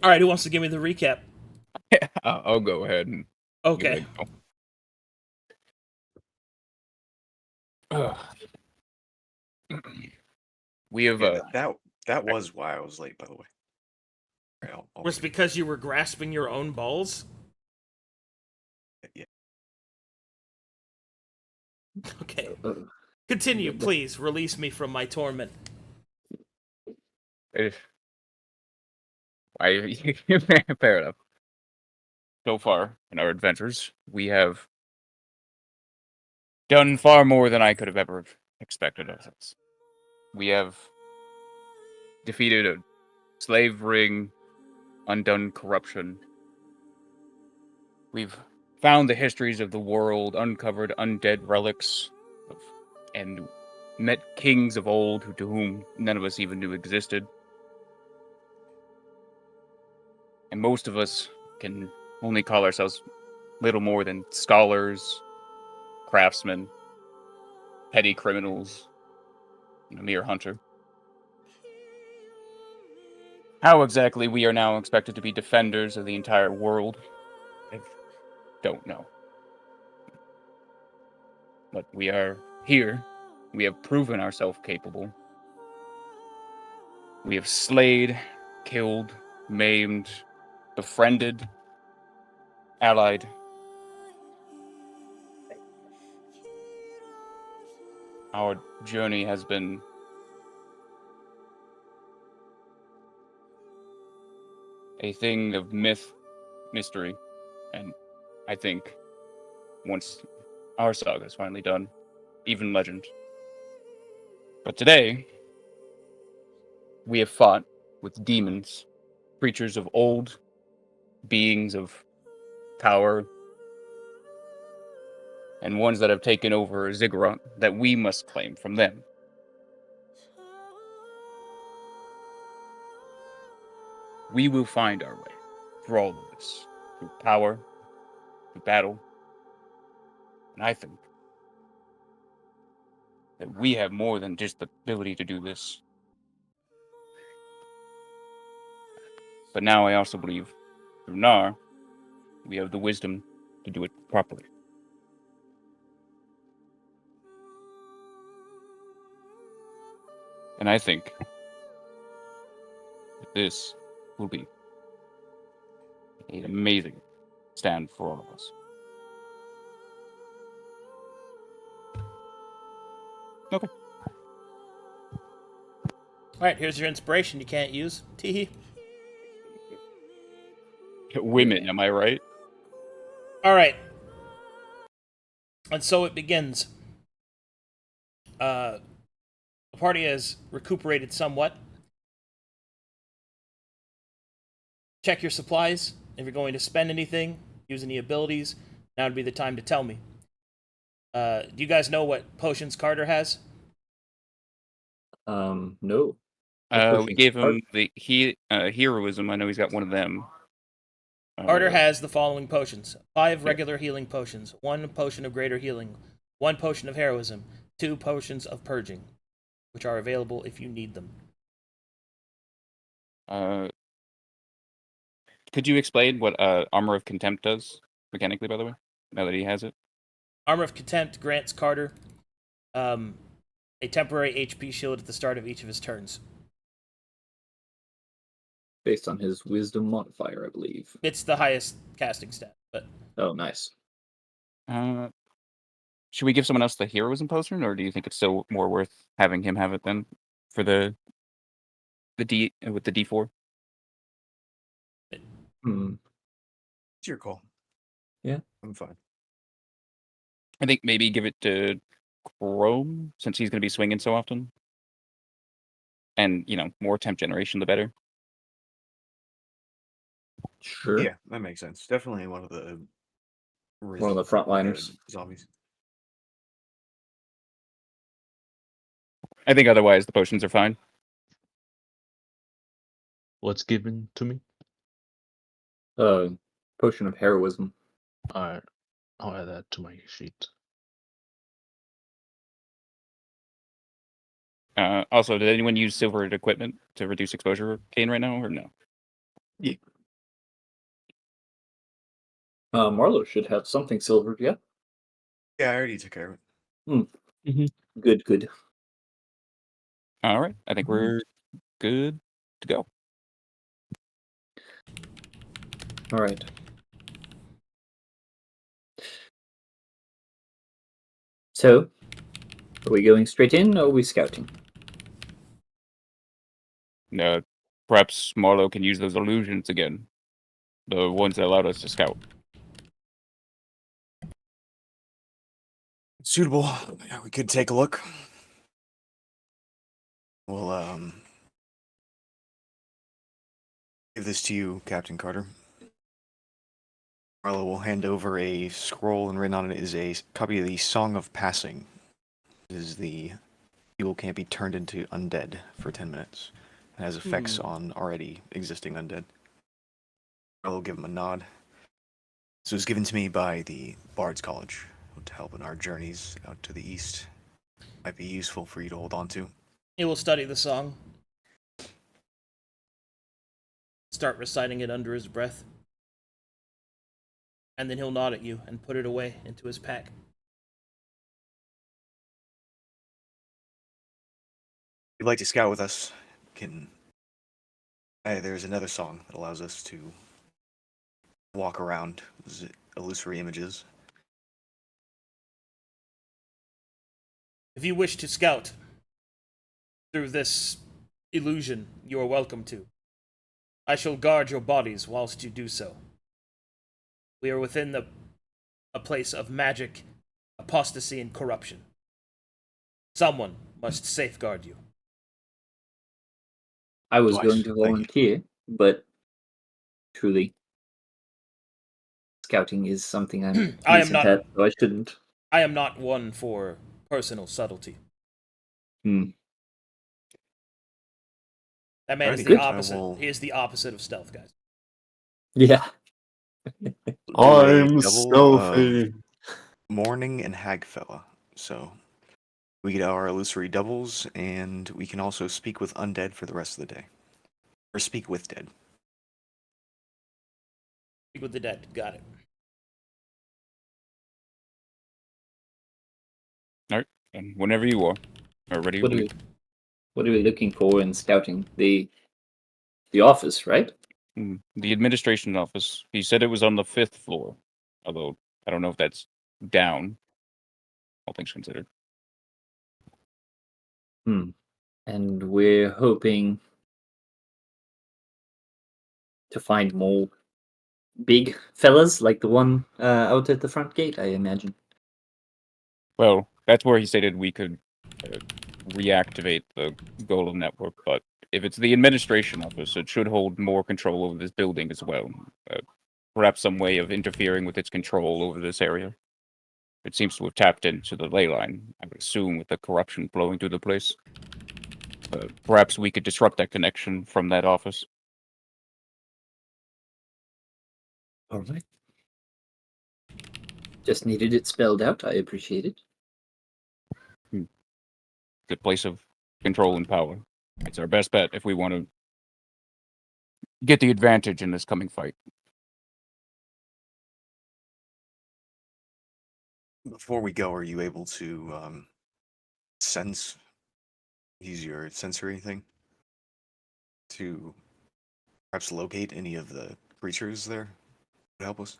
All right, who wants to give me the recap? I'll go ahead and Okay. We have that was why I was late, by the way. Right, Was it because you were grasping your own balls? Yeah. Okay. Continue, please. Release me from my torment. Fair enough. So far in our adventures, we have done far more than I could have ever expected of us. We have defeated a slave ring, undone corruption. We've found the histories of the world, uncovered undead relics, and met kings of old to whom none of us even knew existed. And most of us can only call ourselves little more than scholars, craftsmen, petty criminals, and a mere hunter. How exactly we are now expected to be defenders of the entire world, I don't know. But we are here. We have proven ourselves capable. We have slayed, killed, maimed, befriended, allied. Our journey has been a thing of myth, mystery, and I think once our saga is finally done, even legend. But today, we have fought with demons, creatures of old, beings of power, and ones that have taken over Ziggurat that we must claim from them. We will find our way through all of this, through power, through battle, and I think that we have more than just the ability to do this. But now I also believe, through Knarh, we have the wisdom to do it properly. And I think that this will be an amazing stand for all of us. Okay. Alright, here's your inspiration you can't use. Teehee. Women, am I right? Alright. And so it begins. The party has recuperated somewhat. Check your supplies. If you're going to spend anything, use any abilities, now would be the time to tell me. Do you guys know what potions Carter has? No. We gave him the heroism. I know he's got one of them. Carter has the following potions: 5 regular healing potions, 1 potion of greater healing, 1 potion of heroism, 2 potions of purging, which are available if you need them. Could you explain what Armor of Contempt does mechanically, by the way? Now that he has it. Armor of Contempt grants Carter a temporary HP shield at the start of each of his turns. Based on his wisdom modifier, I believe. It's the highest casting stat, but... Oh, nice. Should we give someone else the heroism potion, or do you think it's still more worth having him have it then for the D with the D4? It's your call. Yeah, I'm fine. I think maybe give it to Chrome, since he's going to be swinging so often. And, more temp generation, the better. Sure. Yeah, that makes sense. Definitely one of the frontliners. Zombies. I think otherwise the potions are fine. What's given to me? Potion of heroism. Alright, I'll add that to my sheet. Also, did anyone use silvered equipment to reduce exposure gain right now, or no? Yeah. Marlowe should have something silvered, yeah? Yeah, I already took care of it. Good, good. All right, I think we're good to go. All right. So, are we going straight in, or are we scouting? Perhaps Marlowe can use those illusions again. The ones that allowed us to scout. Suitable. Yeah, we could take a look. We'll give this to you, Captain Carter. Marlowe will hand over a scroll, and written on it is a copy of the Song of Passing. This is the people can't be turned into undead for 10 minutes. It has effects on already existing undead. Marlowe will give him a nod. This was given to me by the Bard's College to help in our journeys out to the east. Might be useful for you to hold on to. He will study the song. Start reciting it under his breath. And then he'll nod at you and put it away into his pack. If you'd like to scout with us, there's another song that allows us to walk around illusory images. If you wish to scout through this illusion, you are welcome to. I shall guard your bodies whilst you do so. We are within a place of magic, apostasy, and corruption. Someone must safeguard you. I was going to Thank you. volunteer, but truly, scouting is something I'm I am decent not- at, so I shouldn't. I am not one for personal subtlety. That man is Alrighty, the I opposite. will- He is the opposite of stealth, guys. Yeah. Do a I'm double, stealthy. Morning and Hagfella. So we get our illusory doubles, and we can also speak with undead for the rest of the day. Or speak with dead. Speak with the dead. Got it. All right, and whenever you are ready. What are we looking for in scouting? The office, right? The administration office. He said it was on the 5th floor, although I don't know if that's down. All things considered. And we're hoping to find more big fellas like the one out at the front gate, I imagine. Well, that's where he stated we could reactivate the Golem network, but if it's the administration office, it should hold more control over this building as well. Perhaps some way of interfering with its control over this area. It seems to have tapped into the ley line, I would assume, with the corruption flowing through the place. Perhaps we could disrupt that connection from that office. All right. Just needed it spelled out. I appreciate it. The place of control and power. It's our best bet if we want to get the advantage in this coming fight. Before we go, are you able to use your sensory thing to perhaps locate any of the creatures there? Would help us?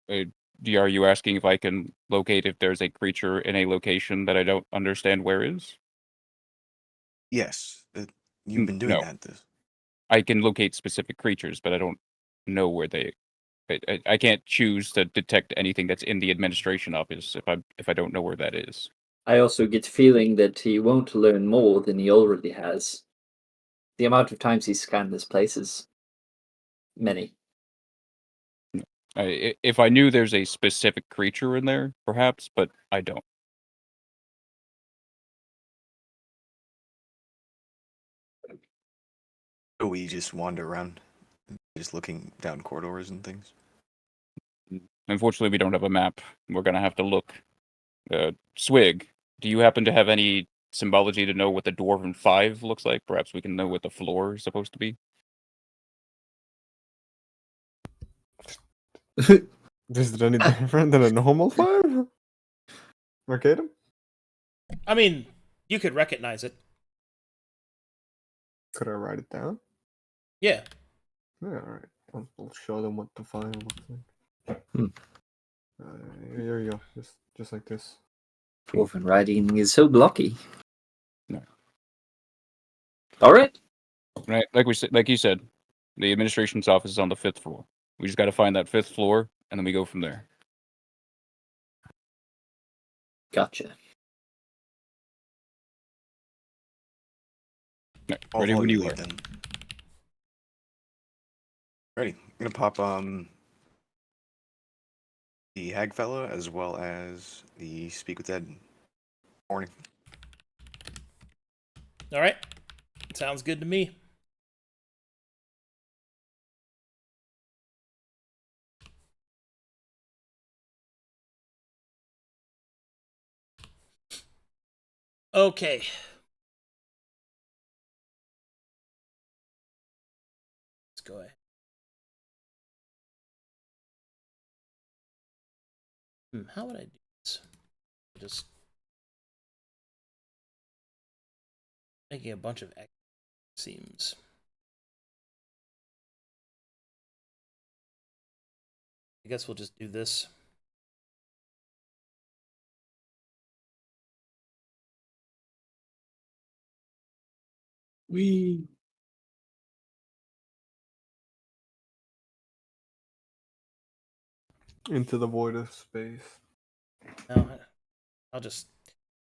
Are you asking if I can locate if there's a creature in a location that I don't understand where is? Yes, you've been doing no. that. I can locate specific creatures, but I don't know where they. I can't choose to detect anything that's in the administration office if I don't know where that is. I also get the feeling that he won't learn more than he already has. The amount of times he's scanned this place is many. If I knew there's a specific creature in there, perhaps, but I don't. So we just wander around, just looking down corridors and things? Unfortunately, we don't have a map. We're going to have to look. Swigg, do you happen to have any symbology to know what the Dwarven 5 looks like? Perhaps we can know what the floor is supposed to be? Is it any different than a normal 5? Arcadum? I mean, you could recognize it. Could I write it down? Yeah. Yeah, alright. I'll show them what the 5 looks like. Hmm. Here you go. Just like this. Dwarven writing is so blocky. No. All right. Right, like you said, the administration's office is on the 5th floor. We just got to find that 5th floor, and then we go from there. Gotcha. Right, I'll ready follow when your you are. lead then. Ready. I'm gonna pop the hag fella as well as the speak with Ed. Morning. All right. Sounds good to me. Okay. Let's go ahead. How would I do this? Just making a bunch of X seems. I guess we'll just do this. We. Into the void of space. No, I'll just.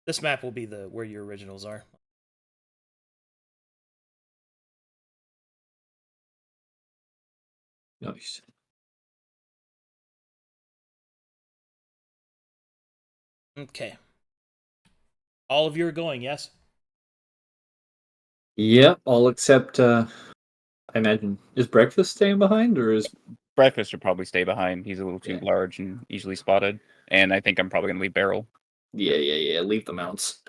This map will be the where your originals are. Nice. Okay. All of you are going, yes? Yep, all except, I imagine, is Breakfast staying behind, or is... Breakfast should probably stay behind. He's a little too large and easily spotted. And I think I'm probably going to leave Barrel. Yeah, leave the mounts.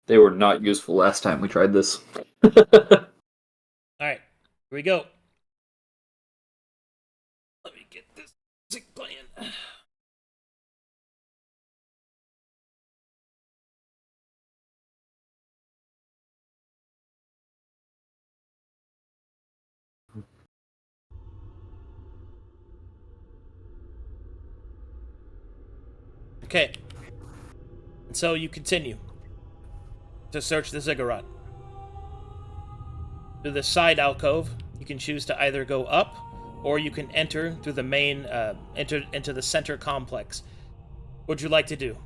They were not useful last time we tried this. Alright, here we go. Let me get this music playing. Okay. And so you continue to search the ziggurat. Through the side alcove, you can choose to either go up, or you can enter through the main, enter into the center complex. What would you like to do?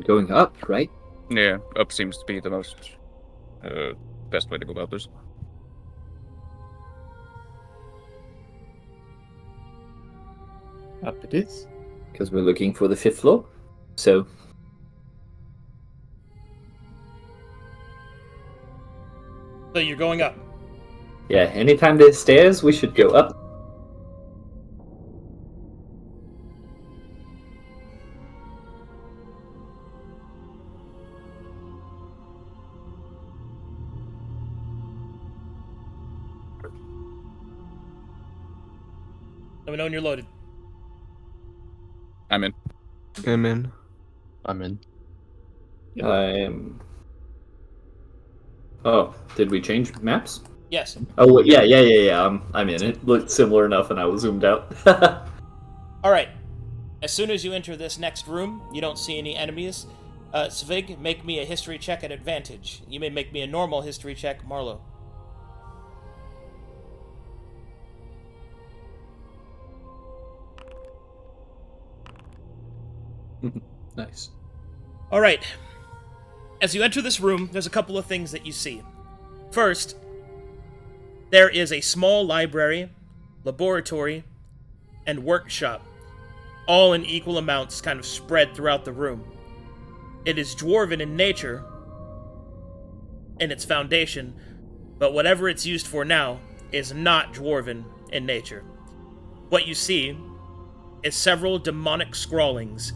Going up, right? Yeah, up seems to be the most best way to go about this. Up it is. Because we're looking for the 5th floor. So... So you're going up. yeah, anytime there's stairs, we should go up. Let me know when you're loaded. I'm in. I'm in. I'm in. Oh, did we change maps? Yes. Oh, yeah. I'm in. It looked similar enough, and I was zoomed out. Alright. As soon as you enter this next room, you don't see any enemies. Swigg, make me a history check at advantage. You may make me a normal history check, Marlowe. Nice. Alright. As you enter this room, there's a couple of things that you see. First, there is a small library, laboratory, and workshop, all in equal amounts kind of spread throughout the room. It is dwarven in nature, in its foundation, but whatever it's used for now is not dwarven in nature. What you see is several demonic scrawlings,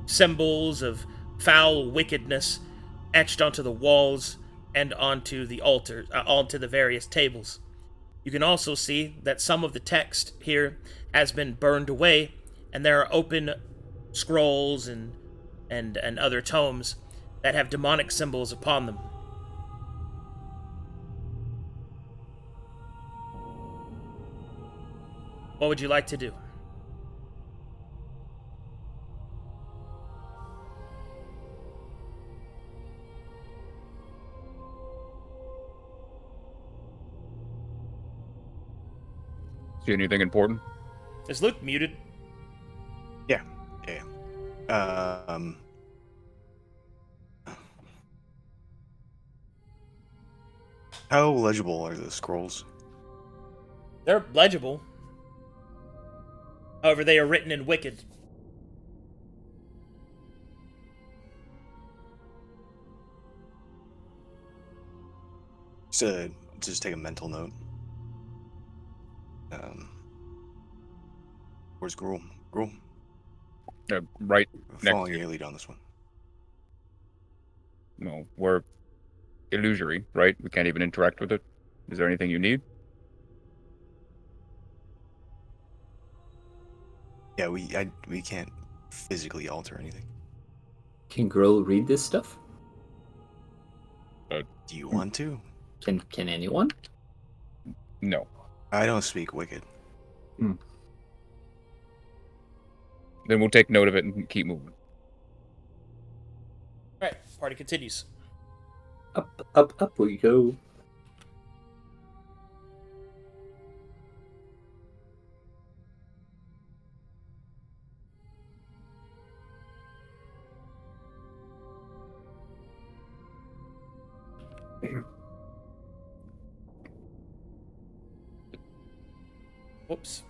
symbols of foul wickedness etched onto the walls, and onto the altar, onto the various tables. You can also see that some of the text here has been burned away, and there are open scrolls and other tomes that have demonic symbols upon them. What would you like to do? See anything important? Is Luke muted? Yeah. How legible are the scrolls? They're legible. However, they are written in Wicked. So, just take a mental note. Where's Gruul? Gruul? Right next Following to your lead on this one. No, we're illusory, right? We can't even interact with it. Is there anything you need? Yeah, we can't physically alter anything. Can Gruul read this stuff? Do you want to? Can anyone? No. I don't speak Wicked. Then we'll take note of it and keep moving. Alright, party continues. Up we go. Whoops.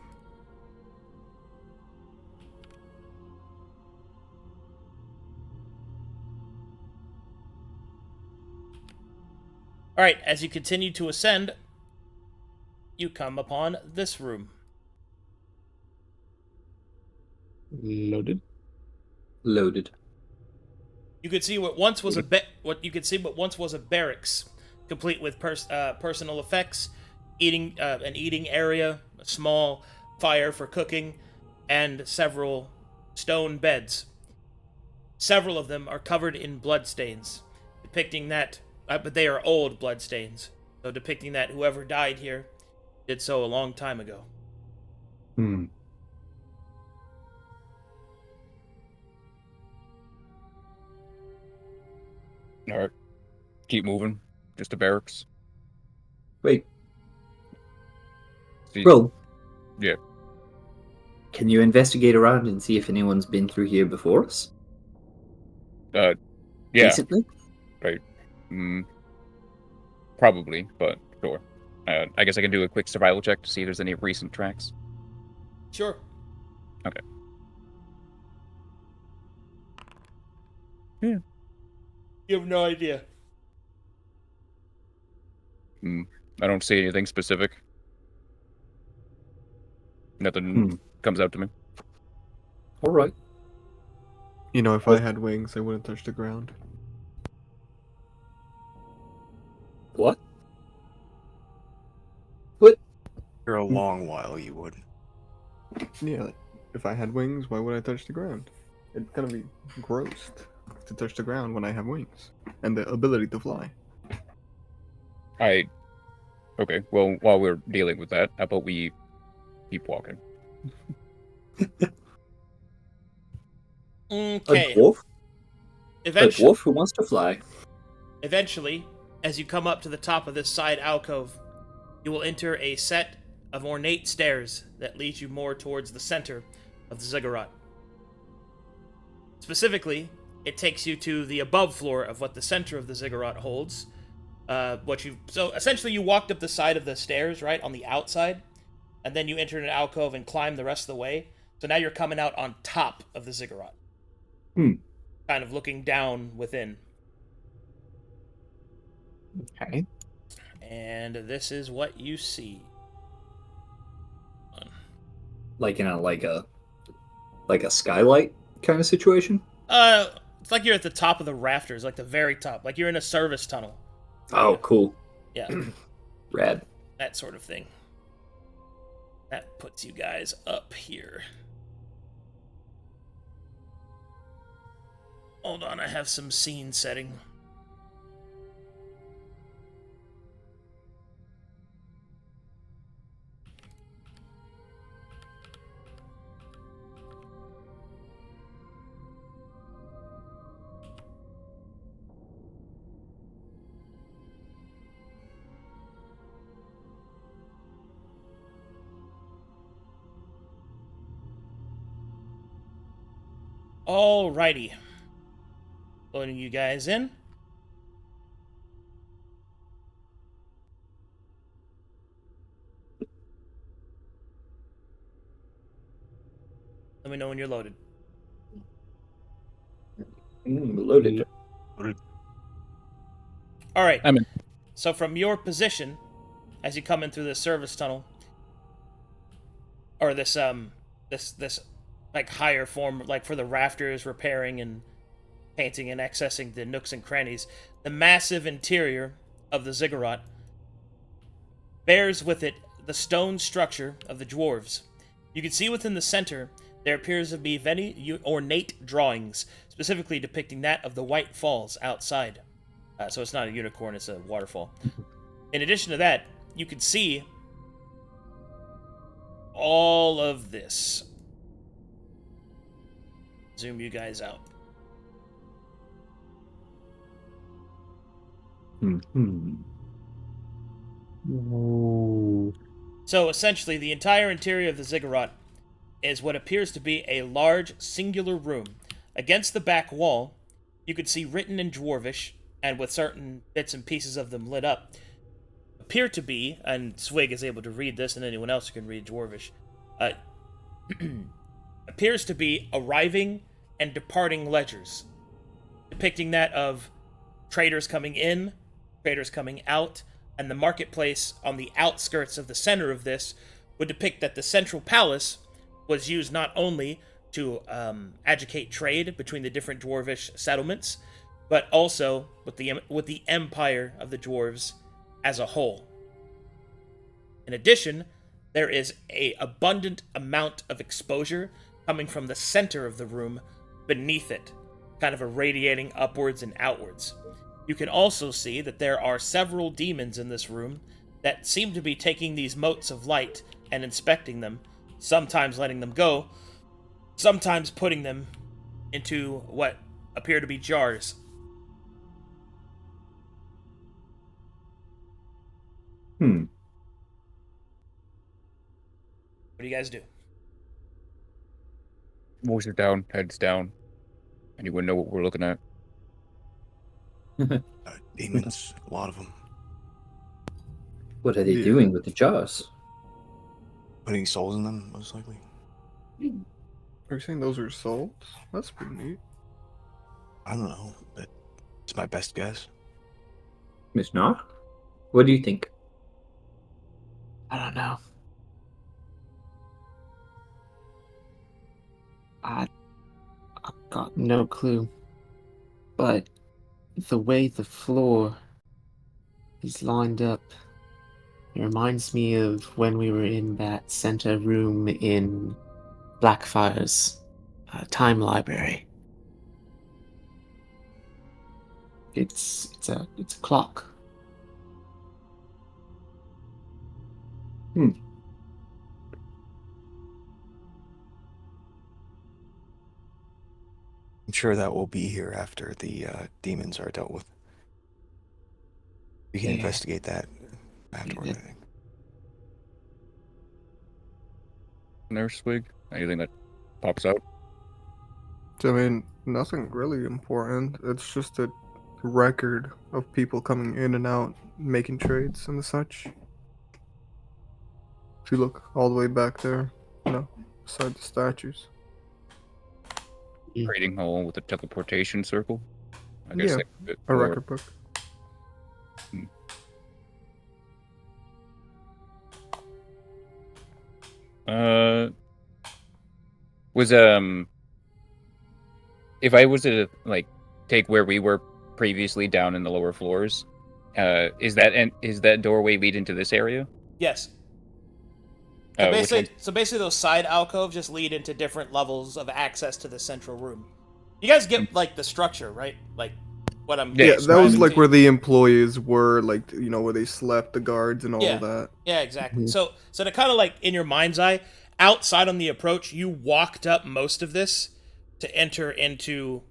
Alright, as you continue to ascend, you come upon this room. Loaded. Loaded. You could see what once was a barracks, complete with personal effects, an eating area, a small fire for cooking, and several stone beds. Several of them are covered in bloodstains, depicting that, but they are old bloodstains, so depicting that whoever died here did so a long time ago. All right. Keep moving. Just a barracks. Wait, See, Gruul. Yeah. Can you investigate around and see if anyone's been through here before us? Yeah. Recently? Right. Probably, but sure. I guess I can do a quick survival check to see if there's any recent tracks. Sure. Okay. You have no idea. I don't see anything specific. Nothing comes out to me. All right. You know, if I had wings, I wouldn't touch the ground. What? What? For a long while, you would. Yeah, like, if I had wings, why would I touch the ground? It's gonna be gross to touch the ground when I have wings and the ability to fly. Okay, well, while we're dealing with that, how about we keep walking? Okay. A dwarf? A Eventually, dwarf who wants to fly. Eventually, as you come up to the top of this side alcove, you will enter a set of ornate stairs that lead you more towards the center of the ziggurat. Specifically, it takes you to the above floor of what the center of the ziggurat holds. So essentially you walked up the side of the stairs, right, on the outside, and then you entered an alcove and climbed the rest of the way. So now you're coming out on top of the ziggurat. Kind of looking down within. Okay. And this is what you see. Like in a skylight kind of situation? It's like you're at the top of the rafters, like the very top, like you're in a service tunnel. Oh, cool. Yeah, Rad. that sort of thing. That puts you guys up here. Hold on, I have some scene setting. Alrighty. Loading you guys in. Let me know when you're loaded. Loaded. Alright. I'm in. So from your position, as you come in through this service tunnel, or this like higher form, like for the rafters, repairing and painting and accessing the nooks and crannies, the massive interior of the ziggurat bears with it the stone structure of the dwarves. You can see within the center there appears to be many ornate drawings, specifically depicting that of the White Falls outside. So it's not a unicorn, it's a waterfall. In addition to that, you can see all of this. Zoom you guys out. Ooh. So essentially, the entire interior of the ziggurat is what appears to be a large, singular room. Against the back wall, you can see written in Dwarvish, and with certain bits and pieces of them lit up, appear to be, and Swigg is able to read this, and anyone else who can read Dwarvish, appears to be arriving and departing ledgers, depicting that of traders coming in, traders coming out, and the marketplace on the outskirts of the center of this would depict that the central palace was used not only to adjudicate trade between the different dwarvish settlements, but also with the empire of the dwarves as a whole. In addition, there is an abundant amount of exposure coming from the center of the room beneath it, kind of irradiating upwards and outwards. You can also see that there are several demons in this room that seem to be taking these motes of light and inspecting them, sometimes letting them go, sometimes putting them into what appear to be jars. What do you guys do? Voice are down, heads down. Anyone know what we're looking at? Demons, a lot of them. What are they Yeah. doing with the jars? Putting souls in them, most likely. Are you saying those are souls? That's pretty neat. I don't know, but it's my best guess. Miss Knarh? What do you think? I don't know. I've got no clue. But the way the floor is lined up, it reminds me of when we were in that center room in Blackfire's time library. It's a clock. I'm sure that will be here after the demons are dealt with. We can Yeah. investigate that afterward, Yeah. I think. Nurse Swig? Anything that pops out? So, I mean, nothing really important. It's just a record of people coming in and out, making trades and such. If you look all the way back there, beside the statues. Trading hall with a teleportation circle? I guess Yeah, that could fit A for- record book. Was if I was to like take where we were previously down in the lower floors, Is that doorway leading to this area? Yes. Which So basically, those side alcoves just lead into different levels of access to the central room. You guys get like the structure, right? Like what I'm. Yeah, That was describing like to where you. the employees were, like, where they slept, the guards and all Yeah. that. Yeah, exactly. Mhm. So to kind of like in your mind's eye, outside on the approach, you walked up most of this to enter into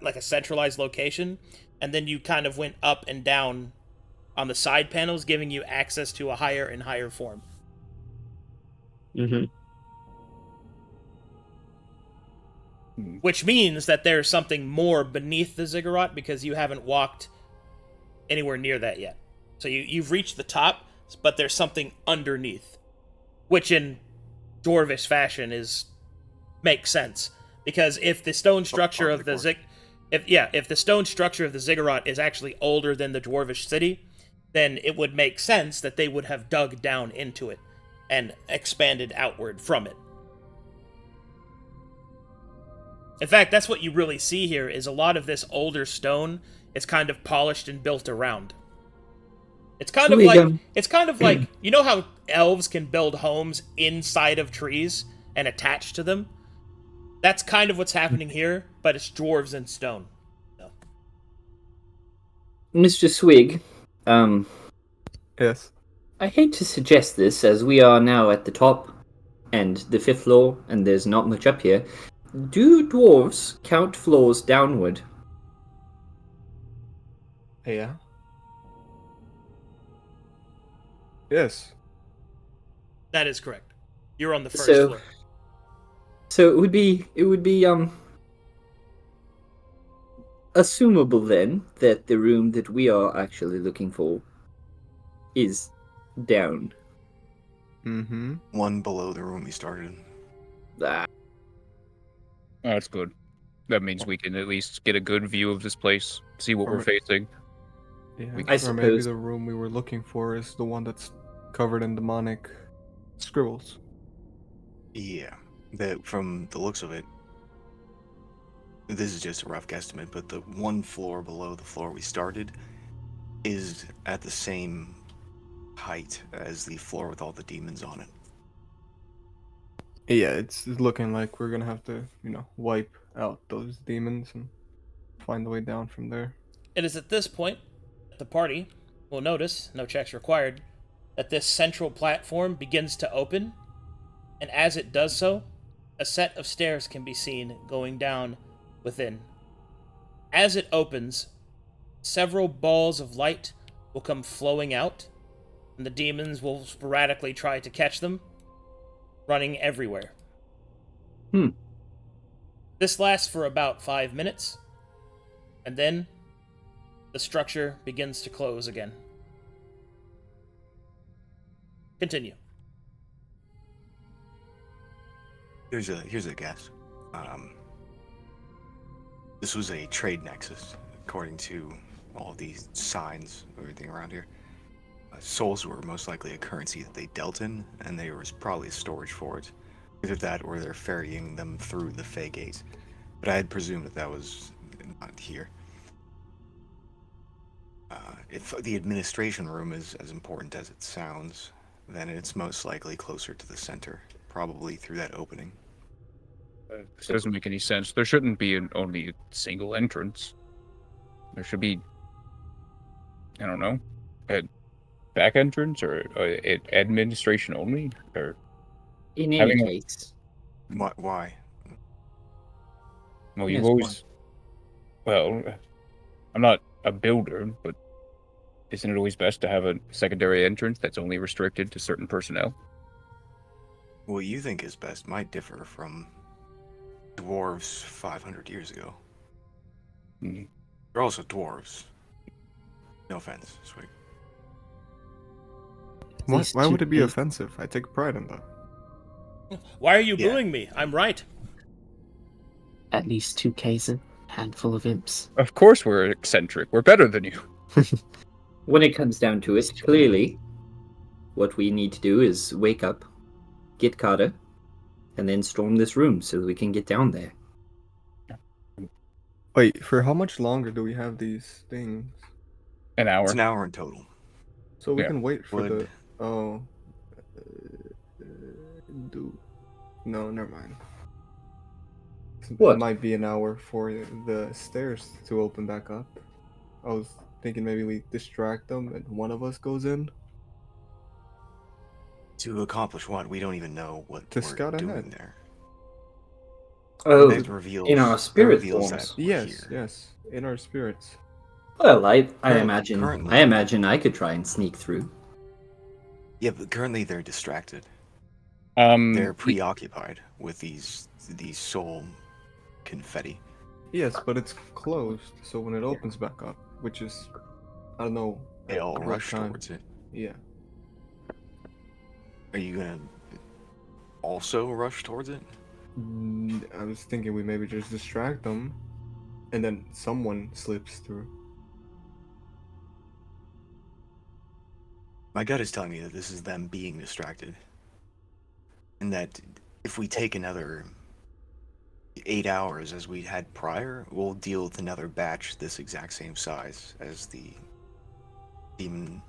like a centralized location, and then you kind of went up and down on the side panels, giving you access to a higher and higher form. Mm-hmm. Which means that there's something more beneath the ziggurat because you haven't walked anywhere near that yet. So you've reached the top, but there's something underneath, which in dwarvish fashion makes sense, because if the stone structure of the if the stone structure of the ziggurat is actually older than the dwarvish city, then it would make sense that they would have dug down into it and expanded outward from it. In fact, that's what you really see here, is a lot of this older stone is kind of polished and built around. It's kind of like you know how elves can build homes inside of trees and attach to them? That's kind of what's happening here, but it's dwarves in stone. So. Mr. Swigg, Yes. I hate to suggest this, as we are now at the top and the 5th floor, and there's not much up here. Do dwarves count floors downward? Yeah. Yes. That is correct. You're on the first So- floor. So it would be assumable then that the room that we are actually looking for is down. Mm-hmm. One below the room we started in. Ah, That's good. That means we can at least get a good view of this place, see what Or we're ma- facing. Yeah. We- I Or maybe suppose. the room we were looking for is the one that's covered in demonic scribbles. Yeah. From the looks of it, this is just a rough guesstimate, but the one floor below the floor we started is at the same height as the floor with all the demons on it. Yeah, it's looking like we're gonna have to, wipe out those demons and find the way down from there. It is at this point that the party will notice, no checks required, that this central platform begins to open, and as it does so, a set of stairs can be seen going down within. As it opens, several balls of light will come flowing out, and the demons will sporadically try to catch them, running everywhere. This lasts for about 5 minutes, and then the structure begins to close again. Continue. Here's a guess. This was a trade nexus, according to all of these signs, everything around here. Souls were most likely a currency that they dealt in, and there was probably a storage for it. Either that, or they're ferrying them through the Fey Gate. But I had presumed that was not here. If the administration room is as important as it sounds, then it's most likely closer to the center, probably through that opening. This doesn't make any sense. There shouldn't be only a single entrance. There should be, I don't know, a back entrance or administration only, or in any Having a- case, Why? well, Yes, you've always. Well, I'm not a builder, but isn't it always best to have a secondary entrance that's only restricted to certain personnel? What you think is best might differ from dwarves 500 years ago. Hmm. They're also dwarves. No offense, Swigg. Why would it be offensive? I take pride in that. Why are you Yeah. booing me? I'm right. At least 2 Kazin, handful of imps. Of course we're eccentric. We're better than you. when it comes down to it, clearly, what we need to do is wake up, get Carter, and then storm this room so that we can get down there. Wait, for how much longer do we have these things? An hour. It's an hour in total. So we Yeah. can wait for Would- the. Oh. Do. No, never mind. What? It might be an hour for the stairs to open back up. I was thinking maybe we distract them and one of us goes in. To accomplish what? We don't even know what To we're scout doing ahead. there. Oh, That reveals, in our that spirit reveals forms. that we're Yes, here. yes. In our spirits. well, I Currently- imagine I could try and sneak through. Yeah, but currently they're distracted. Um, They're preoccupied with these soul confetti. Yes, but it's closed, so when it opens back up, which is, I don't know. They all what rush time. towards it. Yeah. Are you gonna also rush towards it? I was thinking we maybe just distract them, and then someone slips through. My gut is telling me that this is them being distracted. And that if we take another 8 hours as we had prior, we'll deal with another batch this exact same size as the demon,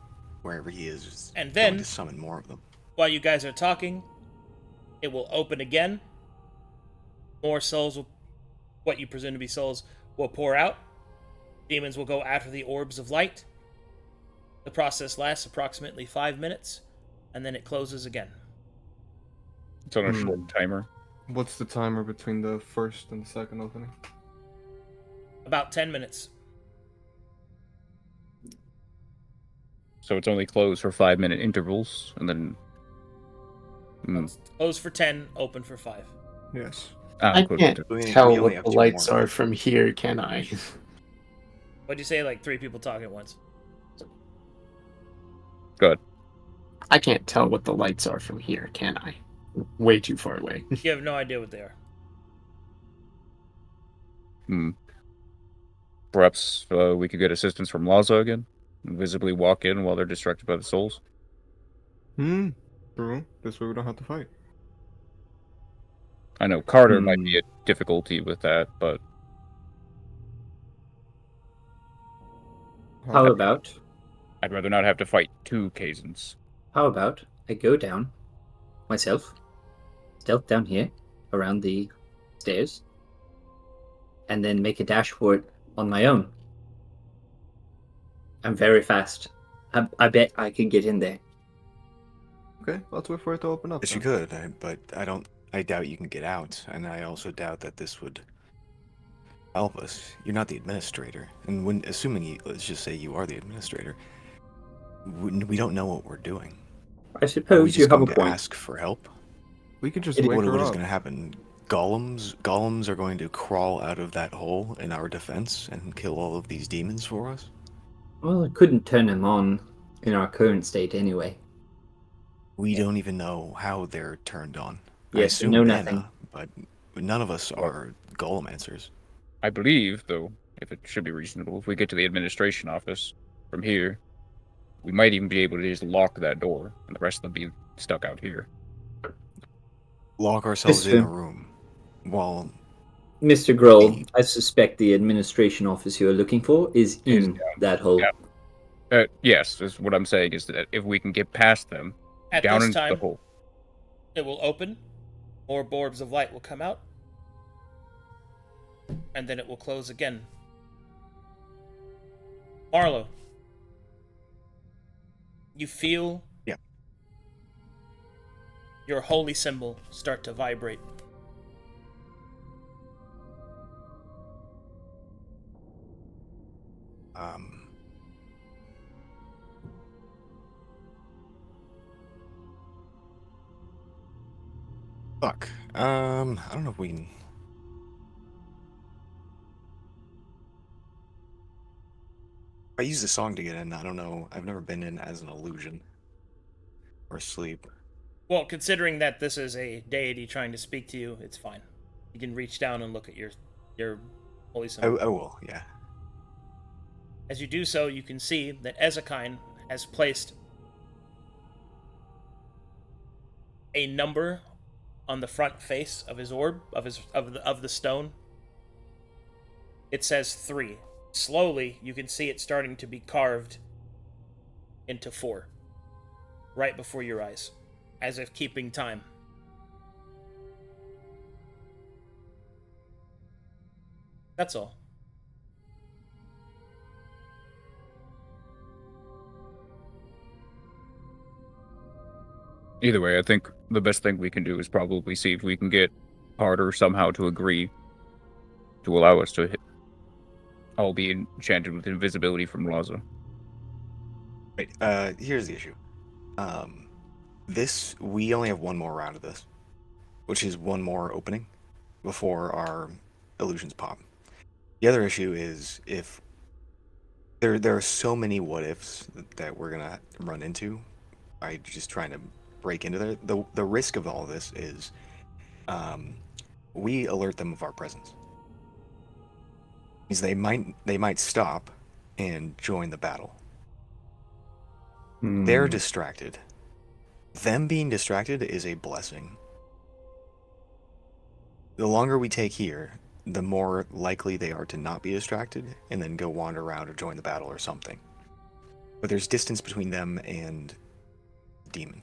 wherever he is And going then- to summon more of them. While you guys are talking, it will open again. More souls will, what you presume to be souls, will pour out. Demons will go after the orbs of light. The process lasts approximately 5 minutes, and then it closes again. it's on a Hmm. short timer. What's the timer between the first and the second opening? About 10 minutes. So it's only closed for 5-minute intervals, and then. It's closed for 10, open for 5. Yes. I can't We tell only what have the 2 lights more. are from here, can I? What'd you say? Like 3 people talking at once. Good. I can't tell what the lights are from here, can I? Way too far away. You have no idea what they are. Perhaps we could get assistance from Laza again, and visibly walk in while they're distracted by the souls. True. This way we don't have to fight. I know Carter might be a difficulty with that, but How about I'd rather not have to fight 2 Kazans. I go down myself, stealth down here around the stairs, and then make a dash for it on my own. I'm very fast. I bet I can get in there. Okay, let's wait for it to open up. Yes, you then. could, but I doubt you can get out, and I also doubt that this would help us. You're not the administrator, and let's just say you are the administrator, we don't know what we're doing. I Are we suppose you just have a going to point. ask for help? We could just It- wake What her is up. going to happen? Golems are going to crawl out of that hole in our defense and kill all of these demons for us? Well, I couldn't turn him on in our current state anyway. We don't even know how they're turned on. I Yes, assume know mana, nothing. but none of us are golemomancers. I believe, though, if it should be reasonable, if we get to the administration office from here, we might even be able to just lock that door, and the rest of them be stuck out here. Lock ourselves Yes, in a sir. room while Mr. Gruul, Hey. I suspect the administration office you are looking for is in that hole. Yeah. Yes, is what I'm saying is that if we can get past them, At down this into the time, hole. it will open. More orbs of light will come out. And then it will close again. Marlowe. You feel Yeah. your holy symbol start to vibrate. Fuck. I don't know if we can. I use the song to get in. I don't know. I've never been in as an illusion or sleep. Well, considering that this is a deity trying to speak to you, it's fine. You can reach down and look at your holy symbol. I will, yeah. As you do so, you can see that Ezekine has placed a number on the front face of his orb, of the stone. It says 3. slowly, you can see it starting to be carved into 4 right before your eyes, as if keeping time. That's all. Either way, I think the best thing we can do is probably see if we can get Harder somehow to agree to allow us to all be enchanted with invisibility from Laza. Right. Here's the issue. We only have one more round of this, which is one more opening before our illusions pop. The other issue is if there are so many what ifs that we're gonna run into by just trying to break into there. The risk of all this is we alert them of our presence. Means they might stop and join the battle. They're distracted. Them being distracted is a blessing. The longer we take here, the more likely they are to not be distracted and then go wander around or join the battle or something. But there's distance between them and the demon.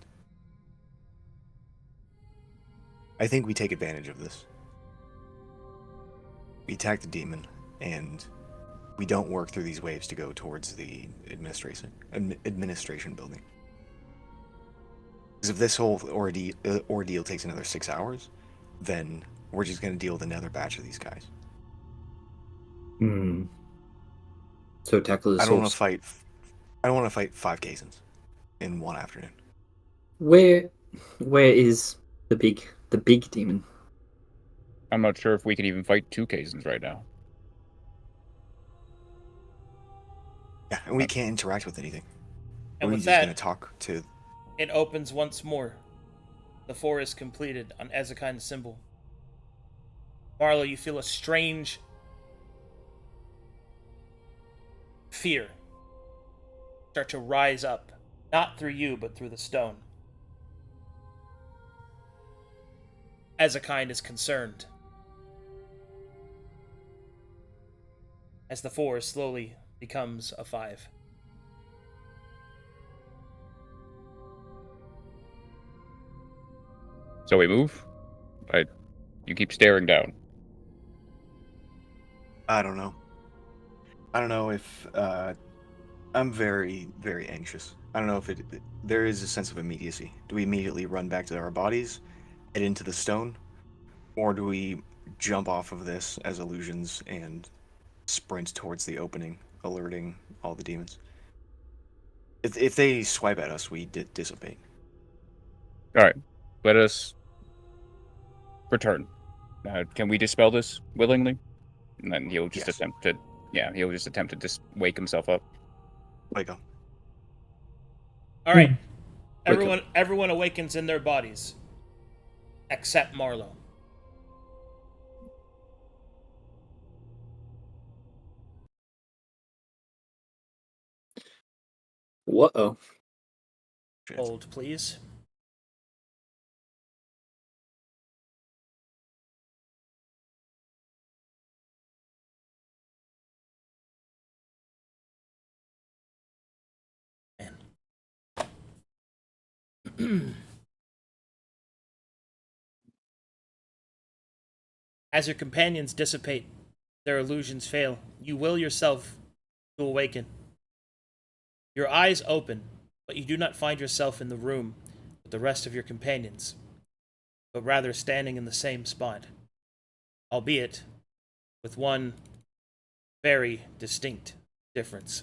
I think we take advantage of this. We attack the demon, and we don't work through these waves to go towards the administration building. Because if this whole ordeal takes another 6 hours, then we're just going to deal with another batch of these guys. So tackle the I don't want source. to fight. I don't want to fight 5 Kazans in one afternoon. Where is the big demon? I'm not sure if we can even fight 2 Kazans right now. Yeah, and we can't interact with anything. And We're with just that, going to talk to. it opens once more. The 4 is completed on Ezekind's symbol. Marlowe, you feel a strange fear start to rise up, not through you, but through the stone. Ezekind is concerned as the 4 slowly becomes a 5. So we move? You keep staring down. I don't know. I don't know if I'm very, very anxious. I don't know if there is a sense of immediacy. Do we immediately run back to our bodies, head into the stone, or do we jump off of this as illusions and sprint towards the opening, alerting all the demons? If they swipe at us, we dissipate. Alright, let us return. Can we dispel this willingly? And then he'll just Yes. attempt to... Yeah, he'll just attempt to just wake himself up. Wake up. All right. Wake up. Everyone awakens in their bodies, except Marlowe. Whoa. Hold, please. As your companions dissipate, their illusions fail. You will yourself to awaken. Your eyes open, but you do not find yourself in the room with the rest of your companions, but rather standing in the same spot, albeit with one very distinct difference.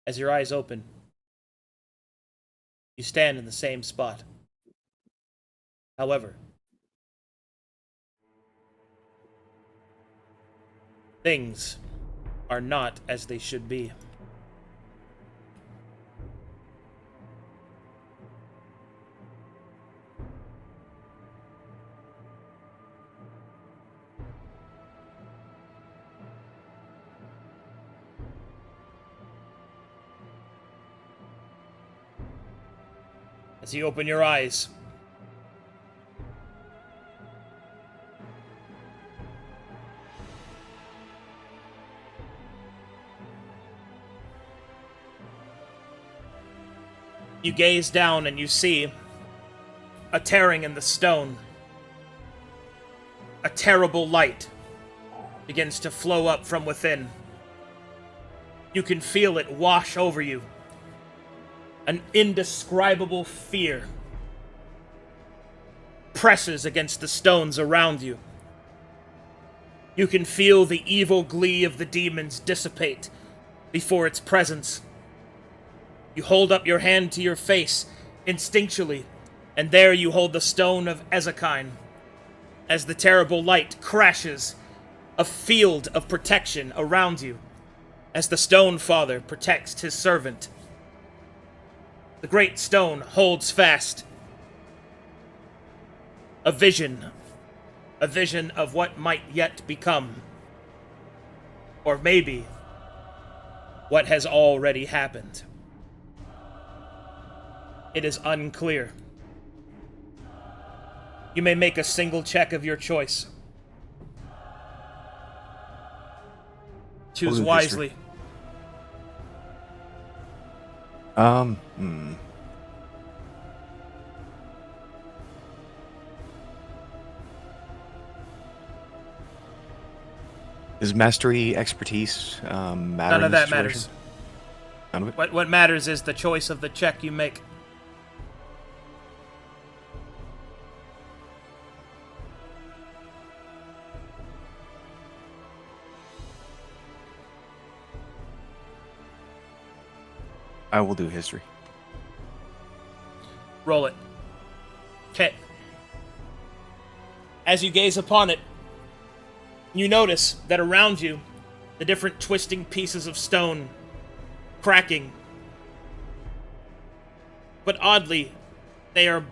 As your eyes open, you stand in the same spot. However, things are not as they should be. As you open your eyes, you gaze down and you see a tearing in the stone. A terrible light begins to flow up from within. You can feel it wash over you. An indescribable fear presses against the stones around you. You can feel the evil glee of the demons dissipate before its presence. You hold up your hand to your face instinctually, and there you hold the stone of Ezekine. As the terrible light crashes, a field of protection around you, as the Stone Father protects his servant. The great stone holds fast. A vision of what might yet become. Or maybe what has already happened. It is unclear. You may make a single check of your choice. Choose wisely. Does mastery, expertise, matter? None of that matters. None of it? What matters is the choice of the check you make. I will do history. Roll it. Okay. As you gaze upon it, you notice that around you, the different twisting pieces of stone, cracking. But oddly, they are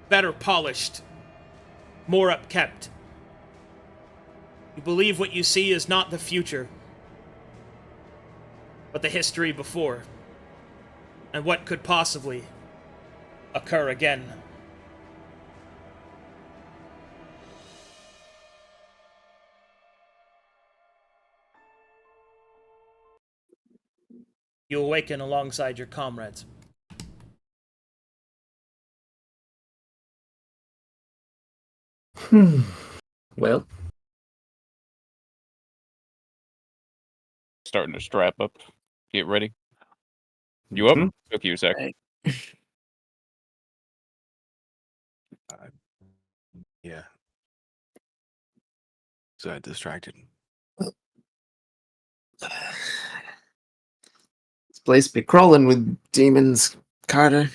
better polished, more upkept. You believe what you see is not the future, but the history before, and what could possibly occur again. You awaken alongside your comrades. Well, Starting to strap up. Get ready. You up? Mhm. Took you a sec. Hey. Yeah. So I distracted. This place be crawling with demons, Carter.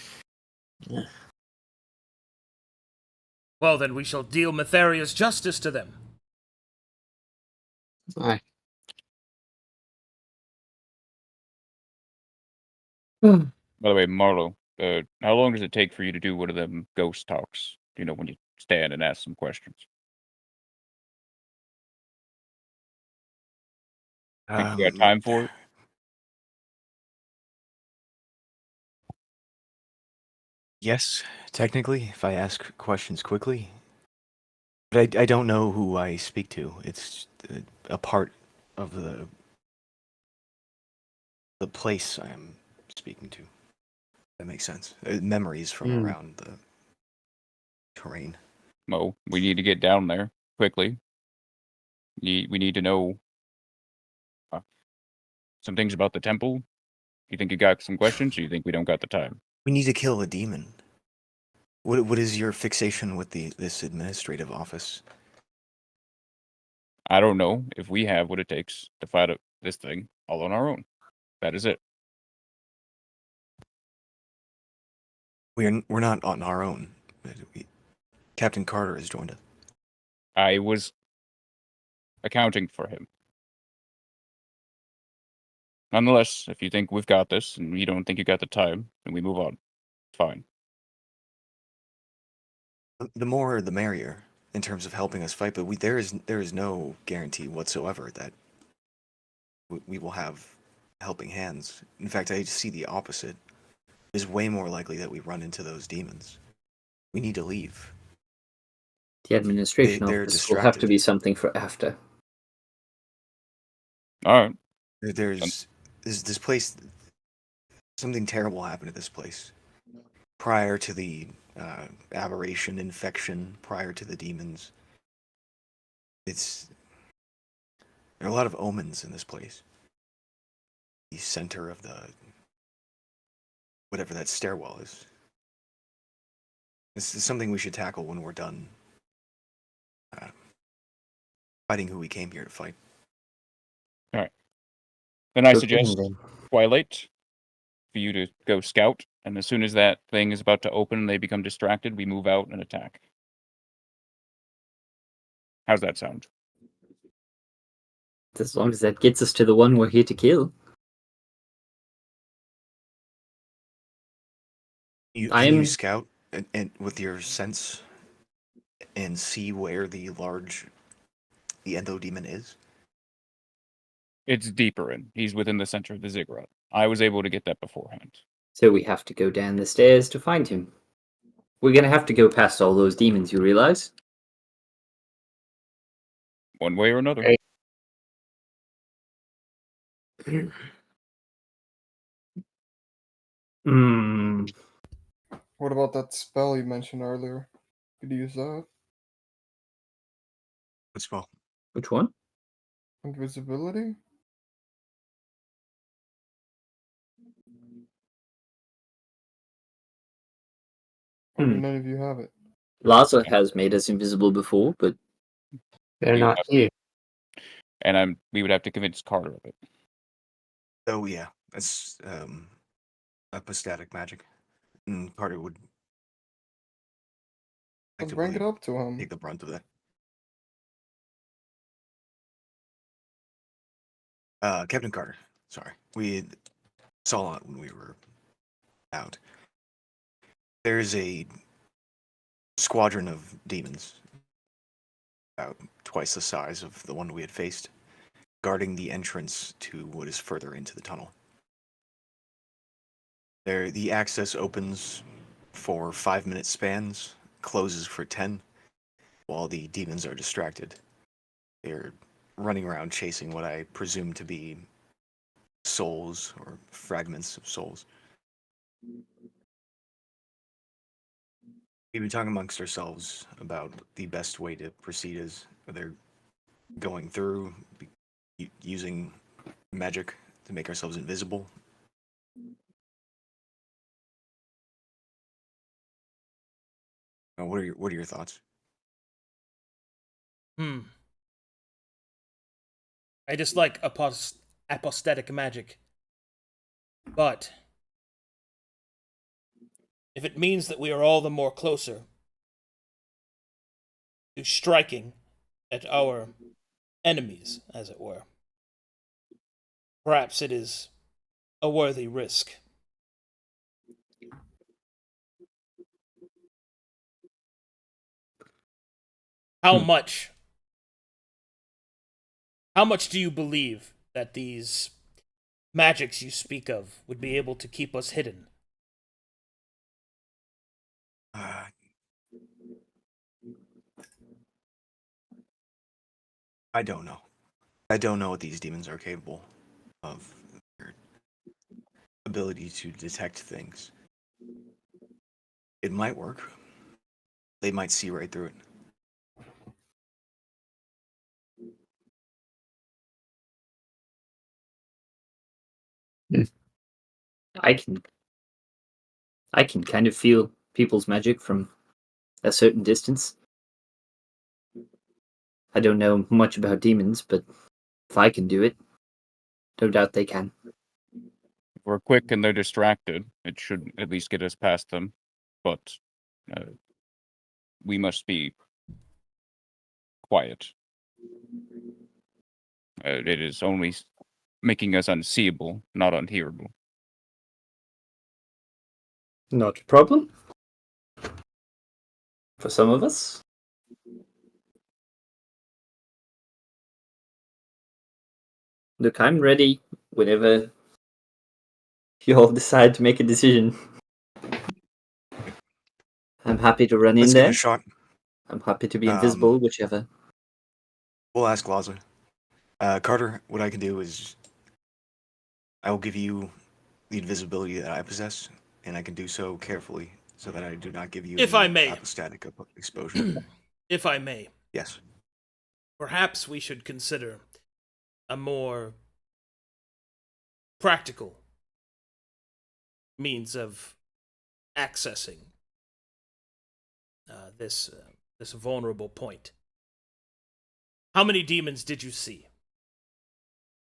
Well, then we shall deal Matheria's justice to them. Aye. By the way, Marlowe, how long does it take for you to do one of them ghost talks? You know, when you stand and ask some questions. Think you got time for it? Yes, technically, if I ask questions quickly. But I don't know who I speak to. It's a part of the place I'm speaking to. That makes sense. Memories from around the terrain. Mo, we need to get down there quickly. We need to know some things about the temple. You think you got some questions, or you think we don't got the time? We need to kill a demon. What is your fixation with this administrative office? I don't know if we have what it takes to fight this thing all on our own. That is it. We're not on our own. Captain Carter has joined us. I was accounting for him. Nonetheless, if you think we've got this and you don't think you got the time, then we move on. It's fine. The more, the merrier in terms of helping us fight. But there is no guarantee whatsoever that we will have helping hands. In fact, I see the opposite. It is way more likely that we run into those demons. We need to leave. The administration They're office will have to distracted. be something for after. All right. There's this place. Something terrible happened at this place prior to the aberration infection. Prior to the demons, there are a lot of omens in this place. The center of the whatever that stairwell is. This is something we should tackle when we're done fighting who we came here to fight. Then I Good suggest thing, then. Twilight for you to go scout, and as soon as that thing is about to open and they become distracted, we move out and attack. How's that sound? As long as that gets us to the one we're here to kill. Can you scout and with your sense and see where the endo demon is? It's deeper in. He's within the center of the ziggurat. I was able to get that beforehand. So we have to go down the stairs to find him. We're gonna have to go past all those demons, you realize? One way or another. Hey. Hmm. What about that spell you mentioned earlier? Could you use that? What spell? Which one? Invisibility? Or do none of you have it? Laza has made us invisible before, but They're not here. And we would have to convince Carter of it. Oh yeah, that's apostatic magic. And Carter would Let's bring it up to him. take the brunt of that. Captain Carter, sorry. We saw it when we were out. There's a squadron of demons, about twice the size of the one we had faced, guarding the entrance to what is further into the tunnel. The access opens for 5-minute spans, closes for 10, while the demons are distracted. They're running around chasing what I presume to be souls or fragments of souls. We've been talking amongst ourselves about the best way to proceed is they're going through using magic to make ourselves invisible. What are your thoughts? I dislike apostatic magic. But if it means that we are all the more closer to striking at our enemies, as it were, perhaps it is a worthy risk. How much do you believe that these magics you speak of would be able to keep us hidden? I don't know. I don't know what these demons are capable of. Their ability to detect things. It might work. They might see right through it. I can kind of feel people's magic from a certain distance. I don't know much about demons, but if I can do it, no doubt they can. we're quick and they're distracted, it should at least get us past them. But we must be quiet. It is only making us unseeable, not unhearable. Not a problem. For some of us. Look, I'm ready whenever you all decide to make a decision. I'm happy to run Let's in give it there. a shot. I'm happy to be invisible, whichever. We'll ask Laza. Carter, what I can do is I will give you the invisibility that I possess, and I can do so carefully so that I do not give you If any I may. apostatic exposure. If I may, Yes. perhaps we should consider a more practical means of accessing this vulnerable point. How many demons did you see?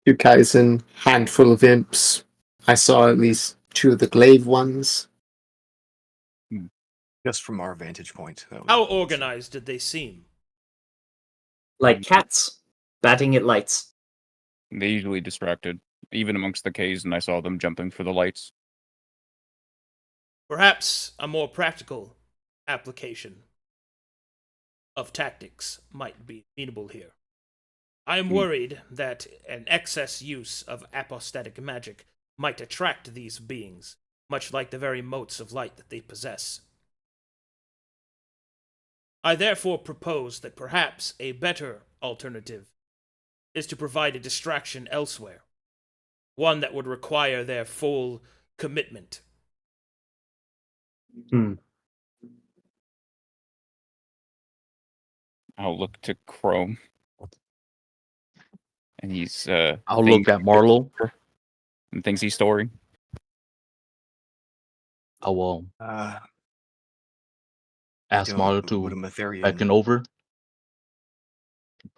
You guys and handful of imps. I saw at least 2 of the glaive ones. Just from our vantage point. How organized did they seem? Like cats batting at lights. They usually distracted, even amongst the caves, and I saw them jumping for the lights. Perhaps a more practical application of tactics might be amenable here. I am worried that an excess use of apostatic magic might attract these beings, much like the very motes of light that they possess. I therefore propose that perhaps a better alternative is to provide a distraction elsewhere, one that would require their full commitment. I'll look to Chrome. And he's I'll look at Marlowe. And thinks he's storing. I will Uh, ask Marlowe to would a Matherian... beckon over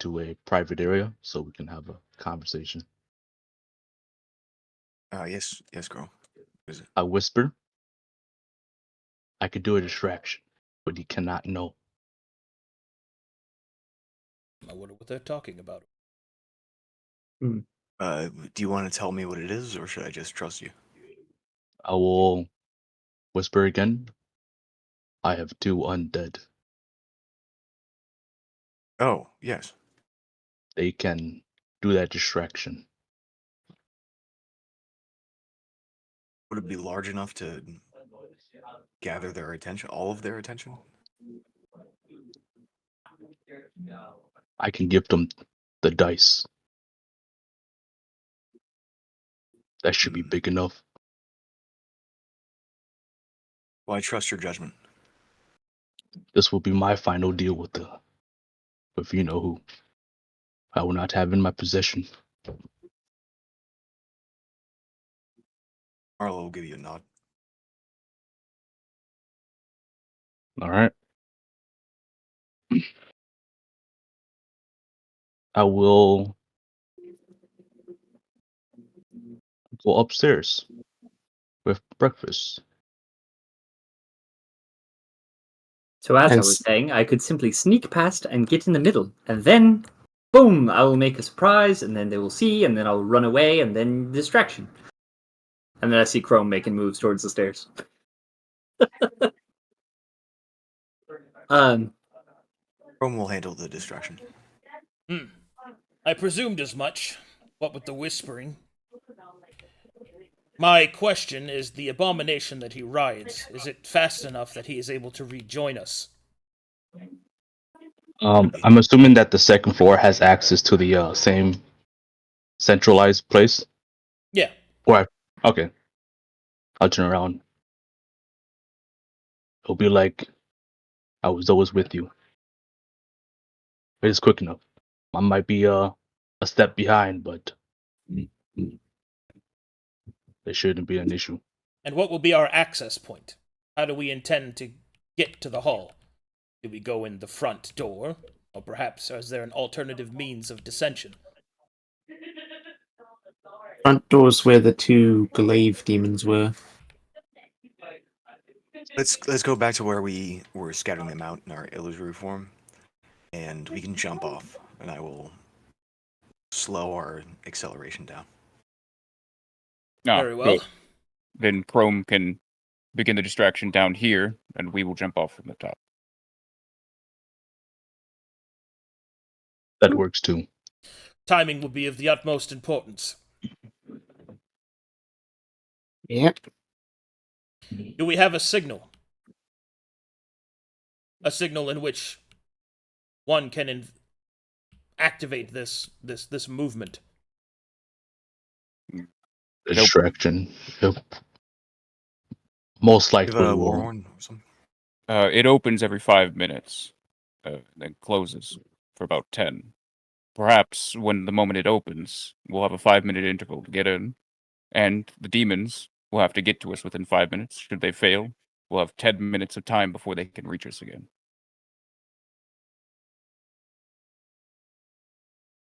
to a private area so we can have a conversation. Yes, girl. Is it? I whisper. I could do a distraction, but he cannot know. I wonder what they're talking about. Do you want to tell me what it is, or should I just trust you? I will whisper again. I have 2 undead. Oh, yes. They can do that distraction. Would it be large enough to gather their attention, all of their attention? I can give them the dice. That should be big enough. Well, I trust your judgment. This will be my final deal with you know who. I will not have in my possession. Marlowe will give you a nod. All right. I will go upstairs with breakfast. So as I And was saying, I could simply sneak past and get in the middle, and then, boom, I will make a surprise, and then they will see, and then I'll run away, and then distraction. And then I see Chrome making moves towards the stairs. Rome will handle the distraction. I presumed as much. What with the whispering? My question is the abomination that he rides. Is it fast enough that he is able to rejoin us? I'm assuming that the second floor has access to the same centralized place. Yeah. Okay. I'll turn around. It'll be like I was always with you. But it's quick enough. I might be a step behind, but it shouldn't be an issue. And what will be our access point? How do we intend to get to the hall? Do we go in the front door? Or perhaps is there an alternative means of dissension? front door's where the two glaive demons were. Let's go back to where we were scattering them out in our illusory form, and we can jump off, and I will slow our acceleration down. Ah, Very well. good. Then Chrome can begin the distraction down here, and we will jump off from the top. That works too. Timing will be of the utmost importance. Yep. Do we have a signal? A signal in which one can activate this movement. Distraction. Yep. Most likely. Give a will- warhorn or something. It opens every 5 minutes, then closes for about 10. Perhaps when the moment it opens, we'll have a 5-minute interval to get in, and the demons will have to get to us within 5 minutes. Should they fail, we'll have 10 minutes of time before they can reach us again.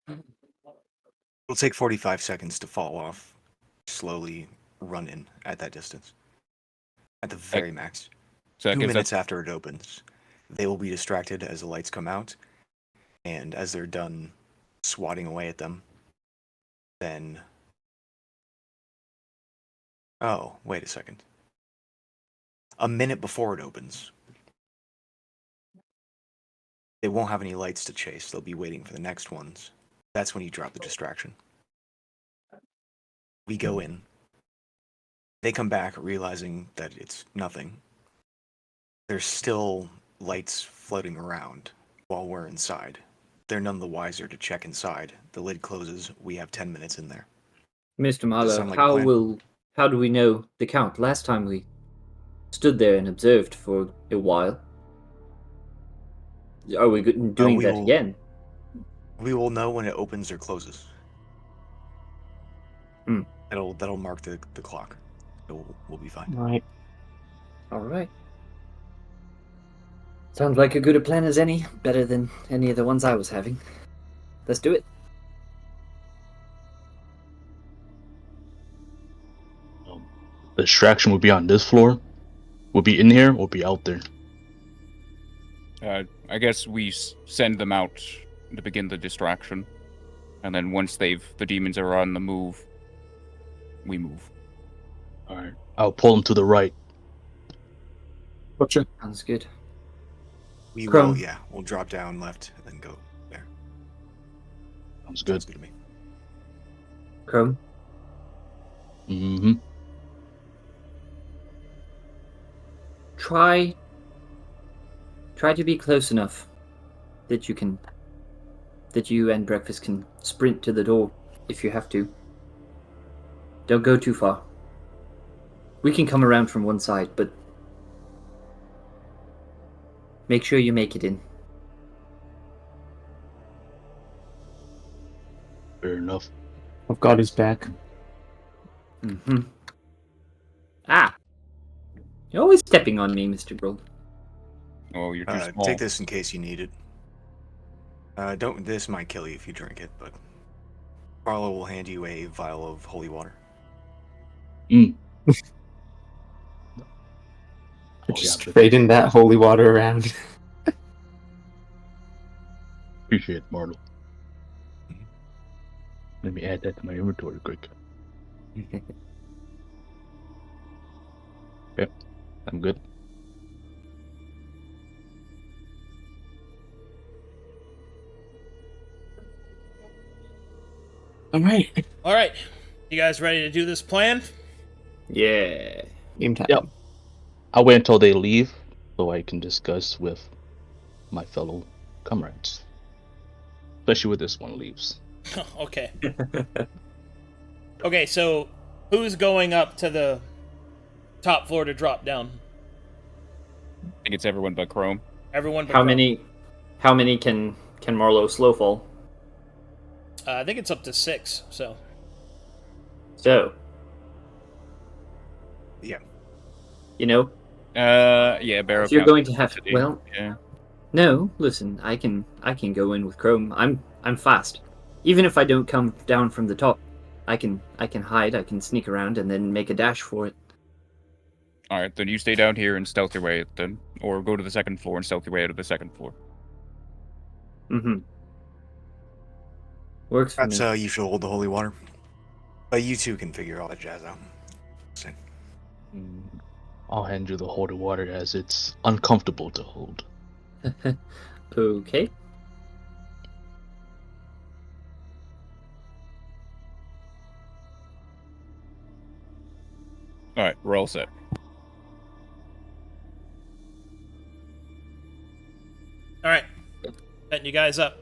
It'll take 45 seconds to fall off, slowly run in at that distance. At the very max. So that 2 gives minutes us after it opens, they will be distracted as the lights come out, and as they're done swatting away at them, then... Oh, wait a second. A minute before it opens, they won't have any lights to chase. They'll be waiting for the next ones. That's when you drop the distraction. We go in. They come back realizing that it's nothing. There's still lights floating around while we're inside. They're none the wiser to check inside. The lid closes. We have 10 minutes in there. Mr. Does Marlowe, it sound like a plan? how do we know the count? Last time we stood there and observed for a while. Are we doing we that will- again? We will know when it opens or closes. Hmm. That'll mark the clock. We'll be fine. Right. All right. Sounds like as good a plan as any. Better than any of the ones I was having. Let's do it. The distraction will be on this floor. Will be in here or be out there. I guess we send them out to begin the distraction, and then once the demons are on the move, we move. All right. I'll pull them to the right. Gotcha. Sounds good. We Chrome. will, yeah. We'll drop down left and then go there. Sounds good. Sounds good to me. Chrome, Mm-hmm. try to be close enough that you and Breakfast can sprint to the door if you have to. Don't go too far. We can come around from one side, but make sure you make it in. Fair enough. I've got his back. Mm-hmm. Ah! You're always stepping on me, Mr. Gruul. Oh, you're too small. Take this in case you need it. Don't. This might kill you if you drink it, but Marlowe will hand you a vial of holy water. Just trading that holy water around. Appreciate it, Marlowe. Let me add that to my inventory quick. Yep, I'm good. All right. All right, you guys ready to do this plan? Yeah. Game time. Yep. I'll wait until they leave so I can discuss with my fellow comrades. Especially when this one leaves. Okay. Okay, so who's going up to the top floor to drop down? I think it's everyone but Chrome. Everyone but How Chrome. many can Marlowe slow fall? I think it's up to 6, so... So, Yeah. you know, Yeah, Barrow. if you're counts going to have today. well, Yeah. no, listen, I can go in with Chrome. I'm fast. Even if I don't come down from the top, I can hide. I can sneak around and then make a dash for it. All right, then you stay down here and stealth your way, then, or go to the second floor and stealth your way out of the second floor. Mm-hmm. Works for That's me. you should hold the holy water. But you two can figure all that jazz out. I'll hand you the holy water as it's uncomfortable to hold. Okay. All right, we're all set. All right, setting you guys up.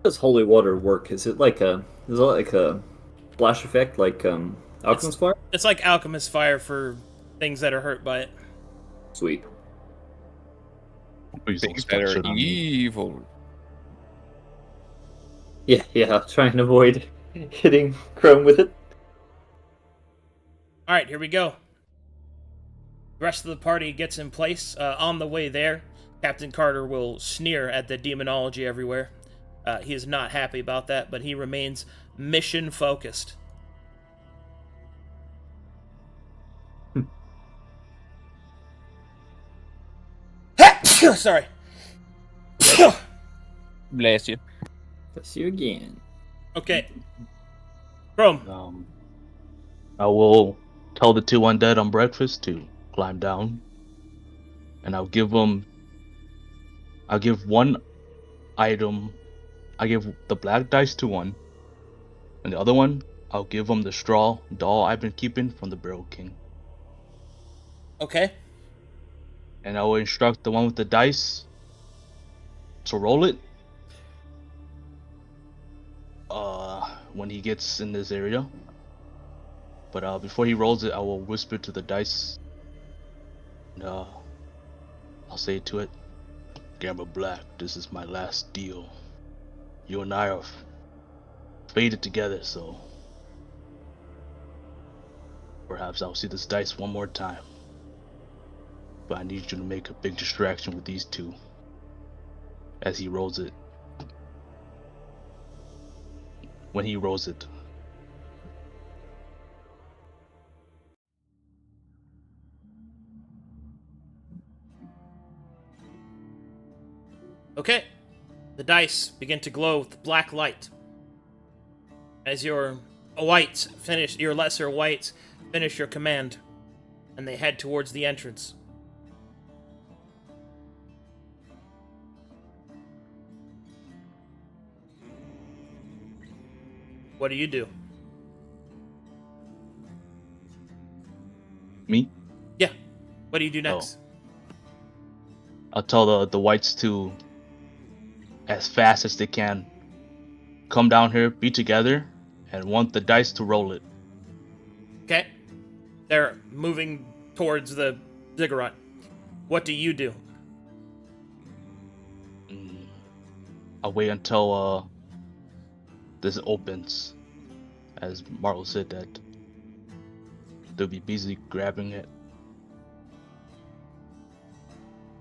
How does holy water work? Is it like a splash effect like Alchemist Fire? It's like Alchemist Fire for things that are hurt by it. Sweet. Please don't Things that splash are it on me. evil. Yeah, I'll try and avoid hitting Chrome with it. All right, here we go. The rest of the party gets in place. On the way there, Captain Carter will sneer at the demonology everywhere. He is not happy about that, but he remains mission focused. Sorry. Bless you. Bless you again. Okay. Chrome. I will tell the two undead on breakfast to climb down, and I'll give one item. I give the black dice to one, and the other one I'll give them the straw doll I've been keeping from the Barrel King. Okay. And I will instruct the one with the dice to roll it when he gets in this area. But before he rolls it, I will whisper to the dice. I'll say to it, Gamma Black, this is my last deal. You and I are fated together, so perhaps I'll see this dice one more time. But I need you to make a big distraction with these two as he rolls it. When he rolls it. Okay. The dice begin to glow with black light. As your lesser whites finish your command, and they head towards the entrance. What do you do? Me? Yeah. What do you do next? I'll tell the whites to, as fast as they can, come down here, be together, and want the dice to roll it. Okay. They're moving towards the ziggurat. What do you do? I'll wait until this opens. As Marlowe said that they'll be busy grabbing it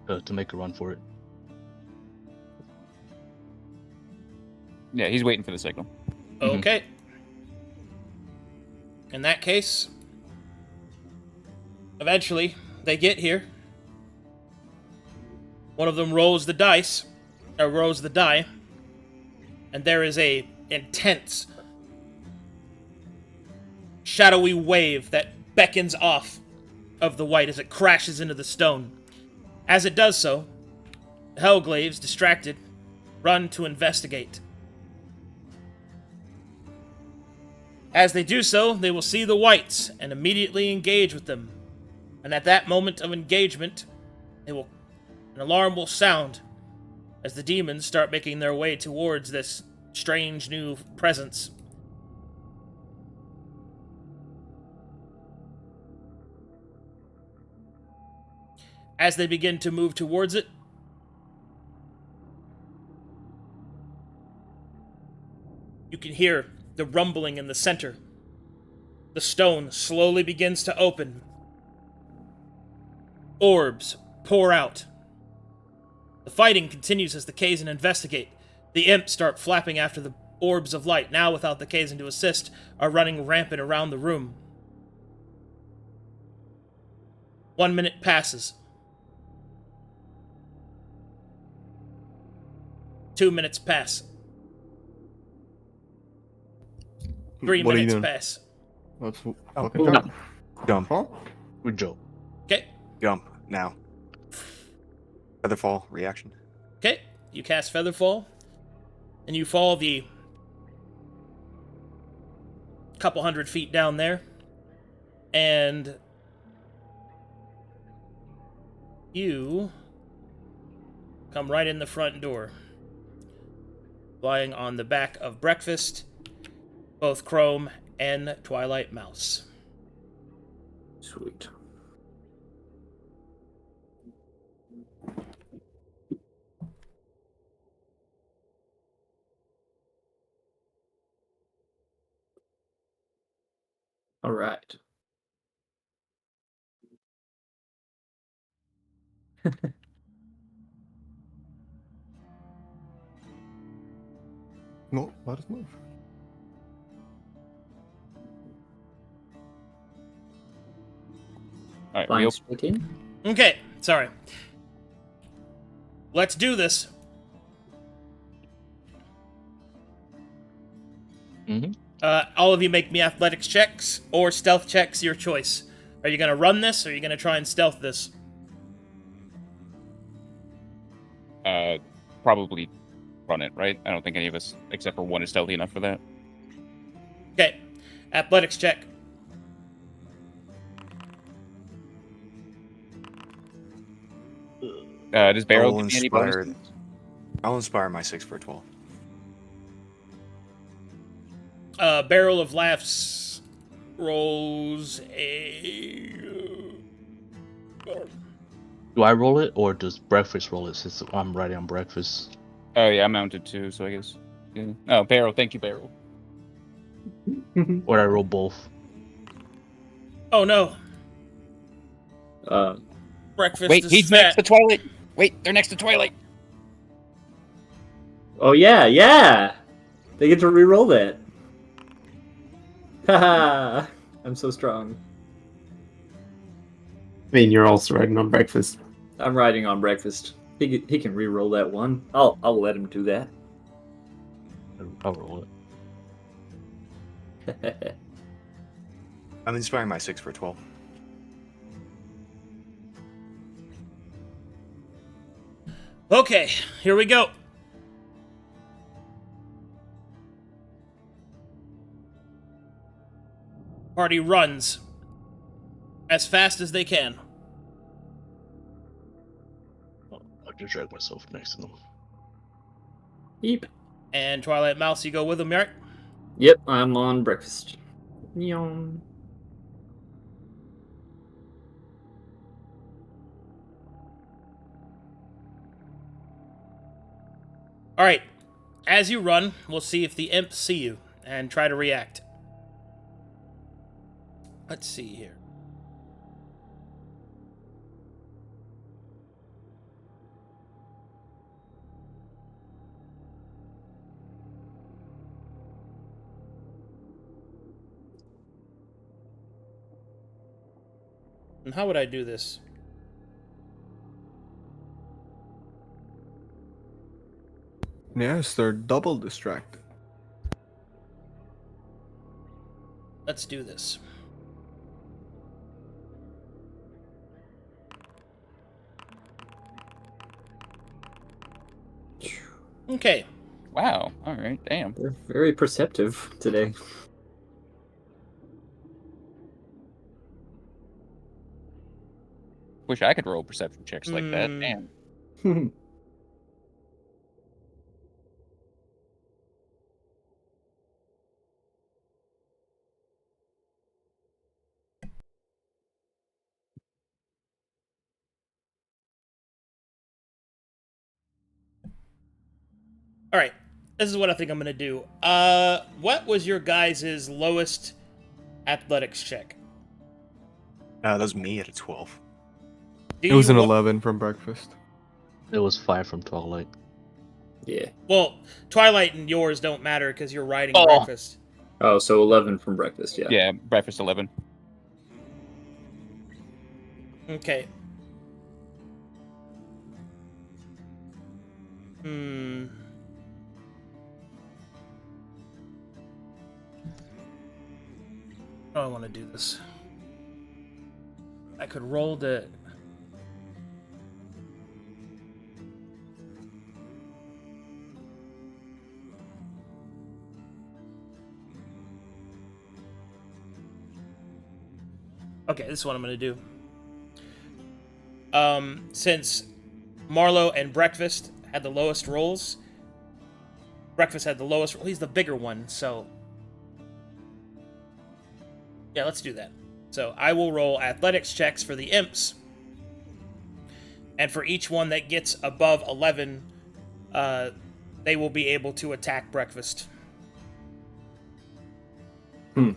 to make a run for it. Yeah, he's waiting for the signal. Okay. In that case, eventually they get here. One of them rolls the die, and there is a intense, shadowy wave that beckons off of the white as it crashes into the stone. As it does so, the Hellglaives, distracted, run to investigate. As they do so, they will see the whites and immediately engage with them. And at that moment of engagement, an alarm will sound as the demons start making their way towards this strange new presence As they begin to move towards it, you can hear the rumbling in the center. The stone slowly begins to open. Orbs pour out. The fighting continues as the Kazan investigate. The imps start flapping after the orbs of light, now without the Kazan to assist, are running rampant around the room. 1 minute passes. 2 minutes pass. 3 What are you minutes doing? pass. Let's Oh, fucking no. jump. Jump. Huh? Good joke. Okay. Jump. Now. Featherfall. Reaction. Okay. You cast Featherfall, and you fall the couple 100 feet down there, and you come right in the front door, lying on the back of Breakfast, both Chrome and Twilight Mouse. Sweet. All right. No, let us move. All right, Flying we'll straight in. Okay, sorry. Let's do this. Mm-hmm. All of you make me athletics checks or stealth checks, your choice. Are you going to run this, or are you going to try and stealth this? probably run it, right? I don't think any of us, except for one, is stealthy enough for that. Okay, athletics check. Does Barrel I'll give me any inspire- bonuses? I'll inspire my 6 for a 12. Barrel of Laughs rolls a... Do I roll it, or does Breakfast roll it since I'm riding on Breakfast? Oh yeah, I'm mounted too, so I guess. Yeah. Oh, Barrel, thank you, Barrel. Or I roll both? Oh no, Uh, Breakfast Wait, is he's fat. next to Twilight. Wait, they're next to Twilight. oh yeah. They get to reroll that. Haha. I'm so strong. I mean, you're also riding on breakfast. I'm riding on Breakfast. He can reroll that one. I'll let him do that. I'll roll it. I'm inspiring my 6 for a 12. Okay, here we go. Party runs as fast as they can. I'll just drag myself next to them. Yep. And Twilight Mouse, you go with them, right? Yep, I'm on Breakfast. Yawn. All right. As you run, we'll see if the imps see you and try to react. Let's see here. And how would I do this? Yes, they're double distracted. Let's do this. Okay. Wow. All right. Damn. They're very perceptive today. Wish I could roll perception checks like that. Hmm. Damn. This is what I think I'm gonna do. What was your guys' lowest athletics check? That was me at a 12. It was an 11 from breakfast. It was 5 from Twilight. Yeah. Well, Twilight and yours don't matter because you're riding Oh. breakfast. Oh, so 11 from breakfast. Yeah. Yeah, breakfast 11. Okay. How do I want to do this? I could roll the... Okay, this is what I'm going to do. Since Marlowe and Breakfast had the lowest rolls, Breakfast had the lowest roll. He's the bigger one, so... Yeah, let's do that. So I will roll athletics checks for the imps. And for each one that gets above 11, they will be able to attack Breakfast. Okay.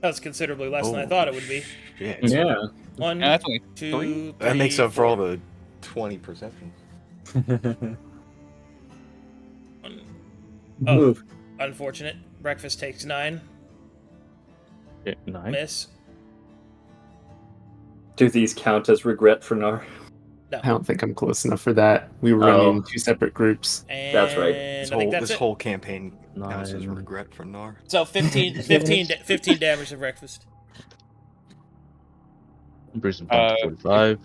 That was considerably less than I thought it would be. Shit. Yeah. One, Yeah, that's only 2, That 3, makes up for 4. all the 20 perceptions. Oh, Move. unfortunate. Breakfast takes 9. Yeah, 9. Miss. Do these count as regret for Knarh? No. I don't think I'm close enough for that. We were running in 2 separate groups. And That's right. This I think that's this it. whole campaign counts as 9. regret for Knarh. So 15 damage to Breakfast. Brings him down to 45.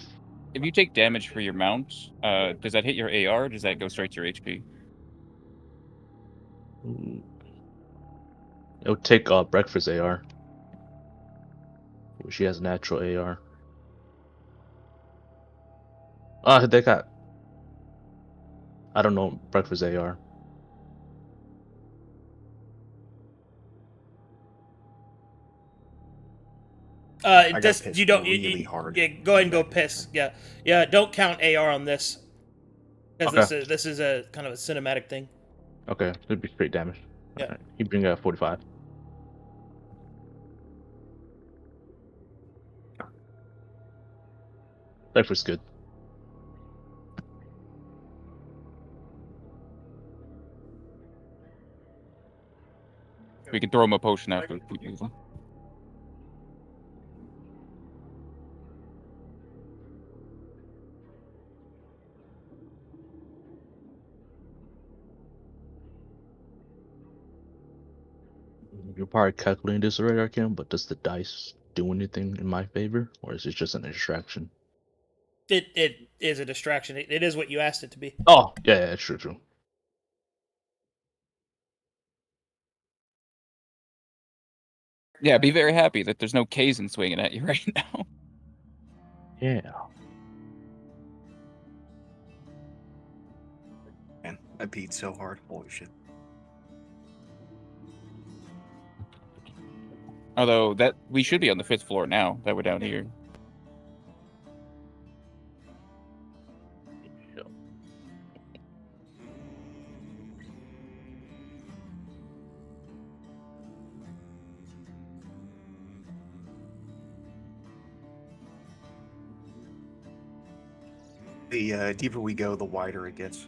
If you take damage for your mount, does that hit your AR or does that go straight to your HP? It'll take Breakfast AR. She has natural AR. They got... I don't know Breakfast AR. I got This, pissed you don't. really hard. Yeah, go ahead and go piss. Yeah. Don't count AR on this, because Okay. this is a kind of a cinematic thing. Okay, it'd be straight damage. Yeah. Alright. He bring 45. Breakfast good. We can throw him a potion after. If we use them. You're probably calculating this already, Arcadum, but does the dice do anything in my favor, or is it just an distraction? It is a distraction. It is what you asked it to be. Oh, yeah, true. Yeah, be very happy that there's no Kazin swinging at you right now. Yeah. Man, I peed so hard. Holy shit. Although that we should be on the 5th floor now that we're down here. The deeper we go, the wider it gets.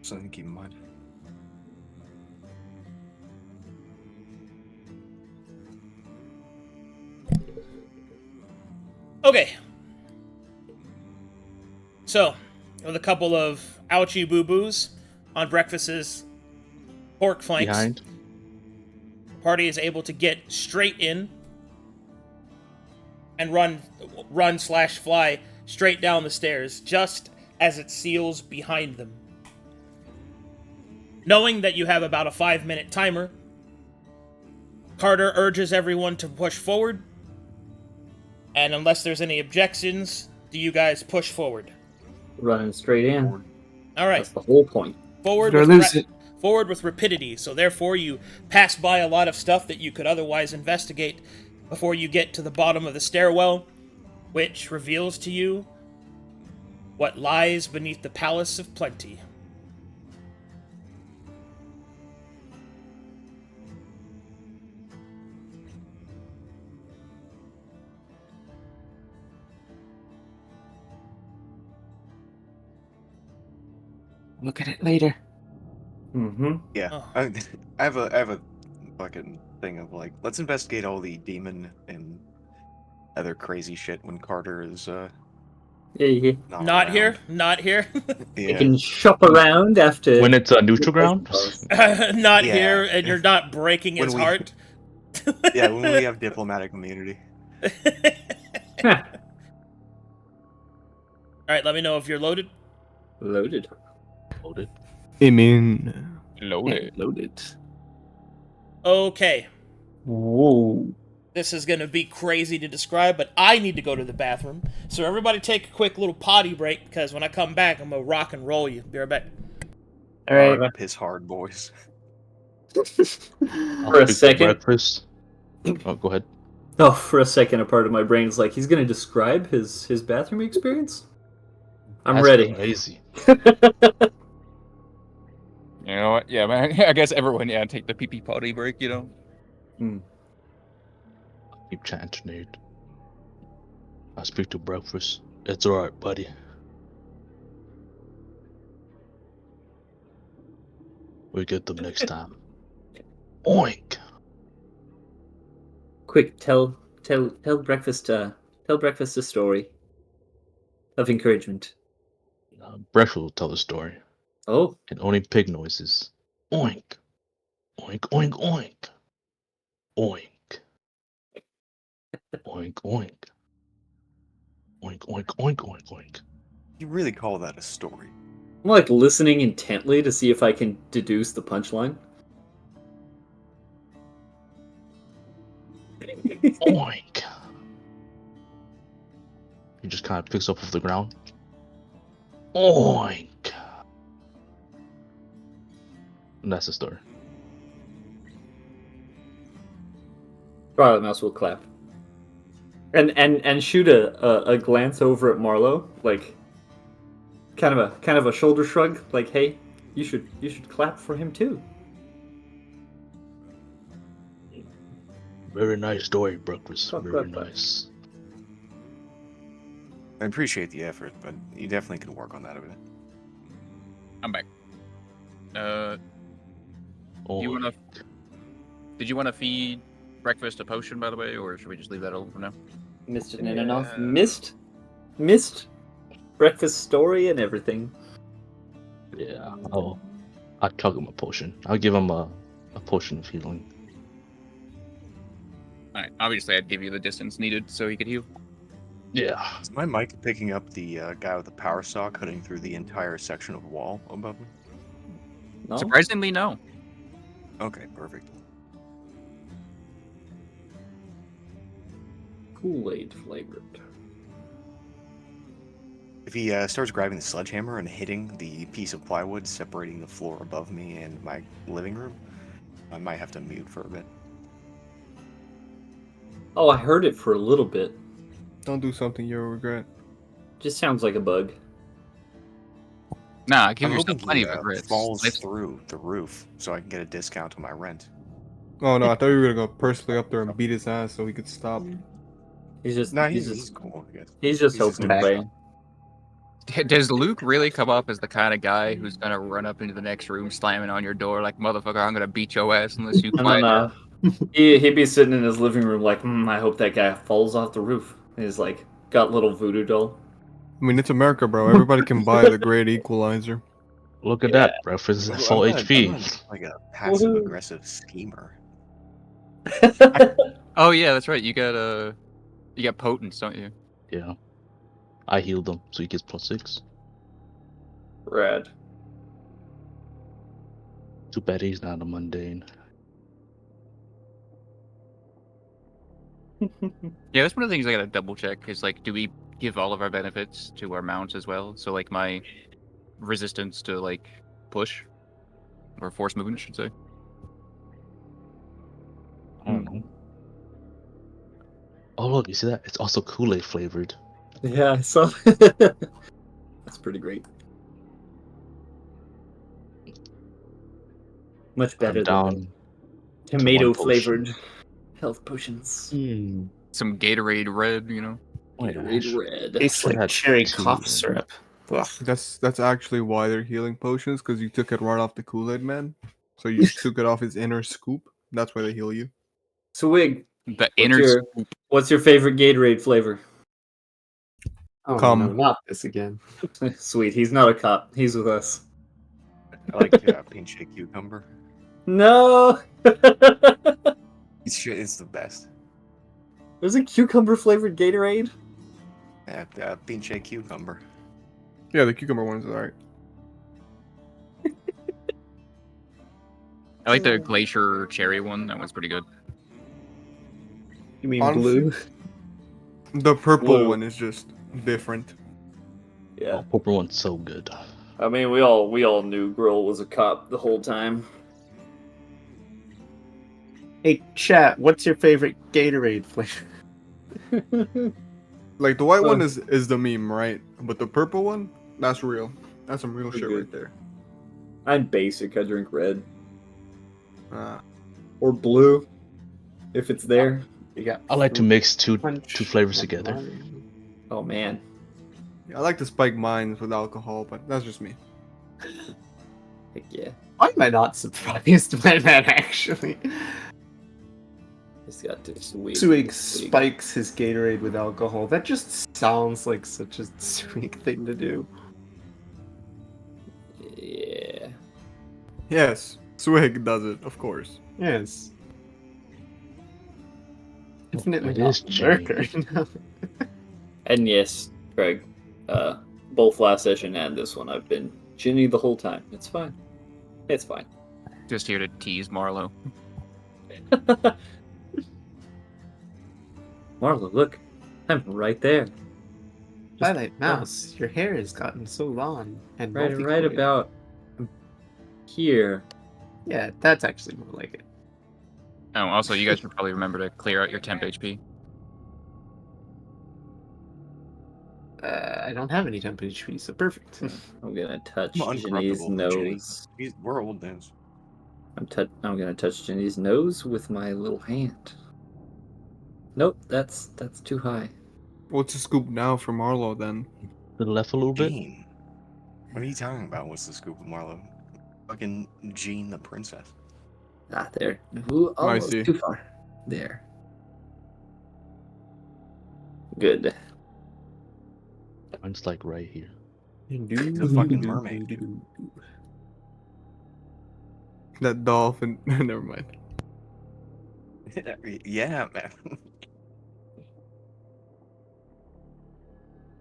Something to keep in mind. Okay. So, with a couple of ouchie boo-boos on Breakfast's pork flanks, Behind. the party is able to get straight in and run/fly straight down the stairs, just as it seals behind them. Knowing that you have about a 5-minute timer, Carter urges everyone to push forward, and unless there's any objections, do you guys push forward? Running straight in. Forward. All right, That's the whole point. forward Better with lose it. forward with rapidity, so therefore you pass by a lot of stuff that you could otherwise investigate before you get to the bottom of the stairwell, which reveals to you what lies beneath the Palace of Plenty. Look at it later. Mm-hmm. Yeah, Oh. I have a fucking thing of like, let's investigate all the demon and other crazy shit when Carter is Yeah. Not around. here. Not here. You Yeah, can shop around after. When it's neutral ground. Not Yeah. here, and you're not breaking When his we- heart. yeah, when we have diplomatic immunity. All right, let me know if you're loaded. Loaded. Loaded. Amen. Loaded. Loaded. Okay. Whoa. This is going to be crazy to describe, but I need to go to the bathroom. So everybody take a quick little potty break, because when I come back, I'm going to rock and roll you. Be right back. All right. Piss hard, boys. I'll For a speak to second. breakfast. Oh, go ahead. Oh, for a second, a part of my brain is like, he's gonna describe his bathroom experience. I'm That's ready. Crazy. You know what? Yeah, man. I guess everyone, take the pee potty break, you know? Keep chatting, Nate. I'll speak to breakfast. It's alright, buddy. We get them next time. Oink! Quick, tell breakfast a story of encouragement. Breakfast will tell the story. Oh, And only pig noises. Oink! Oink, oink, oink! Oink! Oink, oink! Oink, oink, oink, oink, oink. You really call that a story? I'm like listening intently to see if I can deduce the punchline. Oink! He just kind of picks up off the ground. Oink! And that's the story. Scarlet Mouse will clap. And shoot a glance over at Marlowe, like kind of a shoulder shrug, like, hey, you should clap for him too. Very nice story, breakfast. Clap, Very clap, clap. nice. I appreciate the effort, but you definitely could work on that a bit. I'm back. Do you Oink. wanna? Did you want to feed breakfast a potion, by the way, or should we just leave that alone for now? Mr. Ninanoff missed breakfast story and everything. Yeah, I'll chug him a potion. I'll give him a potion of healing. Alright, obviously I'd give you the distance needed so he could heal. Yeah. Is my mic picking up the guy with the power saw cutting through the entire section of wall above me? No? Surprisingly, no. Okay, perfect. Kool-Aid flavored. If he starts grabbing the sledgehammer and hitting the piece of plywood separating the floor above me and my living room, I might have to mute for a bit. Oh, I heard it for a little bit. Don't do something you'll regret. Just sounds like a bug. Nah, give I'm yourself hoping plenty he of regrets. falls Life's- through the roof so I can get a discount on my rent. Oh no, I thought you were gonna go personally up there and beat his ass so he could stop. He's just Nah, he's he's just cool, I guess. he's just he's just hoping to doing play. Does Luke really come up as the kind of guy who's gonna run up into the next room, slamming on your door like, motherfucker, I'm gonna beat your ass unless you And quiet then down? he'd be sitting in his living room like, I hope that guy falls off the roof. And he's like got little voodoo doll. I mean, it's America, bro. Everybody can buy the great equalizer. Look at Yeah. that. Breakfast I'm is full not- HP. I'm not like a passive-aggressive schemer. Oh yeah, that's right. You got potence, don't you? Yeah. I healed him, so he gets +6. Rad. Too bad he's not a mundane. Yeah, that's one of the things I gotta double check. Is like, do we give all of our benefits to our mounts as well? So like my resistance to like push, or force movement, I should say. I don't know. Oh look, you see that? It's also Kool-Aid flavored. Yeah, I saw. That's pretty great. Much better I'm than down the to tomato one potion. flavored health potions. Hmm. Some Gatorade red, you know. Wait, Gatorade red. tastes Should like have cherry two, cough right? syrup. Ugh. That's actually why they're healing potions, because you took it right off the Kool-Aid man. So you took it off his inner scoop. That's why they heal you. Swigg, The inner scoop. what's your favorite Gatorade flavor? Oh Come. no, not this again. Sweet, he's not a cop. He's with us. I like pinche cucumber. No. It's the best. There's a cucumber flavored Gatorade. Pinche cucumber. Yeah, the cucumber one's alright. I like the glacier cherry one. That one's pretty good. You mean Honestly, blue? The purple Blue. one is just different. Yeah. Oh, purple one's so good. I mean, we all knew Gruul was a cop the whole time. Hey, chat. What's your favorite Gatorade flavor? Like the white one is the meme, right? But the purple one, that's real. That's some real Pretty shit good. right there. I'm basic. I drink red Uh, or blue, if it's there. You got. I like to fruit mix two punch flavors and together. lime. Oh man. yeah, I like to spike mines with alcohol, but that's just me. Heck yeah. Why am I not surprised by that? Actually, It's got to sweet. Swigg spikes his Gatorade with alcohol. That just sounds like such a sweet thing to do. Yeah. Yes, Swigg does it, of course. Yes. Definitely It not is Jimmy. Lurker. And yes, Kraig, both last session and this one, I've been Ginny the whole time. It's fine. It's fine. Just here to tease Marlowe. Marlowe, look. I'm right there. Twilight Mouse, your hair has gotten so long and Right multicolored. about here. Yeah, that's actually more like it. Oh, also, you guys should probably remember to clear out your temp HP. I don't have any temp HP, so perfect. I'm gonna touch I'm Ginny's uncorruptible, Ginny. nose. We're old news. I'm gonna touch Ginny's nose with my little hand. Nope, that's too high. What's the scoop now for Marlowe then? To the left a little bit. Jean. What are you talking about? What's the scoop with Marlowe? Fucking Jean the princess. Ah, there. Ooh, almost see. too far. There. Good. Mine's like right here. She's a fucking mermaid, dude. That dolphin. Never mind. Yeah, man.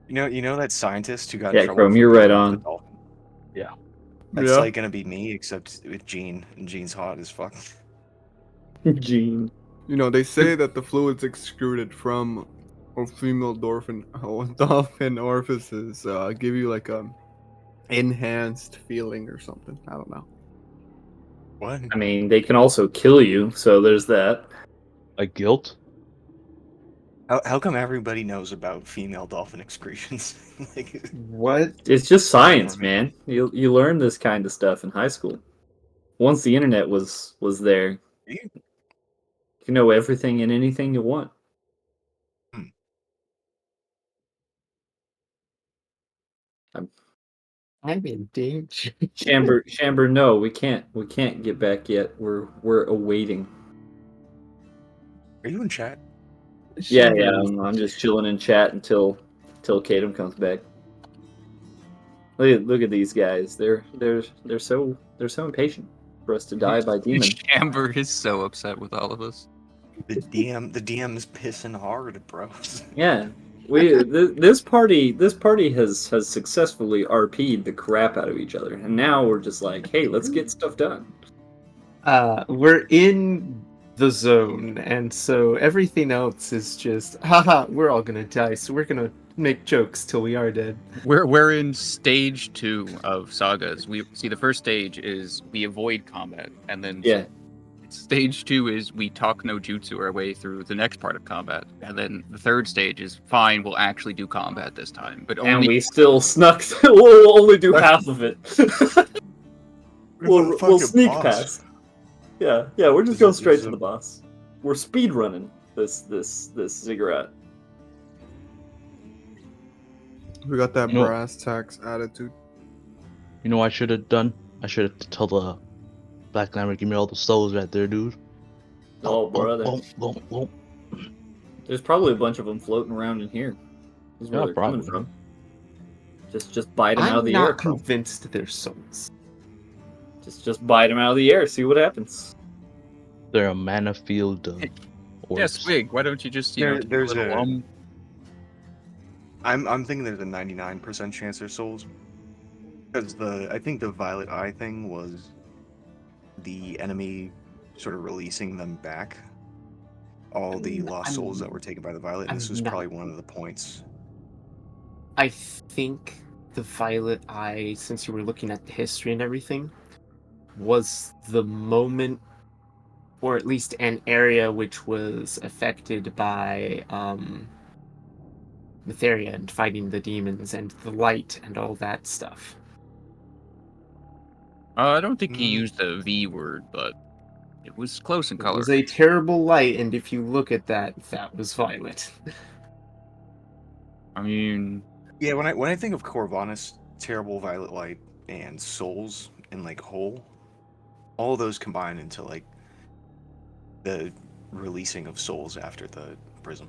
You know that scientist who got in Yeah, trouble Chrome, for you're right beating up the on. dolphin? Yeah. That's Yeah. like gonna be me, except with Jean, and Jean's hot as fuck. Gene. You know, they say that the fluids excreted from a female dolphin orifices give you like a enhanced feeling or something. I don't know. What? I mean, they can also kill you, so there's that. Like guilt? How come everybody knows about female dolphin excretions? Like, What? It's just science, for me. man. You learn this kind of stuff in high school. Once the internet was there, you- you know everything and anything you want. I'm in danger. Chamber, no, we can't get back yet. We're awaiting. Are you in chat? Yeah, I'm just chilling in chat until Kadam comes back. Look at these guys. They're so impatient for us to die by demon. Amber is so upset with all of us. The DM is pissing hard, bro. Yeah, this party has successfully RP'd the crap out of each other, and now we're just like, hey, let's get stuff done. We're in the zone, and so everything else is just, haha, we're all gonna die, so we're gonna make jokes till we are dead. We're in stage 2 of Sagas. We see the first stage is we avoid combat, and then Yeah. stage 2 is we talk no jutsu our way through the next part of combat, and then the third stage is fine. We'll actually do combat this time, but And only we still snuck. We'll only do half of it. we'll sneak past. Yeah, we're just going straight to the boss. We're speed running this ziggurat. We got that You know- brass tacks attitude. You know what I should have done? I should have told the Black Glamour, give me all the souls right there, dude. Oh, brother. Boom, boom. There's probably a bunch of them floating around in here. This is where Yeah, they're coming probably. from. Just bite them out of I'm the not air. Carl. convinced they're souls. Just bite them out of the air. See what happens. They're a mana field yeah, orbs. Swigg. Why don't you just you know do There's a little a- I'm thinking there's a 99% chance they're souls. Because I think the violet eye thing was the enemy sort of releasing them back. All the lost souls that were taken by the violet, and this I'm was not- probably one of the points. I think the violet eye, since you were looking at the history and everything, was the moment, or at least an area which was affected by Mytheria and fighting the demons and the light and all that stuff. I don't think he used the V word, but it was close in It color. was a terrible light, and if you look at that, that was violet. I mean, Yeah, when I think of Corvinus, Terrible Violet Light, and Souls in like whole, all those combine into like the releasing of souls after the prism.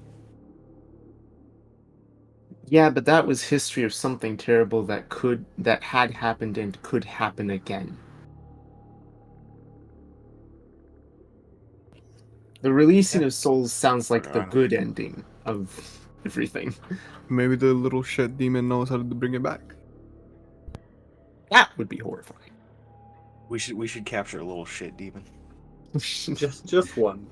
Yeah, but that was history of something terrible that had happened and could happen again. The releasing of souls sounds like the good ending of everything. Maybe the little shit demon knows how to bring it back. That would be horrifying. We should capture a little shit demon. Just one.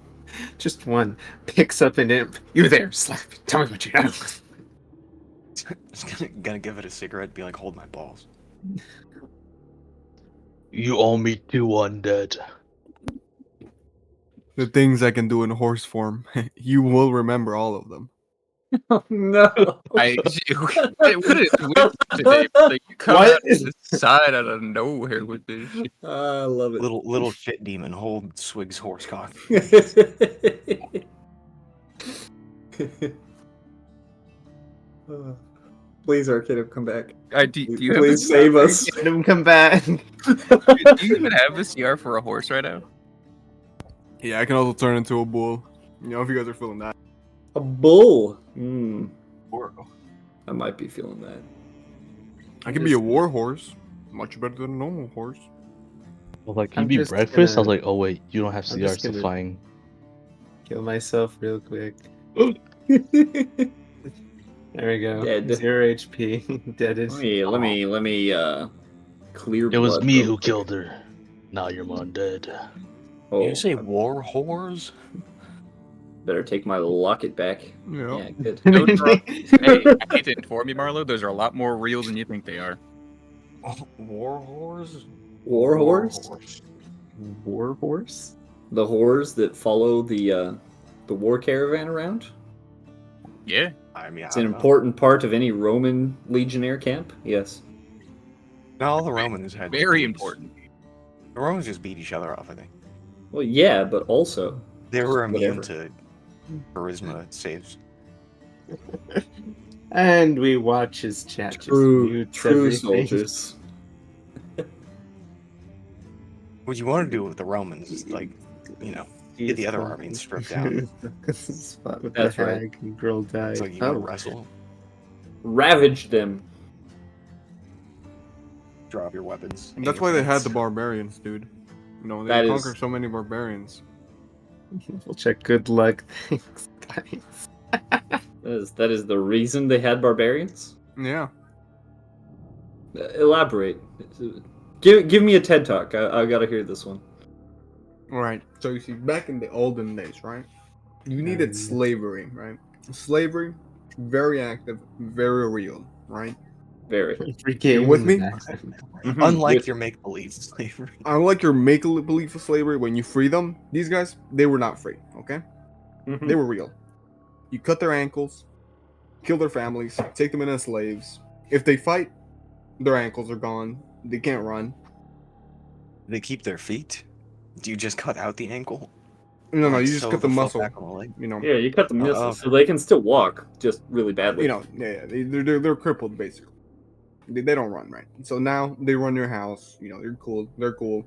Just one picks up an imp. You there, slap it. Tell me what you have. Just gonna give it a cigarette and be like, hold my balls. You owe me 2 undead. The things I can do in horse form, you will remember all of them. Oh, no. what is with today? Like, you come What? out of the side out of nowhere with this shit. I love it. Little shit demon, hold Swigg's horsecock. Please, Arcadum, come back. Do you have Please a save us. Let him come back. Do you even have a CR for a horse right now? Yeah, I can also turn into a bull. You know, if you guys are feeling that. A bull. Hmm. Oracle. I might be feeling that. I can be a war horse. Much better than a normal horse. Well, like, I'm you be just breakfast? I was gonna- like, oh wait, you don't have I'm CRs just to gonna- flying. Kill myself real quick. There we go. Dead. 0 HP. Deaded. Let me clear It was blood me real who quick. killed her. Now you're my undead. Oh, You say war whores? better take my locket back. Yeah. Yeah, good. Those are, hey, I hate to inform you, Marlowe, those are a lot more real than you think they are. War whores? War horse? War horse? The whores that follow the war caravan around. Yeah. I mean, It's an important part of any Roman legionnaire camp. Yes. Not all the Romans had Very beats. important. The Romans just beat each other off, I think. Well, yeah, but also They were immune Whatever. to charisma saves. And we watch his chat just mutes true everything. soldiers. What you want to do with the Romans is, like, you know, get the other army and strip down. Spot with That's the right. hag and girl died. It's like you go wrestle, Ravage them. drop your weapons. And that's why they had the barbarians, dude. You know, That they is- conquered so many barbarians. We'll check good luck. Thanks, guys. That is the reason they had barbarians. Yeah. Elaborate. Give me a TED talk. I gotta hear this one. Alright. So you see, back in the olden days, right? You needed slavery, right? Slavery very active, very real, right? Very. Every game with is me? an accident. Unlike With- your make-believe slavery. Unlike your make-believe for slavery, when you free them, these guys, they were not free, okay? Mhm. They were real. You cut their ankles, kill their families, take them in as slaves. If they fight, their ankles are gone. They can't run. They keep their feet? Do you just cut out the ankle? No, Like, you just sew cut the foot muscle. back on the leg? You know, Yeah, you cut the Oh, muscle okay. so they can still walk, just really badly. you know, yeah, they're crippled basically. They don't run right. So now they run your house. You know, they're cool. They're cool.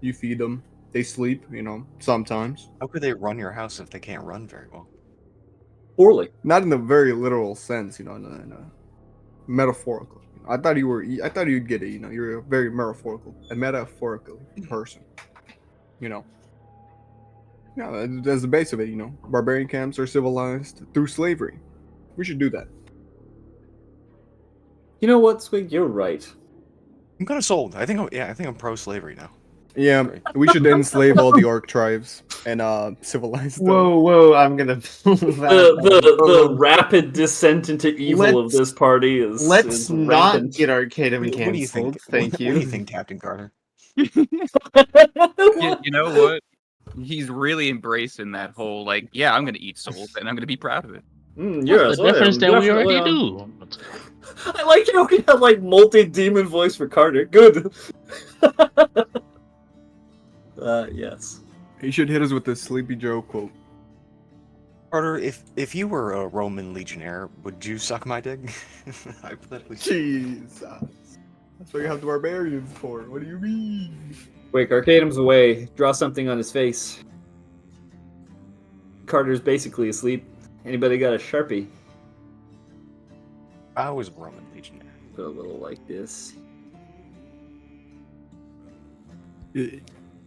You feed them. They sleep. You know, sometimes. How could they run your house if they can't run very well? Poorly. Not in a very literal sense. You know, in a metaphorical. I thought you were. I thought you'd get it. You know, you're a very metaphorical person. You know. Yeah, that's the base of it. You know, barbarian camps are civilized through slavery. We should do that. You know what, Swigg? You're right. I'm kind of sold. I think I'm pro-slavery now. Yeah, Sorry. we should enslave all the orc tribes and civilize them. Whoa! I'm gonna pull that. The rapid descent into evil of Let's- this party is. Let's is not rampant. get Arcadum What do you canceled. think? Thank What you. do you think, Captain Carter? You know what? He's really embracing that whole like, yeah, I'm gonna eat souls and I'm gonna be proud of it. Yes, That's the difference that we already definitely, do. I like how we have like multi-demon voice for Carter. Good. Yes. He should hit us with the Sleepy Joe quote. Carter, if you were a Roman legionnaire, would you suck my dick? Hypothetically. Jesus. That's what you have the barbarians for. What do you mean? Wait, Arcadum's away. Draw something on his face. Carter's basically asleep. Anybody got a Sharpie? I was a Roman legionnaire. Put a little like this.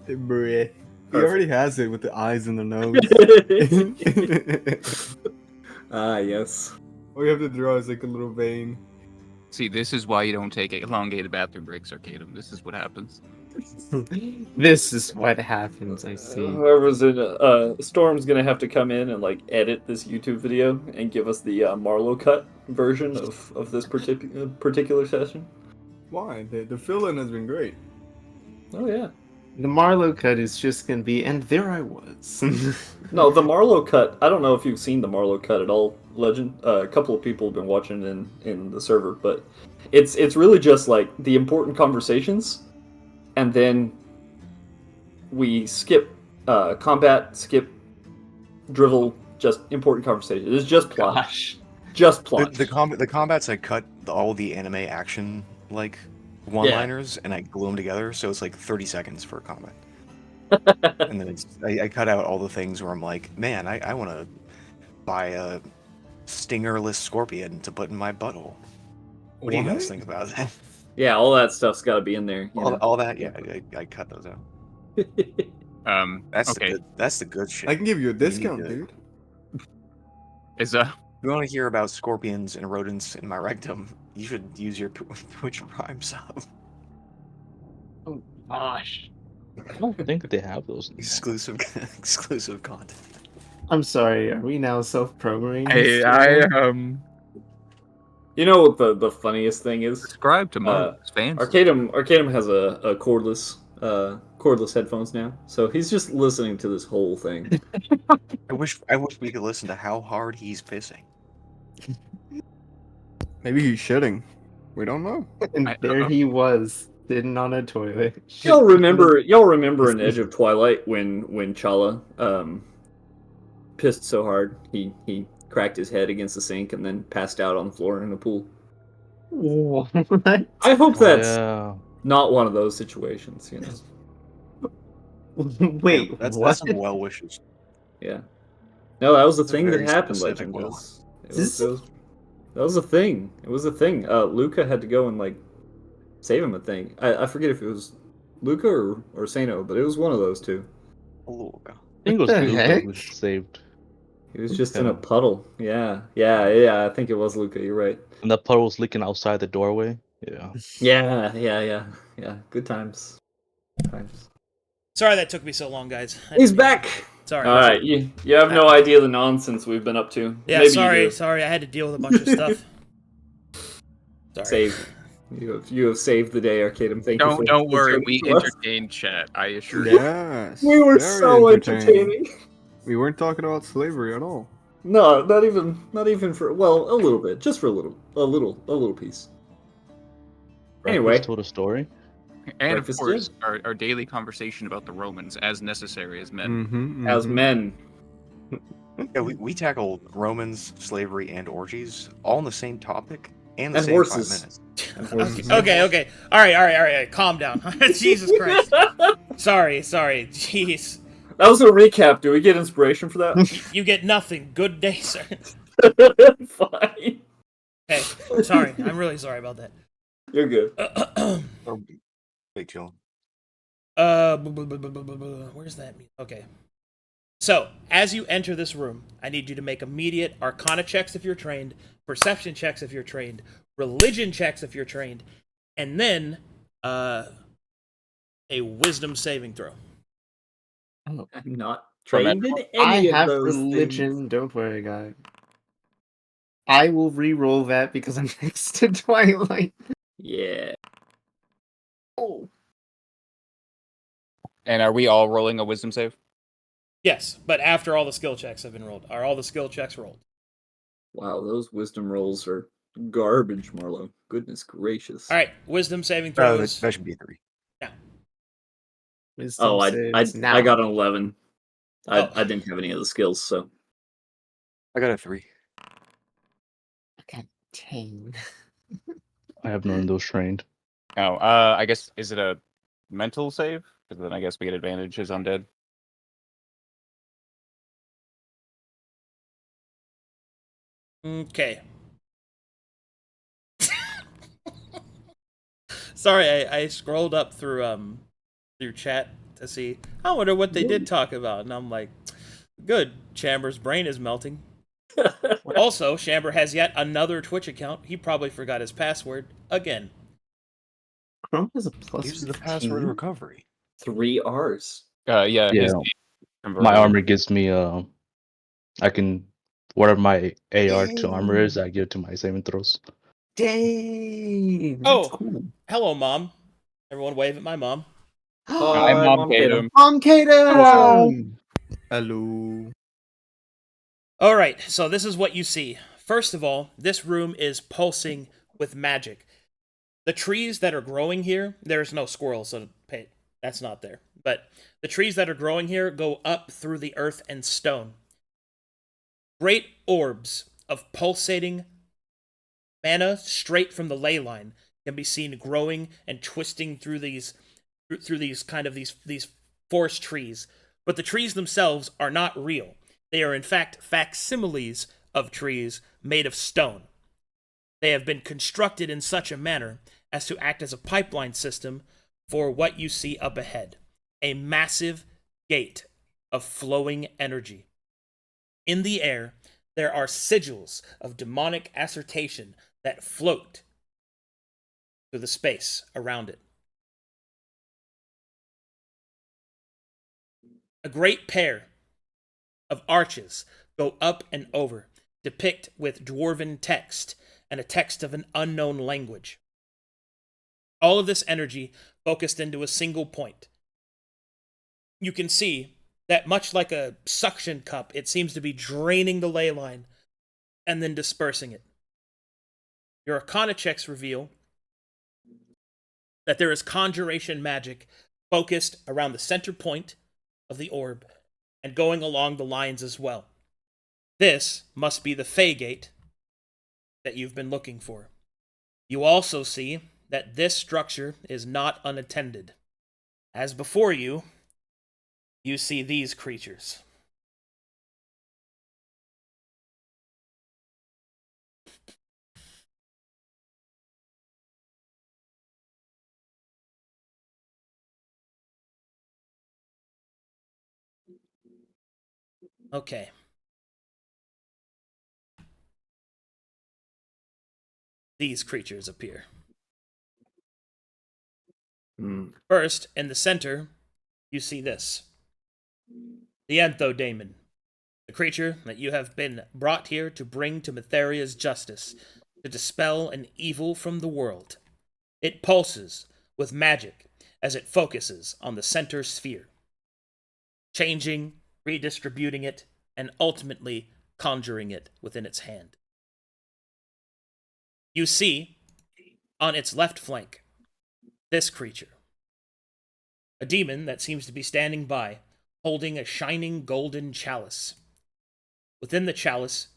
Bruh. He already has it with the eyes and the nose. Yes. All you have to draw is like a little vein. See, this is why you don't take elongated bathroom breaks, Arcadum. This is what happens. This is what happens. I see. Whoever's in Storm's gonna have to come in and like edit this YouTube video and give us the Marlowe cut version of this particular session. Why? The fill-in has been great. Oh yeah. The Marlowe cut is just gonna be, and there I was. No, the Marlowe cut. I don't know if you've seen the Marlowe cut at all, Legend. A couple of people have been watching in the server, but it's really just like the important conversations, and then we skip combat, skip drivel, just important conversations. It's just plot. Gosh. Just plot. The combats, I cut all the anime action like one-liners and I glue them together, so it's like 30 seconds for a combat. And then I cut out all the things where I'm like, man, I want to buy a stingerless scorpion to put in my butthole. What do you guys think about that? Yeah, all that stuff's got to be in there. You know? All that, yeah, I cut those out. That's Okay. that's the good shit. I can give you a discount, to- dude. Is If you want to hear about scorpions and rodents in my rectum, you should use your Twitch Prime sub. Oh gosh. I don't think they have those. Exclusive content. I'm sorry. Are we now self-programming? You know what the funniest thing is? subscribe to Marlowe's fans. Arcadum has a cordless headphones now, so he's just listening to this whole thing. I wish we could listen to how hard he's pissing. Maybe he's shitting. We don't know. And I don't there know. he was, sitting on a toilet. Y'all remember in Edge of Twilight when Chala pissed so hard he cracked his head against the sink and then passed out on the floor in a pool. What? I hope that's Yeah. not one of those situations, you know. Wait, Yeah, that's what? some well wishes. Yeah. No, that was the That's a thing that very happened, specific Legend. will. That was a thing. It was a thing. Luca had to go and like save him. I think. I forget if it was Luca or Sano, but it was one of those two. Oh, I think it was the Luke heck? that was saved. He was just in a Luca. puddle. Yeah. I think it was Luca. You're right. And that puddle was leaking outside the doorway. Yeah. Yeah. Good times. Sorry that took me so long, guys. He's back. Sorry. All right, you have no idea the nonsense we've been up to. Yeah, Maybe sorry, you do. sorry. I had to deal with a bunch of stuff. Sorry. Save. You have saved the day, Arcadum. Thank you for Don't worry, returning we to us. entertained chat. I assure you. Yes. We were very so entertaining. We weren't talking about slavery at all. No, not even for a little bit, just for a little piece. Anyway. Breakfast told a story. And Breakfast of course, did. our daily conversation about the Romans, as necessary as men. As men. Yeah, we tackled Romans, slavery, and orgies all on the same topic and the And same horses. 5 minutes. Okay. All right. Calm down. Jesus Christ. Sorry. Jeez. That was a recap. Do we get inspiration for that? You get nothing. Good day, sir. Fine. Hey, I'm sorry. I'm really sorry about that. You're good. Oh, big chill. Where's that? Okay. So, as you enter this room, I need you to make immediate Arcana checks if you're trained, Perception checks if you're trained, Religion checks if you're trained, and then a Wisdom saving throw. Oh, I'm not From trained in I any of have those religion. things. Don't worry, guy. I will re-roll that because I'm next to Twilight. Yeah. Oh. And are we all rolling a wisdom save? Yes, but after all the skill checks have been rolled. Are all the skill checks rolled? Wow, those wisdom rolls are garbage, Marlowe. Goodness gracious. All right, Wisdom saving Oh, throws. that should be a 3. Wisdom Oh, I saves now. got an 11. Oh. I didn't have any of the skills, so. I got a 3. I got 10. I have none of those trained. Oh, I guess, is it a mental save? Because then I guess we get advantage as undead. Okay. Sorry, I scrolled up through chat to see. I wonder what they did talk about, and I'm like, good. Chamber's brain is melting. Also, Chamber has yet another Twitch account. He probably forgot his password again. Chrome has a plus Use the 15. password recovery. 3 R's. Yeah, Yeah. his My armor gives me I can whatever my AR to armor is, Dang. I give it to my saving throws. Dang. That's Oh. cool. Hello, Mom. Everyone wave at my mom. Hi, Mom Tatum. Mom Kato! Hello. All right, so this is what you see. First of all, this room is pulsing with magic. The trees that are growing here, there's no squirrels, so that's not there. But the trees that are growing here go up through the earth and stone. Great orbs of pulsating mana straight from the ley line can be seen growing and twisting through these forest trees. But the trees themselves are not real. They are in fact facsimiles of trees made of stone. They have been constructed in such a manner as to act as a pipeline system for what you see up ahead. A massive gate of flowing energy. In the air, there are sigils of demonic assertion that float through the space around it. A great pair of arches go up and over, depict with dwarven text and a text of an unknown language. All of this energy focused into a single point. You can see that much like a suction cup, it seems to be draining the ley line and then dispersing it. Your Arcana checks reveal that there is conjuration magic focused around the center point of the orb and going along the lines as well. This must be the Fey Gate that you've been looking for. You also see that this structure is not unattended. As before you, you see these creatures. Okay. These creatures appear. First, in the center, you see this. The Enthadaemon, the creature that you have been brought here to bring to Metheria's justice, to dispel an evil from the world. It pulses with magic as it focuses on the center sphere, changing, redistributing it, and ultimately conjuring it within its hand. You see, on its left flank, this creature. A demon that seems to be standing by, holding a shining golden chalice. Within the chalice,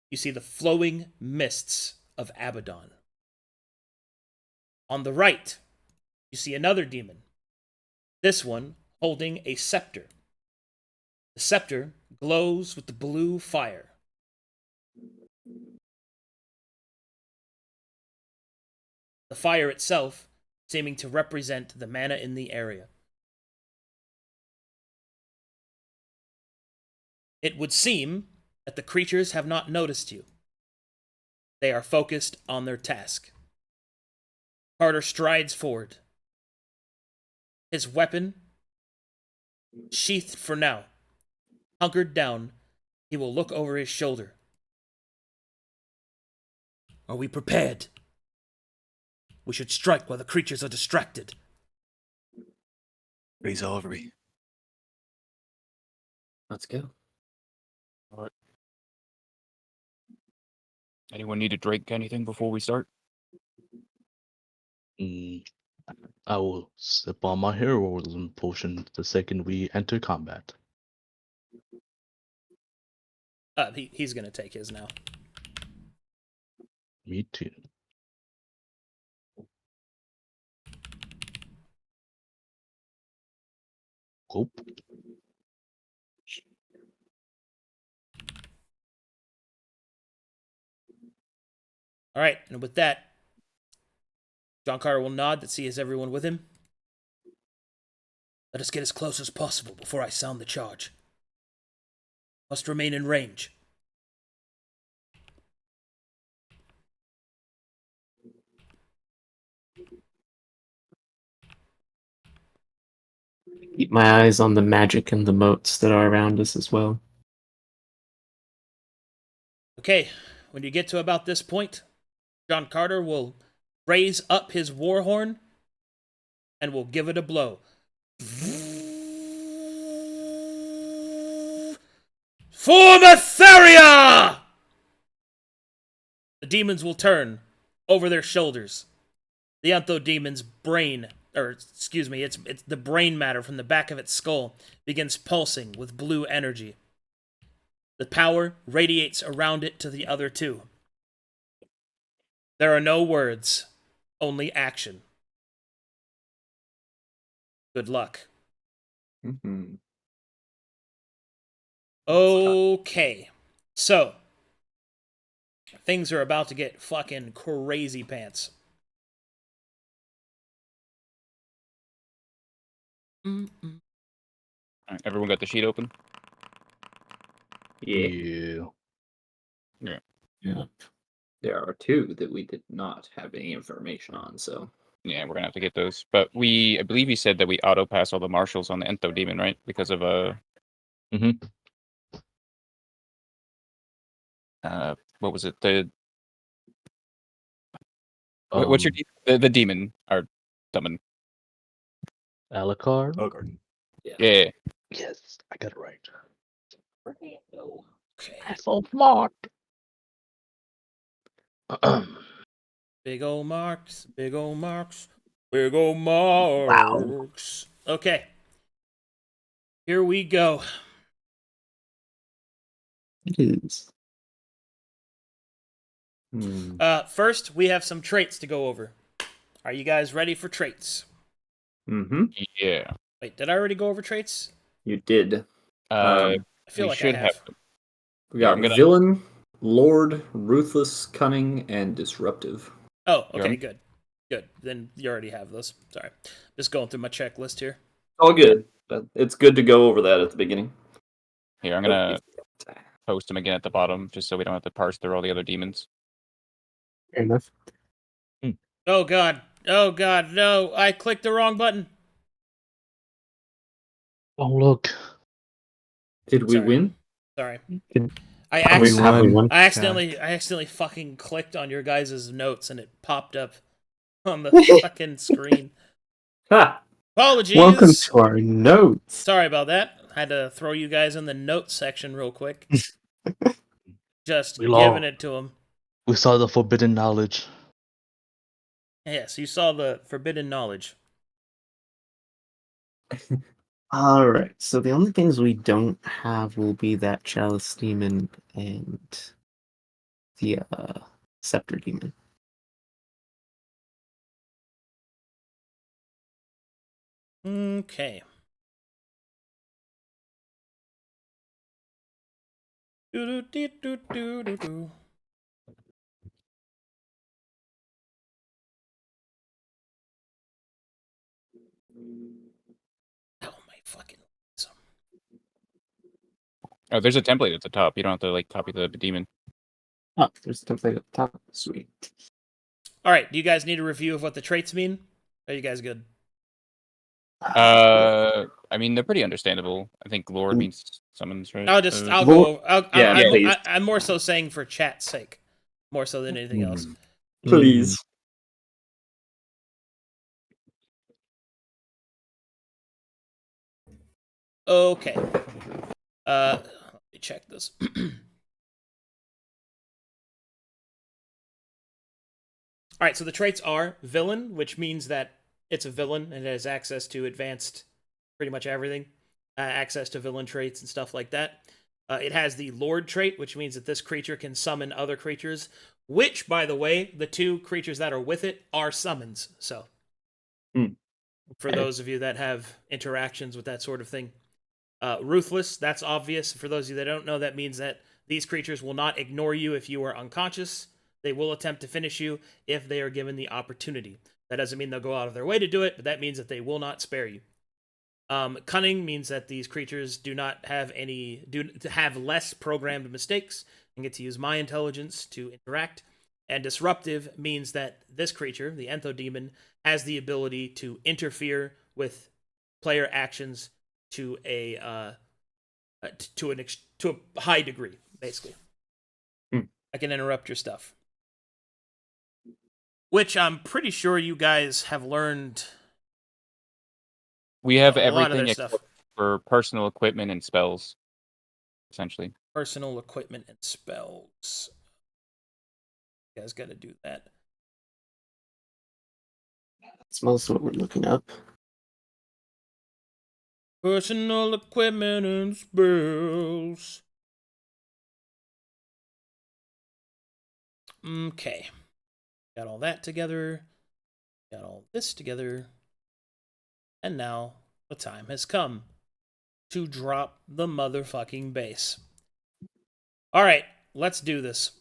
you see the flowing mists of Abaddon. On the right, you see another demon. This one holding a scepter. The scepter glows with the blue fire. The fire itself seeming to represent the mana in the area. It would seem that the creatures have not noticed you. They are focused on their task. Carter strides forward. His weapon, sheathed for now, hunkered down, he will look over his shoulder. Are we prepared? We should strike while the creatures are distracted. Raise over me. Let's go. All right. Anyone need to drink anything before we start? I will sip on my heroism potion the second we enter combat. He's gonna take his now. Me too. Hope. All right, and with that, John Carter will nod to see is everyone with him. Let us get as close as possible before I sound the charge. Must remain in range. Keep my eyes on the magic and the moats that are around us as well. Okay, when you get to about this point, John Carter will raise up his war horn and will give it a blow. For Metheria! The demons will turn over their shoulders. The Enthadaemon's brain, it's the brain matter from the back of its skull begins pulsing with blue energy. The power radiates around it to the other two. There are no words, only action. Good luck. Mm-hmm. Okay, so things are about to get fucking crazy pants. All right, everyone got the sheet open? Yeah. Yeah. There are two that we did not have any information on, so. Yeah, we're gonna have to get those. But I believe you said that we auto pass all the marshals on the Enthadaemon, right? Because of what was it? What's your the demon? Our summon. Alucard? Garden. Yeah. Yes, I got it right. Okay. That's so smart. Big ol' marks, big ol' marks, big ol' marks. Wow. Okay. Here we go. It is. First, we have some traits to go over. Are you guys ready for traits? Mm-hmm. Yeah. Wait, did I already go over traits? You did. I feel We like should I have. We got villain, lord, ruthless, cunning, and disruptive. Oh, okay, good. Good. Then you already have those. Sorry. Just going through my checklist here. All good. But it's good to go over that at the beginning. Here, I'm gonna post them again at the bottom, just so we don't have to parse through all the other demons. Fair enough. Oh god. Oh god, no. I clicked the wrong button. Oh, look. Did we Sorry. win? Sorry. Did- I Have we accidentally, won? I accidentally fucking clicked on your guys' notes and it popped up on the fucking screen. Ha! Apologies. Welcome to our notes. Sorry about that. Had to throw you guys in the notes section real quick. Just We giving lost. it to them. We saw the forbidden knowledge. Yes, you saw the forbidden knowledge. All right. So the only things we don't have will be that chalice demon and the scepter demon. Okay. Do-do-dee-doo-doo-doo-doo. Oh my fucking. Oh, there's a template at the top. You don't have to like copy the demon. Oh, there's a template at the top. Sweet. All right. Do you guys need a review of what the traits mean? Are you guys good? I mean, they're pretty understandable. I think Lord means summons, right? I'll just. I'll Lord- go. Yeah, please. I'm more so saying for chat's sake, more so than anything else. Please. Okay. Let me check this. All right, so the traits are villain, which means that it's a villain and it has access to advanced, pretty much everything, access to villain traits and stuff like that. It has the Lord trait, which means that this creature can summon other creatures, which, by the way, the two creatures that are with it are summons. So, for those of you that have interactions with that sort of thing. Ruthless, that's obvious. For those of you that don't know, that means that these creatures will not ignore you if you are unconscious. They will attempt to finish you if they are given the opportunity. That doesn't mean they'll go out of their way to do it, but that means that they will not spare you. Cunning means that these creatures do have less programmed mistakes and get to use my intelligence to interact. And disruptive means that this creature, the Enthodemon, has the ability to interfere with player actions to a high degree, basically. I can interrupt your stuff, which I'm pretty sure you guys have learned. We have a lot of everything their except stuff. for personal equipment and spells, essentially. Personal equipment and spells. You guys got to do that. That's most of what we're looking up. Personal equipment and spells. Okay. Got all that together. Got all this together. And now the time has come to drop the motherfucking base. Alright, let's do this.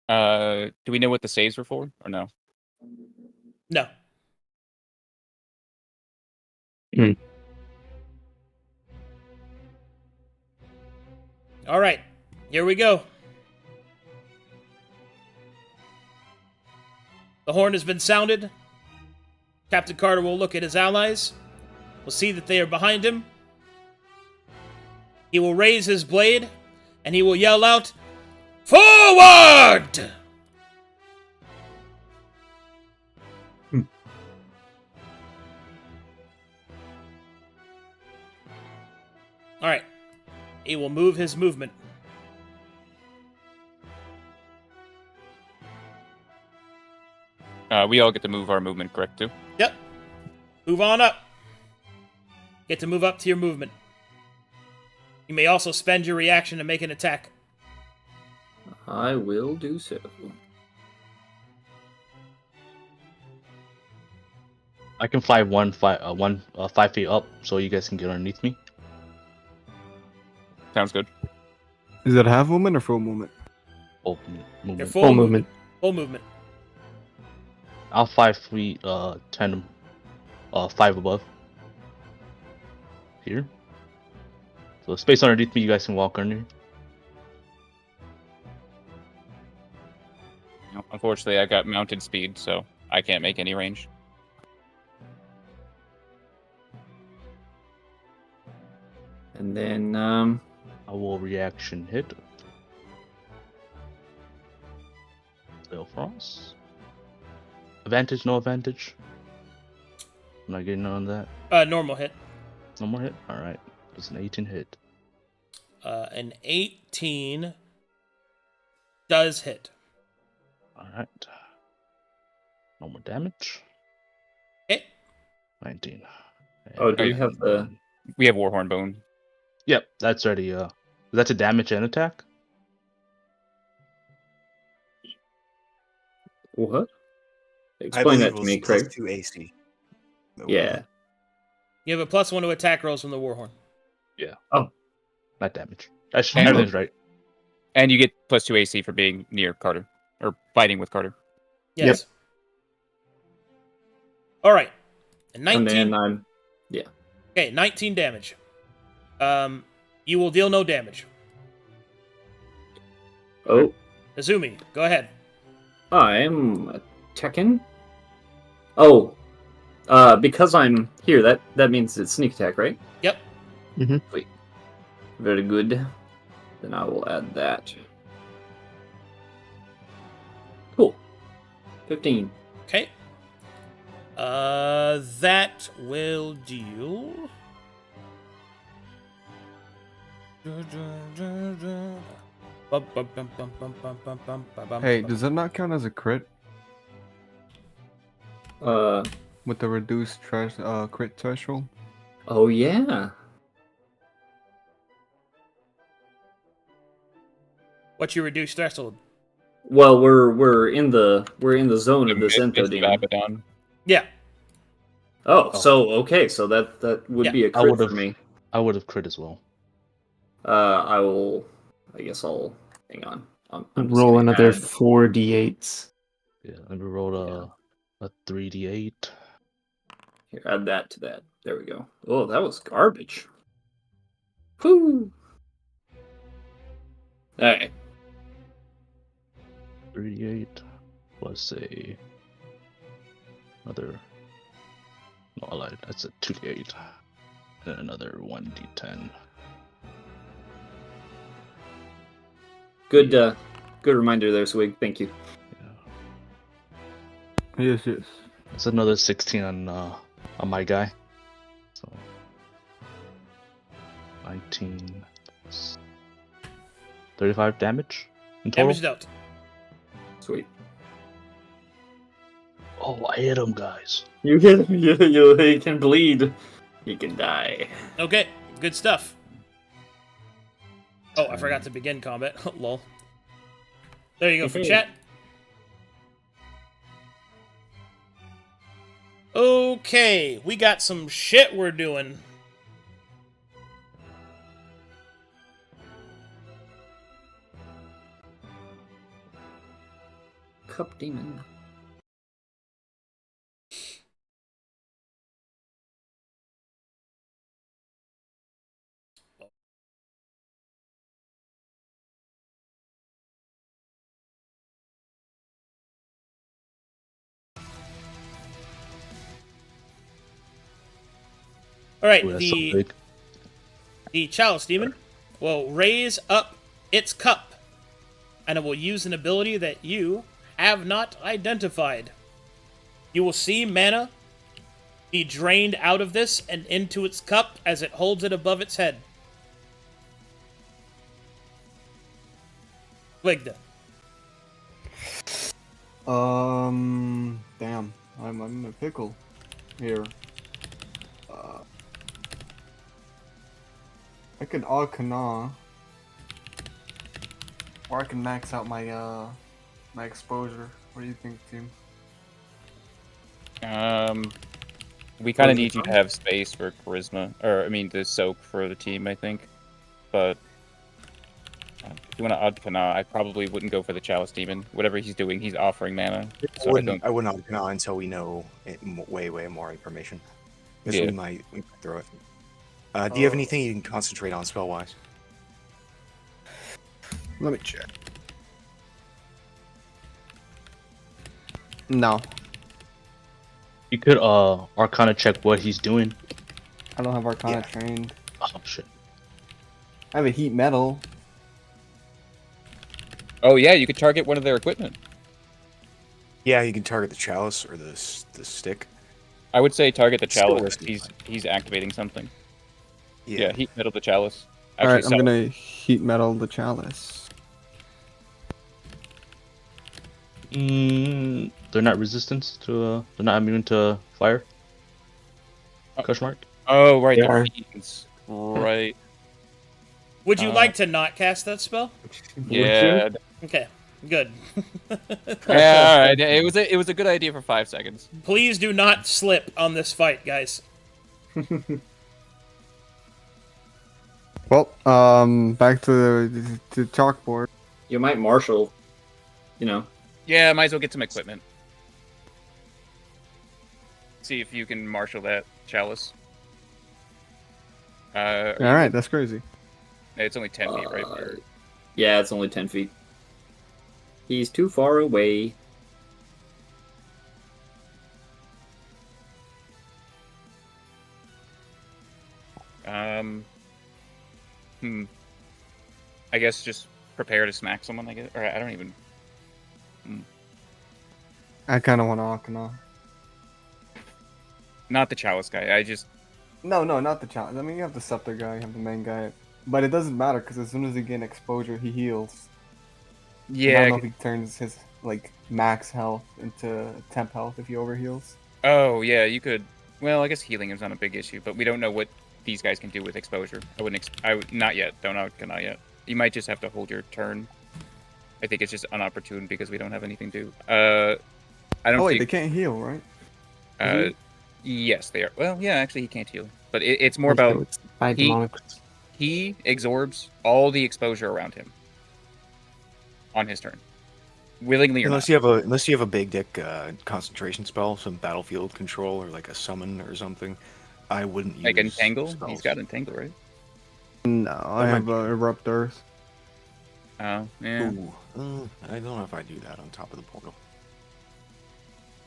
Do we know what the saves were for, or no? No. Alright, here we go. The horn has been sounded. Captain Carter will look at his allies. Will see that they are behind him. He will raise his blade, and he will yell out, "Forward!" Alright. He will move his movement. We all get to move our movement, correct, too? Yep. Move on up. Get to move up to your movement. You may also spend your reaction to make an attack. I will do so. I can fly 5 feet up, so you guys can get underneath me. Sounds good. Is that half movement or full movement? Oh, Your movement. full Full movement. movement. Full movement. I'll 5 feet, 10, 5 above. Here. So space underneath me, you guys can walk under. I'm Unfortunately, I got mounted speed, so I can't make any range. And then I will reaction hit. Sail Frost. Advantage, no advantage. I'm not getting on that. Normal hit. No more hit? Alright. It's an 18 hit. An 18 does hit. Alright. No more damage. Okay. 19. oh, do we And have the? We have Warhorn Bone. Yep, that's already that's a damage and attack? What? I Explain believe that it to was me, plus Craig. 2 AC. Yeah. You have a +1 to attack rolls from the Warhorn. Not damage. That's And- everything's right. And you get +2 AC for being near Carter. Or fighting with Carter. Yes. All right. And And 19. then I'm. Okay, 19 damage. You will deal no damage. Oh, Azumi, go ahead. I'm attacking. Oh, because I'm here, that means it's sneak attack, right? Yep. Sweet. Very good. Then I will add that. Cool. 15. Okay. That will deal. Hey, does that not count as a crit Uh, with the reduced crit threshold? oh yeah. What's your reduced threshold? Well, we're in the zone of this Mist Ento of demon. Abaddon. Yeah. Oh, so okay, so that would Yeah, be a I crit would've- for me. I would have crit as well. I guess I'll hang on. I'm just Roll gonna another add- 4d8s. Yeah, let me roll a 3d8. Here, add that to that. There we go. Oh, that was garbage. Whoo! Alright. 3d8 plus another. No, I lied. That's a 2d8 and another 1d10. Good good reminder there, Swigg. Thank you. Yeah, Yes, yes. that's another 16 on my guy. So 19, plus 35 damage in total. Damage dealt. Sweet. Oh, I hit him, guys. You he can bleed. He can die. Okay, good stuff. Oh, I forgot to begin combat. Lol. There you go for chat. Okay, we got some shit we're doing. Cup demon. All right, Ooh, that's so big. the Chalice Demon will raise up its cup, and it will use an ability that you have not identified. You will see mana be drained out of this and into its cup as it holds it above its head. Swigg. Damn. I'm in a pickle here. I could Knarh, or I can max out my my exposure. What do you think, team? We kind of need you to have space for charisma, or I mean, the soak for the team. I think, but if you want to odd Knarh, I probably wouldn't go for the Chalice Demon. Whatever he's doing, he's offering mana. So I don't. I wouldn't open it until we know way more information. Because Yeah. we might throw it. Do you have anything you can concentrate on spell-wise? Let me check. No, You could Arcana check what he's doing. I don't have Arcana Yeah. trained. Oh shit. I have a heat metal. Oh yeah, you could target one of their equipment. Yeah, you can target the chalice or the stick. I would say target the It's still chalice. risky. He's activating something. Yeah. Yeah, heat metal the chalice. All right, I'm Sal- gonna heat metal the chalice. They're not resistant to. They're not immune to fire. Question mark. Oh right, They they're are. fiends. Right. Would you like to not cast that spell? Yeah. Okay, good. Yeah. All right. It was a good idea for 5 seconds. Please do not slip on this fight, guys. Well, back to the chalkboard. You might marshal, you know. Yeah, might as well get some equipment. See if you can marshal that chalice. All right, that's crazy. It's only 10 feet, right? Or- Yeah, it's only 10 feet. He's too far away. I guess just prepare to smack someone. I guess, or I don't even. I kind of want to Arcana. Not the chalice guy. I just. No, not the challenge. I mean, you have the scepter guy, you have the main guy, but it doesn't matter because as soon as he gains exposure, he heals. I Yeah. don't know if he turns his like max health into temp health if he overheals. Oh yeah, you could. Well, I guess healing is not a big issue, but we don't know what these guys can do with exposure. I wouldn't. I would not yet. Don't know. Not yet. You might just have to hold your turn. I think it's just unopportune because we don't have anything to. I don't Oh wait, think. they can't heal, right? Yes, they are. Well, yeah, actually, he can't heal, but it's more about By he- demonic. he absorbs all the exposure around him on his turn, willingly or Unless not. you have a big dick concentration spell, some battlefield control or like a summon or something, I wouldn't use Like entangle. spells. He's got entangle, right? No, I might have be- erupt earth. Oh, yeah. Ooh, I don't know if I do that on top of the portal.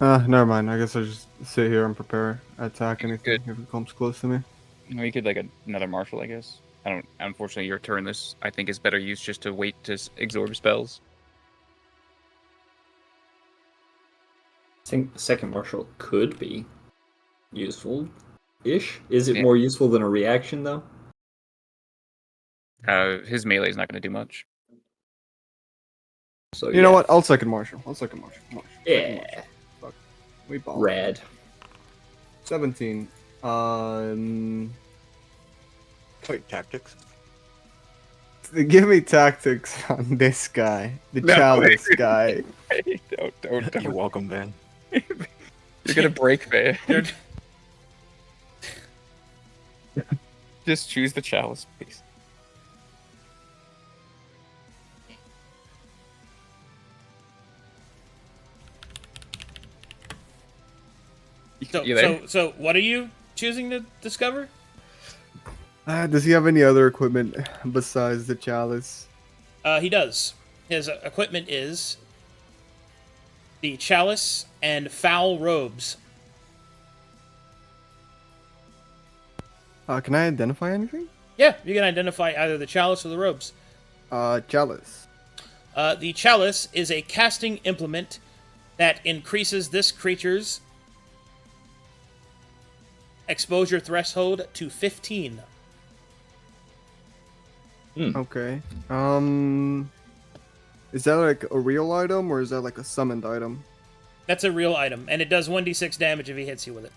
Never mind. I guess I just sit here and prepare attack anything Good. if it comes close to me. You could like another marshal, I guess. I don't. Unfortunately, your turn. This I think is better used just to wait to absorb spells. I think second marshal could be useful-ish. Is it Yeah. more useful than a reaction, though? His melee is not going to do much. So You know what? I'll second marshal. Second marshal. Yeah. Fuck. We ball. Rad. 17. Wait, tactics? Give me tactics on this guy, the No chalice guy. don't. You're welcome, Ben. You're gonna break, man. You're- Just choose the chalice, please. You there? So what are you choosing to discover? Does he have any other equipment besides the chalice? He does. His equipment is the chalice and foul robes. Can I identify anything? Yeah, you can identify either the chalice or the robes. Chalice. The chalice is a casting implement that increases this creature's exposure threshold to 15. Okay. Is that like a real item or is that like a summoned item? That's a real item, and it does 1d6 damage if he hits you with it.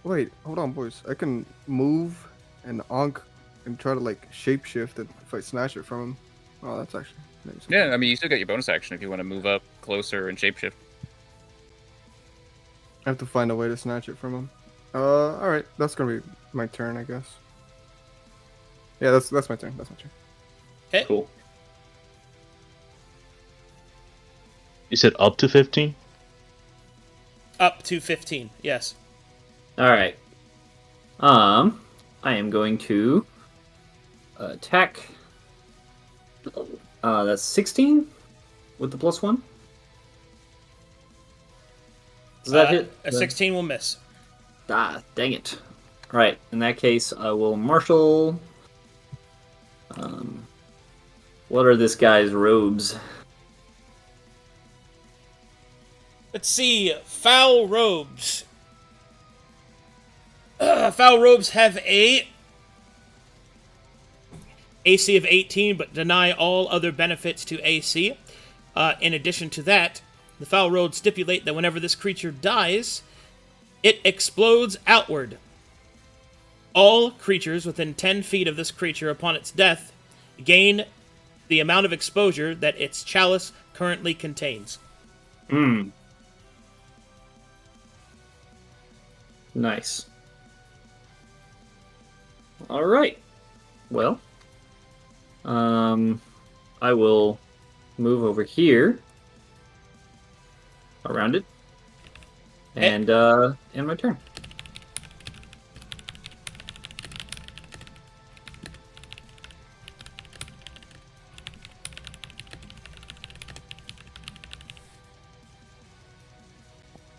Wait, hold on, boys. I can move and onk and try to like shapeshift it if I snatch it from him. Oh, that's actually nice. Yeah, I mean, you still got your bonus action if you want to move up closer and shapeshift. I have to find a way to snatch it from him. Alright, that's gonna be my turn, I guess. Yeah, that's my turn. That's my turn. Okay. Cool. You said up to 15? Up to 15, yes. Alright. I am going to attack. That's 16 with the +1. Does that hit? A 16 will miss. Ah, dang it. Right, in that case, I will marshal. What are this guy's robes? Let's see. Foul robes. Foul robes have a AC of 18, but deny all other benefits to AC. In addition to that, the foul robes stipulate that whenever this creature dies, it explodes outward. All creatures within 10 feet of this creature upon its death gain the amount of exposure that its chalice currently contains. Nice. All right. Well, I will move over here around it, and end my turn.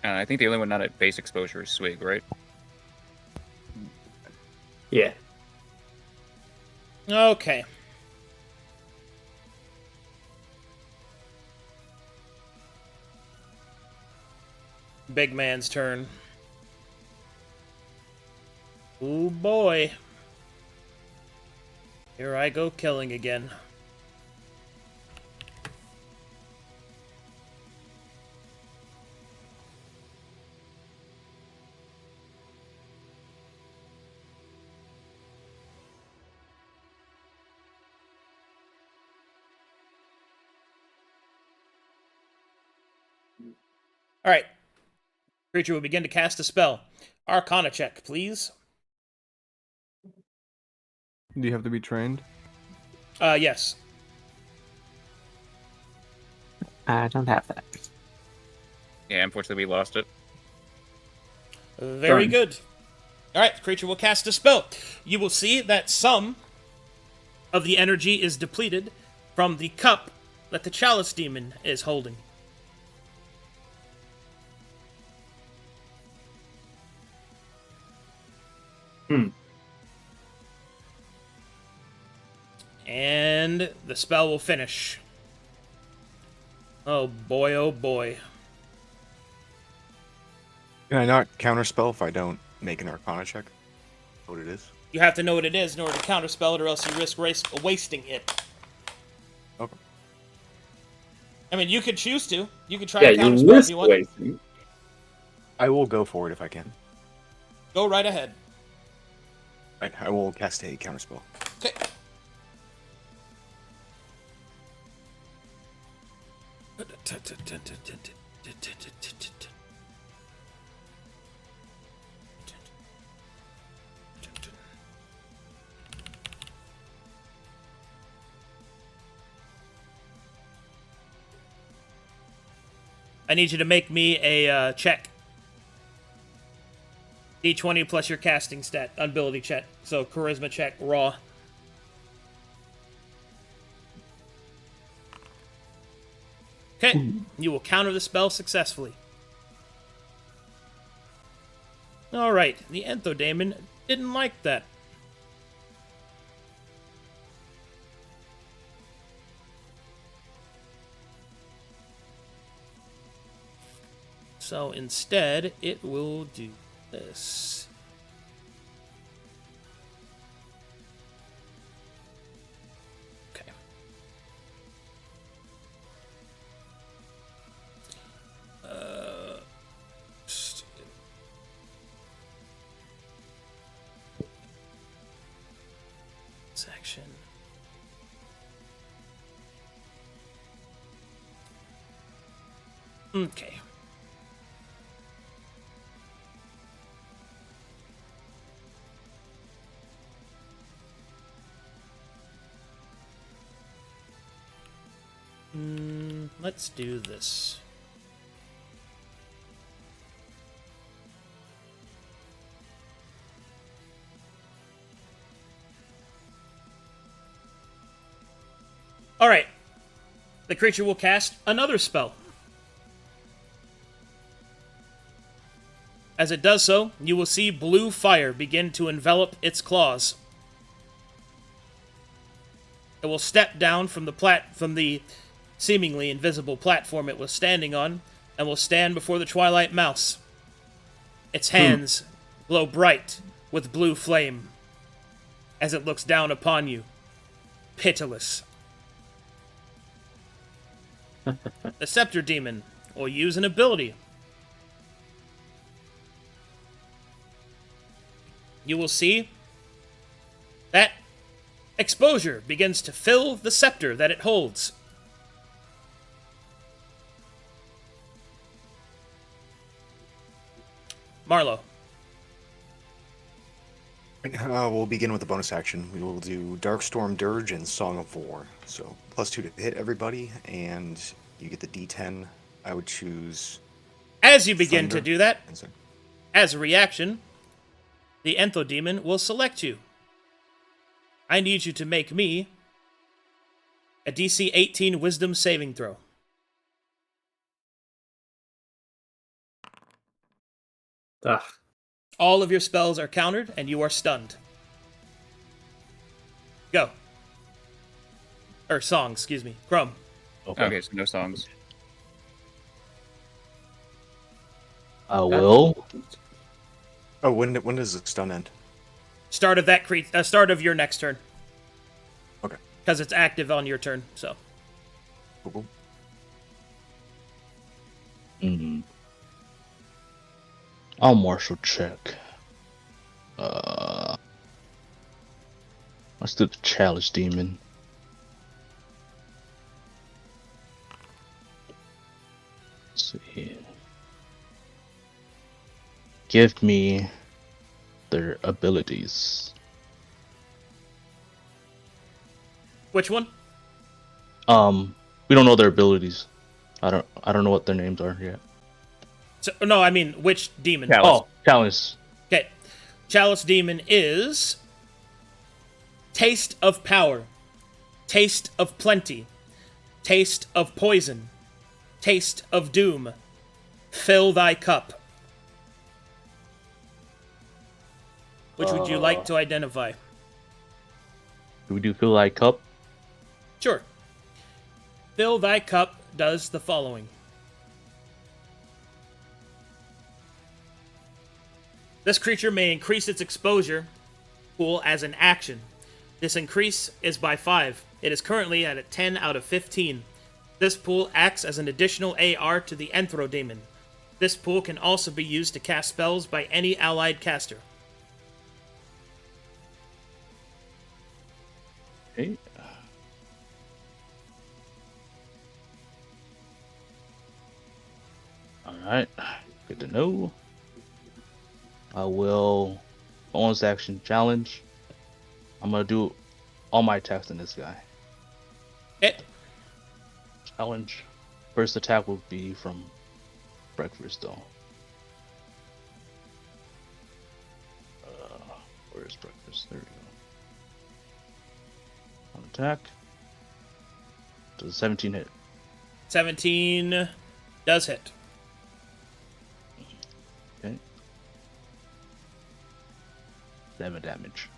I think the only one not at base exposure is Swigg, right? Yeah. Okay. Big man's turn. Ooh boy. Here I go killing again. Alright. Creature will begin to cast a spell. Arcana check, please. Do you have to be trained? Yes. I don't have that. Yeah, unfortunately we lost it. Very Done. good. Alright, the creature will cast a spell. You will see that some of the energy is depleted from the cup that the Chalice Demon is holding. And the spell will finish. Oh boy, oh boy. Can I not counterspell if I don't make an Arcana check? What it is? You have to know what it is in order to counterspell it, or else you risk wasting it. Okay. I mean, you could choose to. You could try Yeah, to you counterspell if missed you want. wasting. I will go for it if I can. Go right ahead. Right, I will cast a counterspell. Okay. I need you to make me a check. D20 plus your casting stat, ability check. So charisma check, raw. Okay, you will counter the spell successfully. Alright, the Enthodamon didn't like that. So instead, it will do this. Okay. Section. Okay. Let's do this. Alright. The creature will cast another spell. As it does so, you will see blue fire begin to envelop its claws. It will step down from the seemingly invisible platform it was standing on, and will stand before the Twilight Mouse. Its hands glow bright with blue flame as it looks down upon you, pitiless. The Scepter Demon will use an ability. You will see that exposure begins to fill the scepter that it holds. Marlowe. We'll begin with the bonus action. We will do Darkstorm Dirge and Song of War. So +2 to hit everybody, and you get the D10. I would choose. As you begin Thunder. to do that, as a reaction, the Enthodemon will select you. I need you to make me a DC 18 Wisdom saving throw. Ugh. All of your spells are countered, and you are stunned. Go. Or song, excuse me. Chrome. Okay, so no songs. I will. Oh, when does the stun end? Start of start of your next turn. Okay. Because it's active on your turn, so. Cool. I'll martial check. Let's do the Challenge Demon. Let's see. Give me their abilities. Which one? We don't know their abilities. I don't know what their names are yet. So, no, I mean, which demon? Chalice. Oh, Chalice. Okay. Chalice Demon is Taste of Power, Taste of Plenty, Taste of Poison, Taste of Doom, Fill Thy Cup. Which would you like to identify? Do we do Fill Thy Cup? Sure. Fill Thy Cup does the following. This creature may increase its exposure pool as an action. This increase is by 5. It is currently at a 10 out of 15. This pool acts as an additional AR to the Enthrodemon. This pool can also be used to cast spells by any allied caster. Okay. Alright. Good to know. I will bonus action challenge. I'm gonna do all my attacks on this guy. Okay. Challenge. First attack will be from breakfast though. Where's breakfast? There we go. One attack. Does 17 hit? 17 does hit. Okay. 7 damage.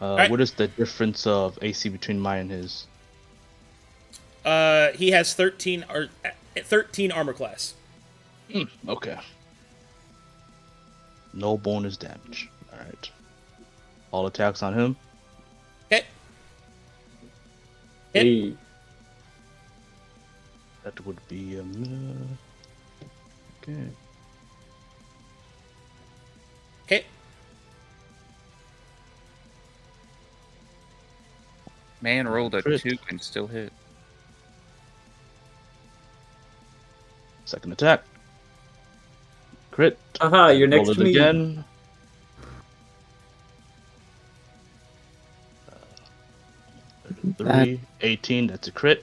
Right. What is the difference of AC between mine and his? He has 13 armor class. Okay. No bonus damage. Alright. All attacks on him. Okay. Hit. Hey. That would be okay. Okay. Man rolled a Crit. 2 and still hit. Second attack. Crit. Aha, you're Roll next it to me. again. 3, 18, that's a crit.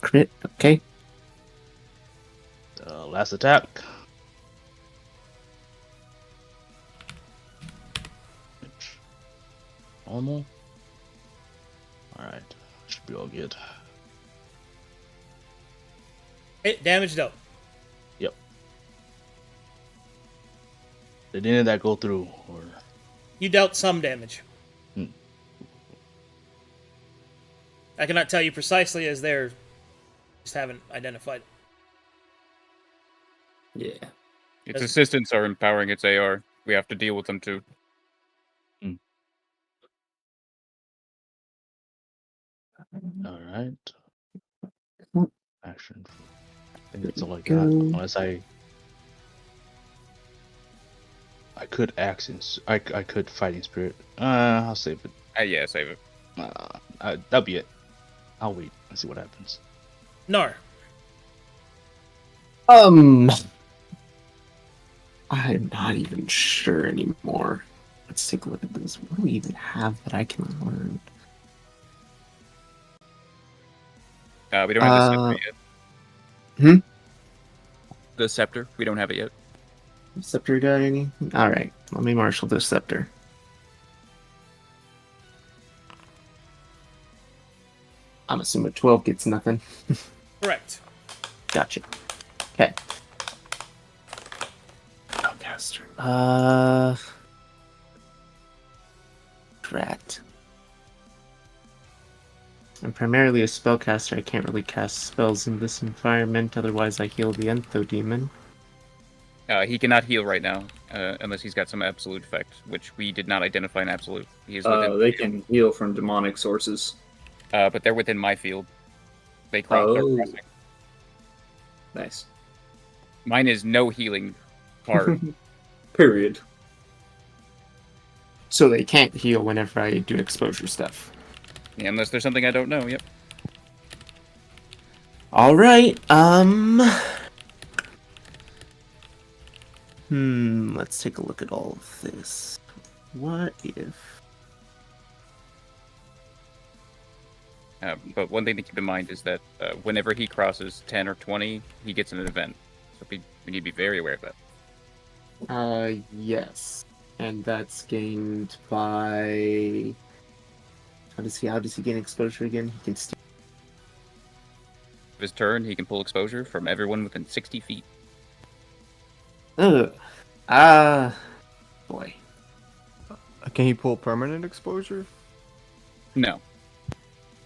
Crit, okay. Last attack. Normal. Alright, should be all good. Damage dealt. Yep. Did any of that go through, or? You dealt some damage. Hmm. I cannot tell you precisely, as they're just haven't identified. Yeah. Its assistants are empowering its AR. We have to deal with them too. All right. Action. I think that's all I Go. got. Unless I could I could fighting spirit. I'll save it. Yeah, save it. That'll be it. I'll wait and see what happens. Knarh. I'm not even sure anymore. Let's take a look at this. What do we even have that I can learn? We don't have the scepter yet. The scepter, we don't have it yet. Scepter got any? Alright, let me marshal this scepter. I'm assuming 12 gets nothing. Correct. Gotcha. Okay. Spellcaster. Drat. I'm primarily a spellcaster. I can't really cast spells in this environment, otherwise I heal the Entho demon. He cannot heal right now, unless he's got some absolute effect, which we did not identify an absolute. He is within They can heal from demonic sources. but they're within my field. They cross. They're Oh. crossing. Nice. Mine is no healing part. Period. So they can't heal whenever I do exposure stuff. Yeah, unless there's something I don't know. Yep. Alright, let's take a look at all of this. What if... But one thing to keep in mind is that whenever he crosses 10 or 20, he gets an event. So we need to be very aware of that. Yes. And that's gained by... How does he gain exposure again? He can steal... His turn, he can pull exposure from everyone within 60 feet. Ugh. Boy. Can he pull permanent exposure? No.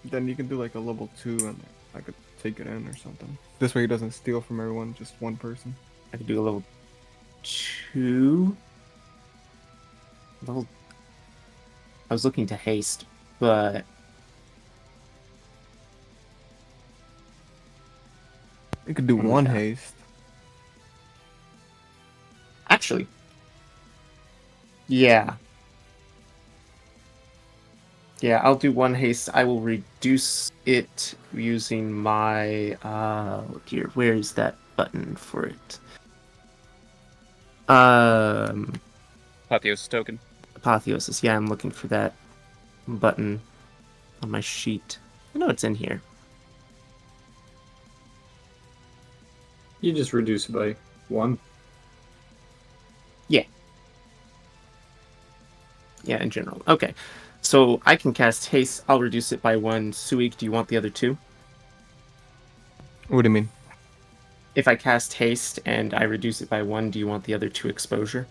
Then you can do like a level 2 and I could take it in or something. This way he doesn't steal from everyone, just one person. I could do a level 2. Level... I was looking to haste, but... You could do one haste. Actually. Yeah. Yeah, I'll do one haste. I will reduce it using my... here, where is that button for it? Apotheosis token. Apotheosis. Yeah, I'm looking for that button on my sheet. I know it's in here. You just reduce it by 1. Yeah, in general. Okay. So I can cast haste. I'll reduce it by 1. Swigg, do you want the other 2? What do you mean? If I cast haste and I reduce it by 1, do you want the other 2 exposure?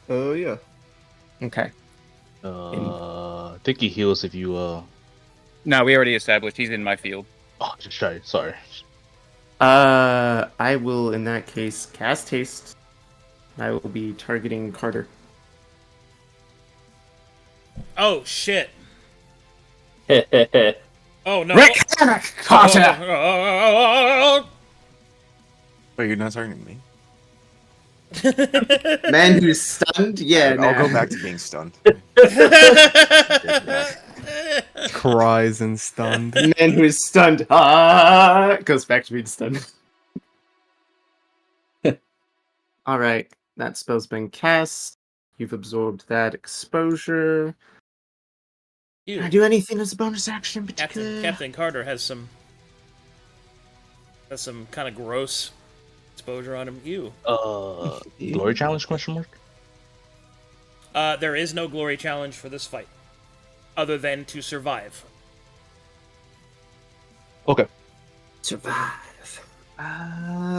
Yeah. Okay. I think he heals if you No, we already established he's in my field. Oh, just try. Sorry. I will, in that case, cast haste. I will be targeting Carter. Oh, shit. Hehehe. Oh, no. Carter! Wait, you're not targeting me? Man who's stunned? Yeah, I'll go back to being stunned. Cries and stunned. Man who is stunned. Goes back to being stunned. Alright, that spell's been cast. You've absorbed that exposure. Can I do anything as a bonus action in particular? Captain Carter has some kind of gross exposure on him. Glory challenge question mark? There is no glory challenge for this fight, other than to survive. Okay. survive.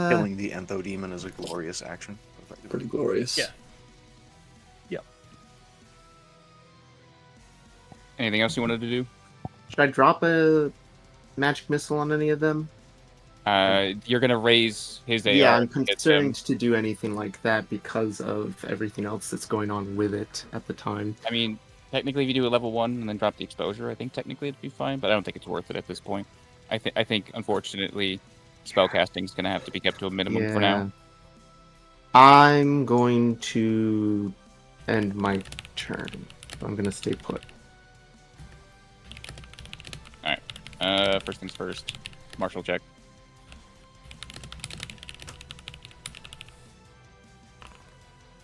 Killing the Entho demon is a glorious action. Pretty glorious. Yeah. Anything else you wanted to do? Should I drop a magic missile on any of them? You're gonna raise his AR. Yeah, I'm to hit concerned him. to do anything like that because of everything else that's going on with it at the time. I mean, technically, if you do a level 1 and then drop the exposure, I think technically it'd be fine, but I don't think it's worth it at this point. I think, unfortunately, spellcasting is gonna have to be kept to a minimum for now. I'm going to end my turn. I'm going to stay put. First things first. Martial check.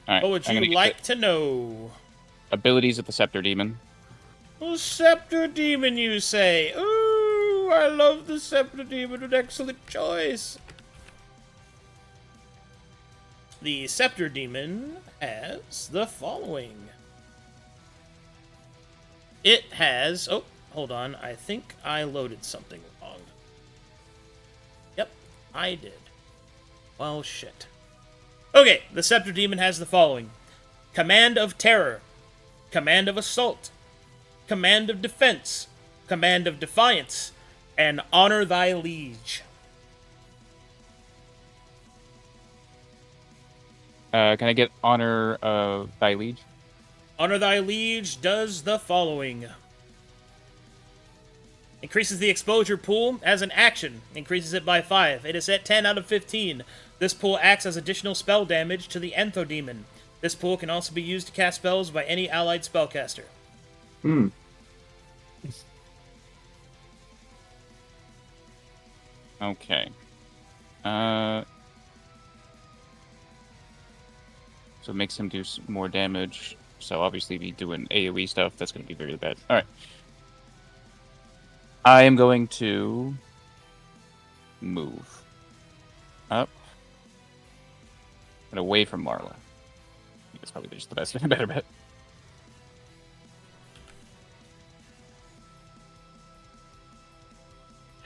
Alright, What would I'm gonna you get like the to know? abilities of the Scepter Demon. Oh, Scepter Demon, you say? Ooh, I love the Scepter Demon. An excellent choice. The Scepter Demon has the following. It has... Oh, hold on. I think I loaded something wrong. Yep, I did. Well, shit. Okay, the Scepter Demon has the following. Command of Terror. Command of Assault. Command of Defense. Command of Defiance. And Honor Thy Liege. Can I get Honor of Thy Liege? Honor Thy Liege does the following. Increases the exposure pool as an action. Increases it by 5. It is at 10 out of 15. This pool acts as additional spell damage to the Entho Demon. This pool can also be used to cast spells by any allied spellcaster. Okay. So it makes him do more damage. So obviously, be doing AoE stuff. That's going to be very bad. All right. I am going to move up and away from Marlowe. I think that's probably just the best, better bet.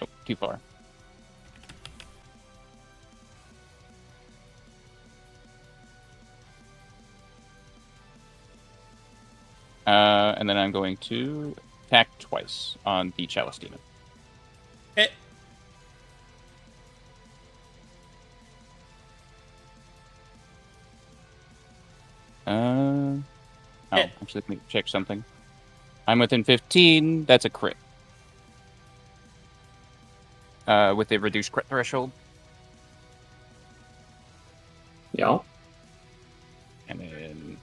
Oh, too far. And then I'm going to attack twice on the Chalice Demon. Hit. Oh, Hit. actually, let me check something. I'm within 15. That's a crit. With a reduced crit threshold. Yeah. And then...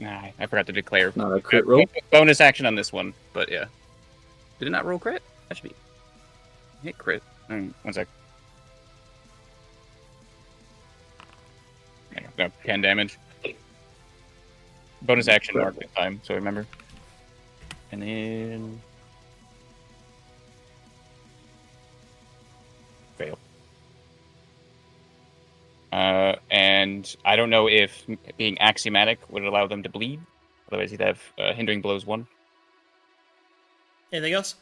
Nah, I forgot to declare. Not a crit roll. Bonus action on this one, but yeah. Did it not roll crit? That should be... Hit crit. One sec. No, 10 damage. Bonus action mark this time, so remember. And then... Fail. And I don't know if being axiomatic would allow them to bleed. Otherwise, he'd have hindering blows 1. Anything else?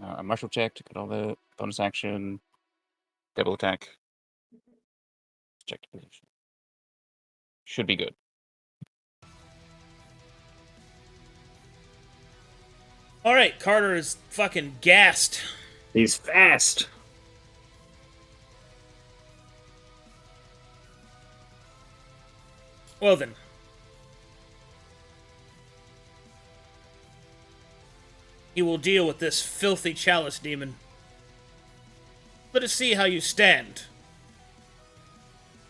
A martial check to get all the bonus action. Double attack. Check the position. Should be good. Alright, Carter is fucking gassed. He's fast. Well then. He will deal with this filthy Chalice Demon. Let us see how you stand.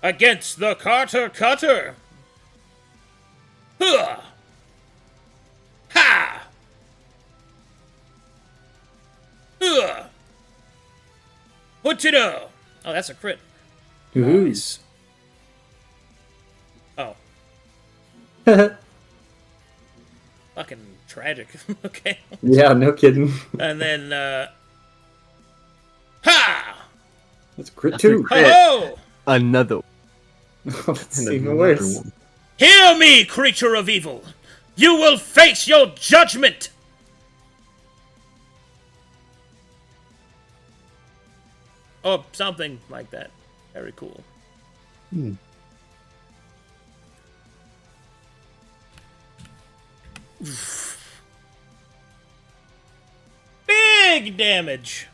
Against the Carter Cutter! Huh! Ha! Huh! What to know? Oh, that's a crit. Ooh. Nice. Oh. Fucking tragic. Okay. Yeah, no kidding. And then, ha! That's crit That's a too. crit. Ho-ho! Another. That's And even another worse. one. Hear me, creature of evil! You will face your judgment! Oh, something like that. Very cool. Hmm. Big damage.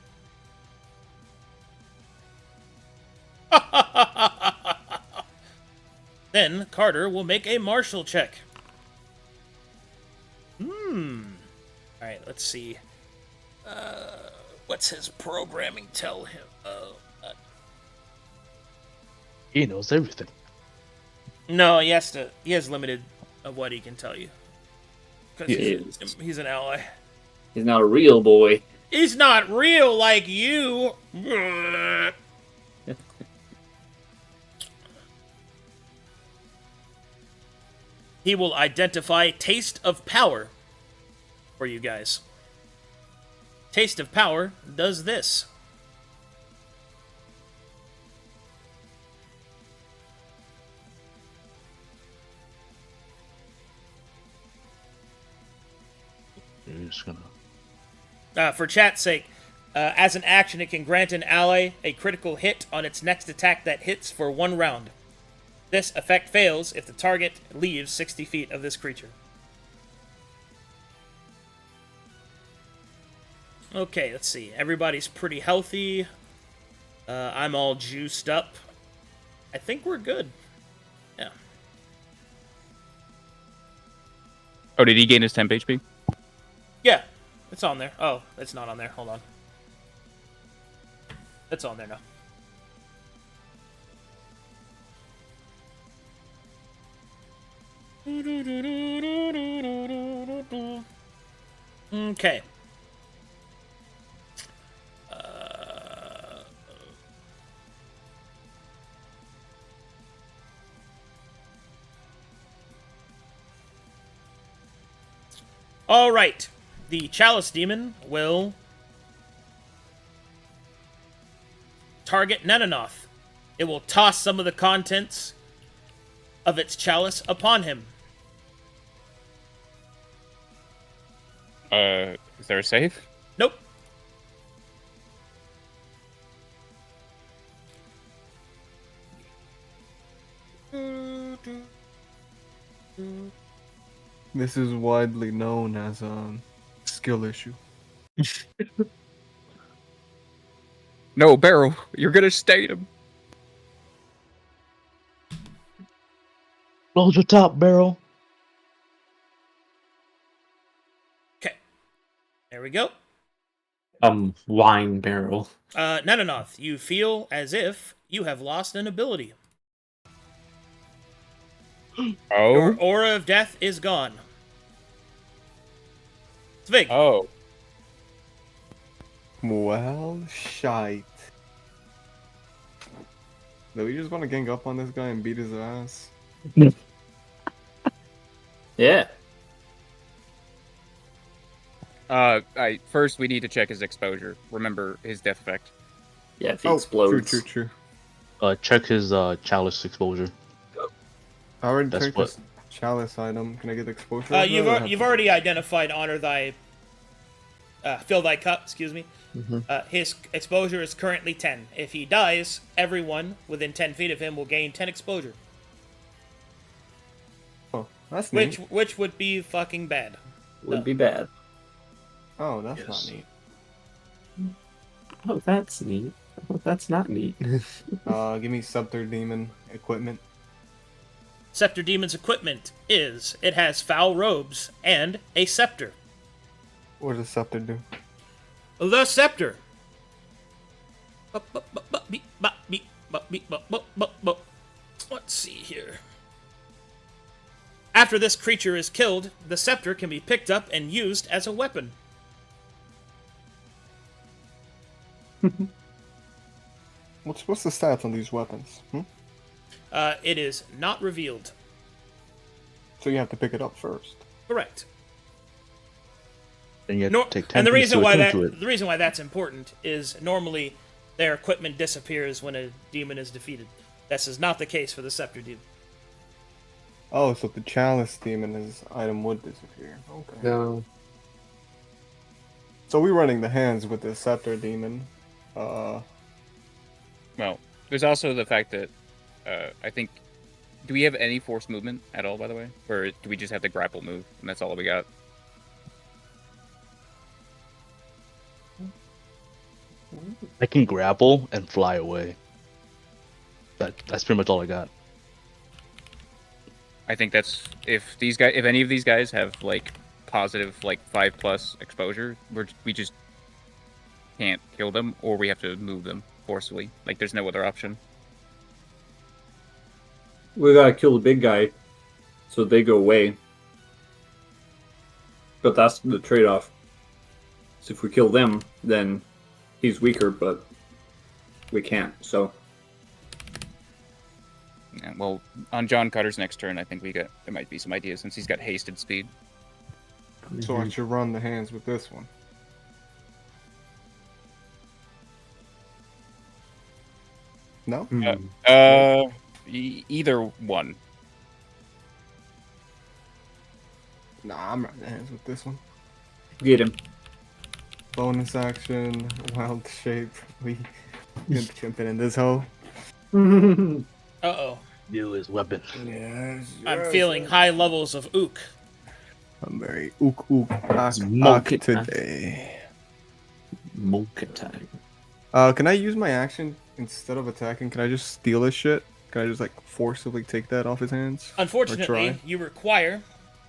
Then Carter will make a martial check. Alright, let's see. What's his programming tell him? He knows everything. No, he has limited of what he can tell you. Because Yes. he's an ally. He's not a real boy. He's not real like you. He will identify Taste of Power for you guys. Taste of Power does this. You're just gonna. For chat's sake, as an action, it can grant an ally a critical hit on its next attack that hits for 1 round. This effect fails if the target leaves 60 feet of this creature. Okay, let's see. Everybody's pretty healthy. I'm all juiced up. I think we're good. Yeah. Oh, did he gain his temp HP? Yeah, it's on there. Oh, it's not on there. Hold on. It's on there now. Okay. All right. The Chalice Demon will target Nenanoth. It will toss some of the contents of its chalice upon him. Is there a save? Nope. This is widely known as a skill issue. No, Barrel, you're gonna stain him. Close your top, Barrel. Okay. There we go. Wine barrel. Nenanoth, you feel as if you have lost an ability. Your Oh. aura of death is gone. Swigg. Oh. Well, shite. Do we just want to gang up on this guy and beat his ass? Yeah. First we need to check his exposure. Remember his death effect. Yeah, if he True, explodes. true. Check his chalice exposure. I already That's checked what- this chalice item. Can I get the exposure? of You've that, or I have you've to- already identified honor thy, fill thy cup. Excuse me. His exposure is currently 10. If he dies, everyone within 10 feet of him will gain 10 exposure, Oh, that's neat. which would be fucking bad. Would be bad. Oh, that's Yes. not neat. Oh, that's neat. Oh, that's not neat. Give me Scepter Demon equipment. Scepter Demon's equipment is it has foul robes and a scepter. What does Scepter do? The scepter. Let's see here. After this creature is killed, the scepter can be picked up and used as a weapon. What's the stats on these weapons? It is not revealed. So you have to pick it up first. Correct. Then you have Nor- to take 10 and the minutes reason to why attend that to it. the reason why that's important is normally their equipment disappears when a demon is defeated. This is not the case for the scepter demon. Oh, so the Chalice Demon, his item would disappear. Okay. No. So we're running the hands with the Scepter Demon. Well, there's also the fact that I think. Do we have any force movement at all, by the way? Or do we just have the grapple move, and that's all we got? I can grapple and fly away. That's pretty much all I got. I think that's if any of these guys have like positive like 5+ exposure, we just can't kill them, or we have to move them forcefully. Like there's no other option. We gotta kill the big guy, so they go away. But that's the trade-off. So if we kill them, then he's weaker, but we can't. So Yeah, well, on John Cutter's next turn, I think there might be some ideas since he's got hasted speed. So I should run the hands with this one. No? Either one. Nah, I'm running the hands with this one. get him. Bonus action, wild shape. We can jump in this hole. Uh-oh. New his weapon. Yes, I'm feeling high levels of ook. I'm very ook Monkey today. Monkey time. Can I use my action instead of attacking? Can I just steal his shit? Can I just like forcibly take that off his hands? Unfortunately, try? you require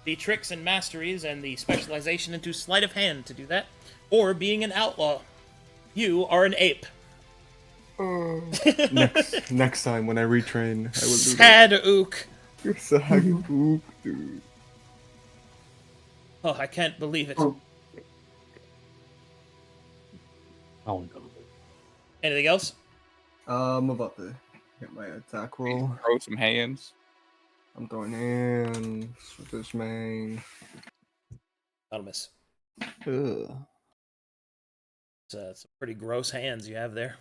the tricks and masteries and the specialization into sleight of hand to do that, or being an outlaw. You are an ape. Next time when I retrain, I will do that. Sad ook. You're sad, ook, dude. Oh, I can't believe it. Oh no. Anything else? I'm about to get my attack roll. Throw some hands. I'm throwing hands with this man. That'll miss. Ugh. It's some pretty gross hands you have there.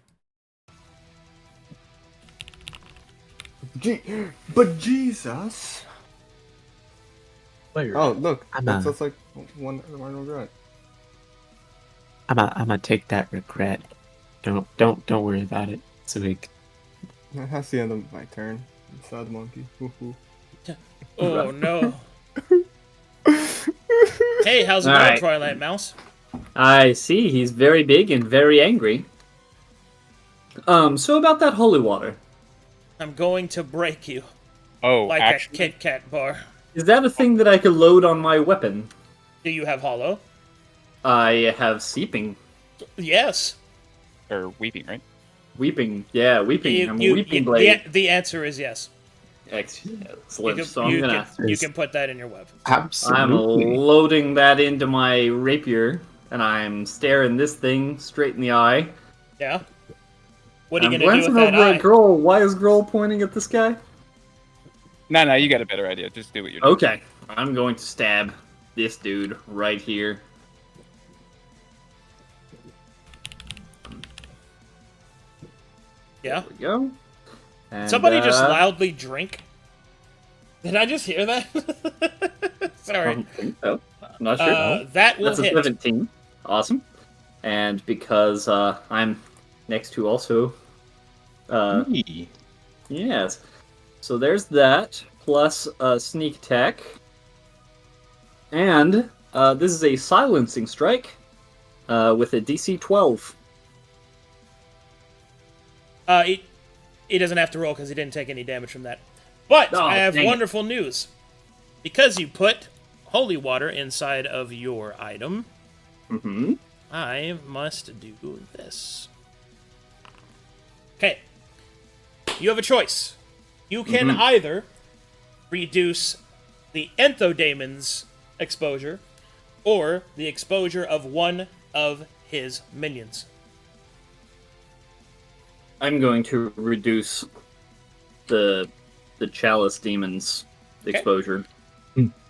But Jesus! Where? Oh, look. I'm That's like one regret. I'm gonna take that regret. Don't worry about it, Swigg. That's the end of my turn. Sad monkey. Oh no. Hey, how's it All going, right. Twilight Mouse? I see. He's very big and very angry. So about that holy water. I'm going to break you Oh, like actually, a Kit Kat bar. Is that a thing that I could load on my weapon? Do you have hollow? I have seeping. Yes. or weeping, right? Weeping. Yeah, weeping. I'm a weeping the, blade. the answer is yes. Excellent. You So can, I'm you, gonna... can, you can put that in your weapon. I'm Absolutely. loading that into my rapier, and I'm staring this thing straight in the eye. Yeah. What are I'm you gonna do with glancing that over eye? at Gruul. Why is Gruul pointing at this guy? No, you got a better idea. Just do what you're doing. Okay, I'm going to stab this dude right here. Yeah. There we go. And, Somebody just loudly drink. Did I just hear that? I Sorry. don't think so. I'm not sure. That will That's a hit. 17. Awesome. And because I'm next to also... Hey. yes. So there's that, plus sneak attack. And this is a silencing strike with a DC 12. He doesn't have to roll because he didn't take any damage from that. But Oh, I have dang it. wonderful news. Because you put holy water inside of your item, Mm-hmm. I must do this. Okay. You have a choice. You can either reduce the Enthodaemon's exposure or the exposure of one of his minions. I'm going to reduce the Chalice Demon's exposure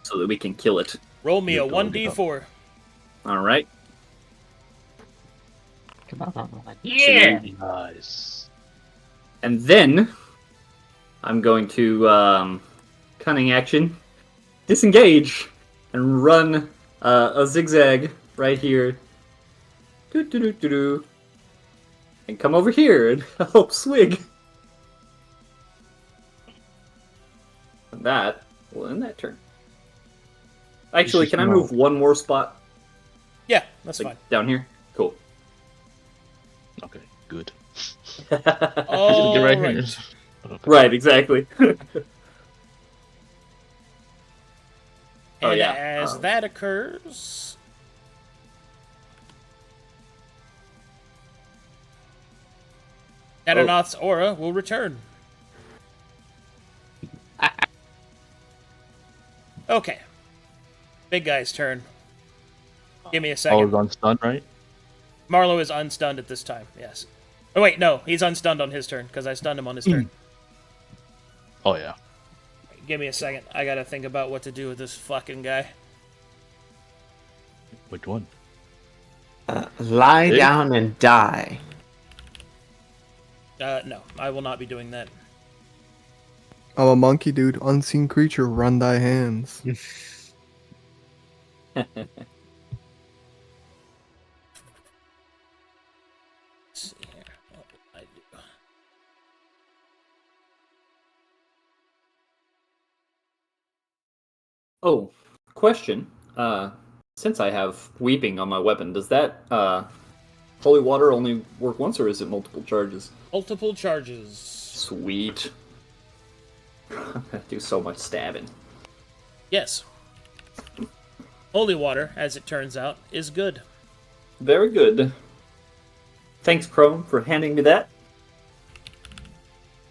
so that we can kill it. Roll me a You're going to 1d4. Alright. Come on. Yeah! Nice. And then I'm going to cunning action, disengage, and run a zigzag right here. Doo-doo-doo-doo-doo. and come over here and help Swigg. And that will end that turn. Actually, just can I know. move one more spot? Yeah, that's Like, fine. down here? Cool. Okay, good. All Get right right. here. Okay. Right, exactly. Oh, And yeah. as that occurs, Adanoth's aura will return. Okay. Big guy's turn. Give me a I second. was on stun, right? Marlowe is unstunned at this time, yes. Oh, wait, no. He's unstunned on his turn, because I stunned him on his turn. Oh yeah. Give me a second. I gotta think about what to do with this fucking guy. Which one? Lie Big? down and die. No, I will not be doing that. I'm a monkey, dude. Unseen creature, run thy hands. Let's see here. What will I do? Oh, question. Since I have Weeping on my weapon, does that Holy Water only work once, or is it multiple charges? Multiple charges. Sweet. I'm gonna do so much stabbing. Yes. Holy water, as it turns out, is good. Very good. Thanks, Chrome, for handing me that.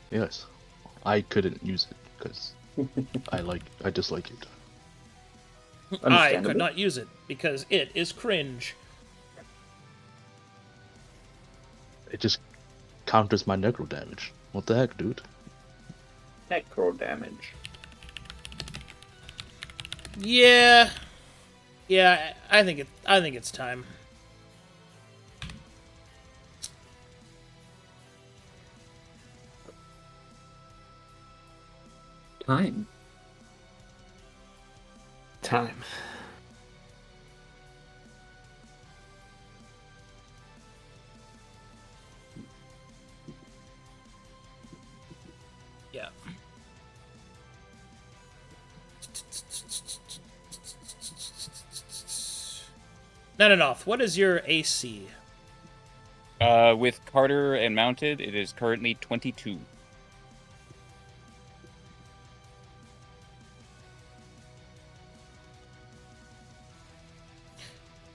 Yes. I couldn't use it because I dislike it. I Understandable. could not use it because it is cringe. It just counters my necro damage. What the heck, dude? Necro damage. Yeah. Yeah, I think it's time. Time. Time. Yeah. Nananoth, what is your AC? With Carter and mounted, it is currently 22.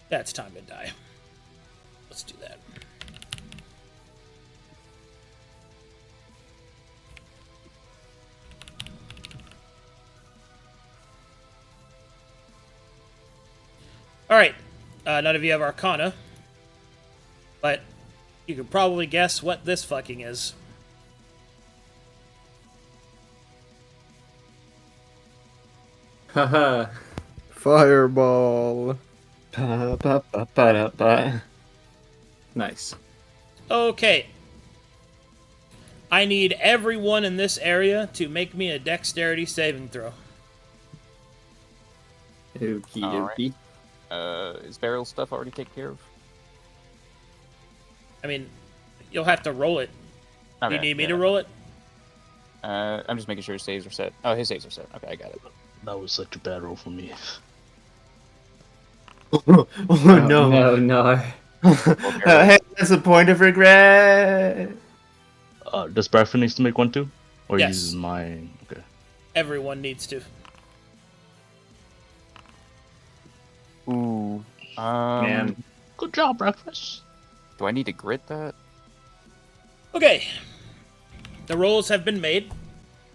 That's time to die. Let's do that. Alright. None of you have Arcana. But you can probably guess what this fucking is. Haha. Fireball. Ba-ba-ba-ba-da-ba. Nice. Okay. I need everyone in this area to make me a dexterity saving throw. Okie Alright. dokie. Is barrel stuff already taken care of? I mean, you'll have to roll it. Do you Okay, need me yeah. to roll it? I'm just making sure his saves are set. Oh, his saves are set. Okay, I got it. That was such a bad roll for me. Oh no. No, no. Hey, that's a point of regret. Does Bradford needs to make one too? Or Yes. uses mine? Okay. Everyone needs to. Ooh. Man. Good job, Breakfast. Do I need to grit that? Okay. The rolls have been made.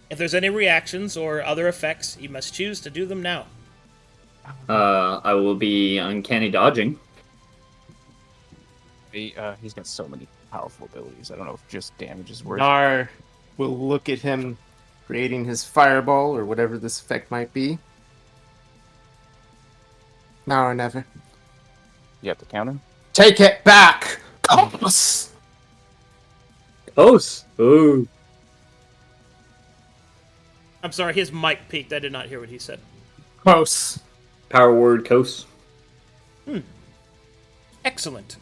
If there's any reactions or other effects, you must choose to do them now. I will be uncanny dodging. He's got so many powerful abilities. I don't know if just damage is worth. Knarh will look at him creating his fireball or whatever this effect might be. Now or never. You have to counter. Take it back! Colossus! Close. Ooh. I'm sorry, his mic peaked. I did not hear what he said. Close. Power word Kos. Excellent.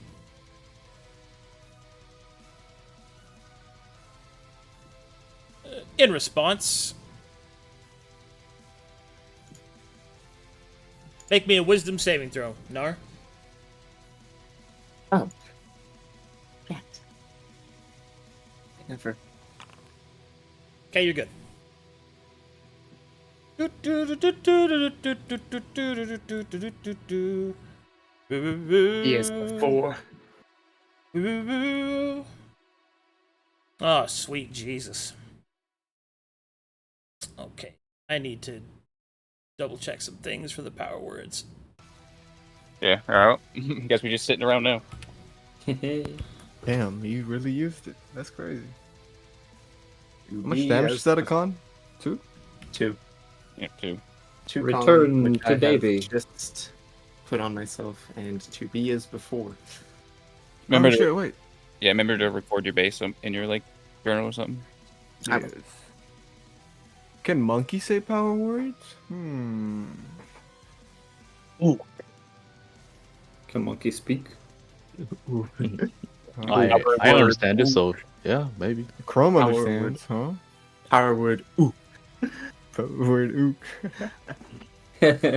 In response, make me a wisdom saving throw, Knarh. Oh. Can't. Never. Okay, you're good. Years before. Oh, sweet Jesus. Okay, I need to double check some things for the power words. Yeah, alright. Guess we're just sitting around now. Damn, you really used it. That's crazy. To How much be damage as- is that a con? 2? 2. Yeah, 2. To Return which to I have Davy. just put on myself, and to be as before. Remember Oh to, shit, wait. yeah, remember to record your base in your like journal or something. I- Yes. Can monkey say power words? Ooh. Can monkey speak? I Power I word. understand it, so yeah, maybe. Chrome Power understands, huh? Power word. Ooh. Power word ook.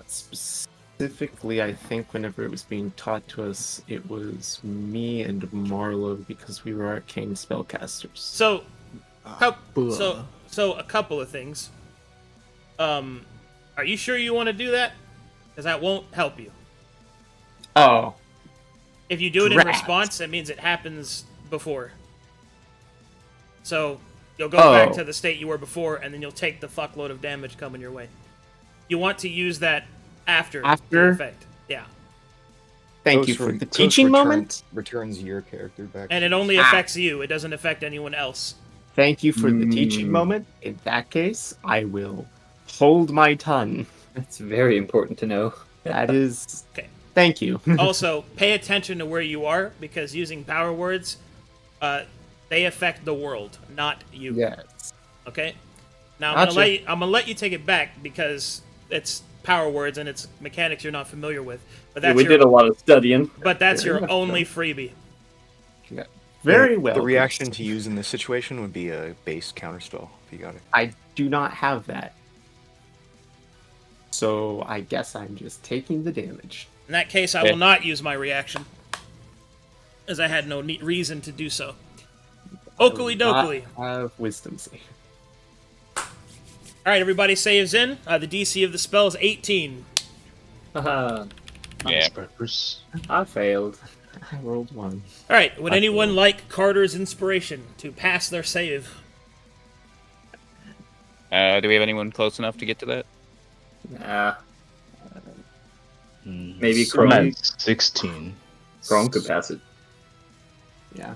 Specifically, I think whenever it was being taught to us, it was me and Marlowe because we were arcane spellcasters. So, so a couple of things. Are you sure you want to do that? Because that won't help you. Oh, If you do it in Drat. response, that means it happens before. So you'll go Oh. back to the state you were before, and then you'll take the fuckload of damage coming your way. You want to use that after the After? effect. Yeah. thank you for the teaching moment. Returns your character back. And it only affects you. It doesn't affect anyone else. Thank you for the teaching moment. In that case, I will hold my tongue. That's very important to know. That is. Okay. Thank you. Also, pay attention to where you are, because using power words, they affect the world, not you. Yes. Okay? Now, I'm Gotcha. gonna let you take it back, because it's power words and it's mechanics you're not familiar with. But that's we did a lot of studying. But that's Very your much only so. freebie. Very well. The reaction to use in this situation would be a base counterspell, if you got it. I do not have that. So I guess I'm just taking the damage. In that case, I will not use my reaction, as I had no reason to do so. Oakley dokley. I have wisdom save. Alright, everybody saves in. The DC of the spell is 18. Haha. Yeah. Purpose. I failed. I rolled 1. Alright, would anyone like Carter's inspiration to pass their save? Do we have anyone close enough to get to that? Nah. Maybe I'm Chrome. at 16. Chrome could pass it. Yeah.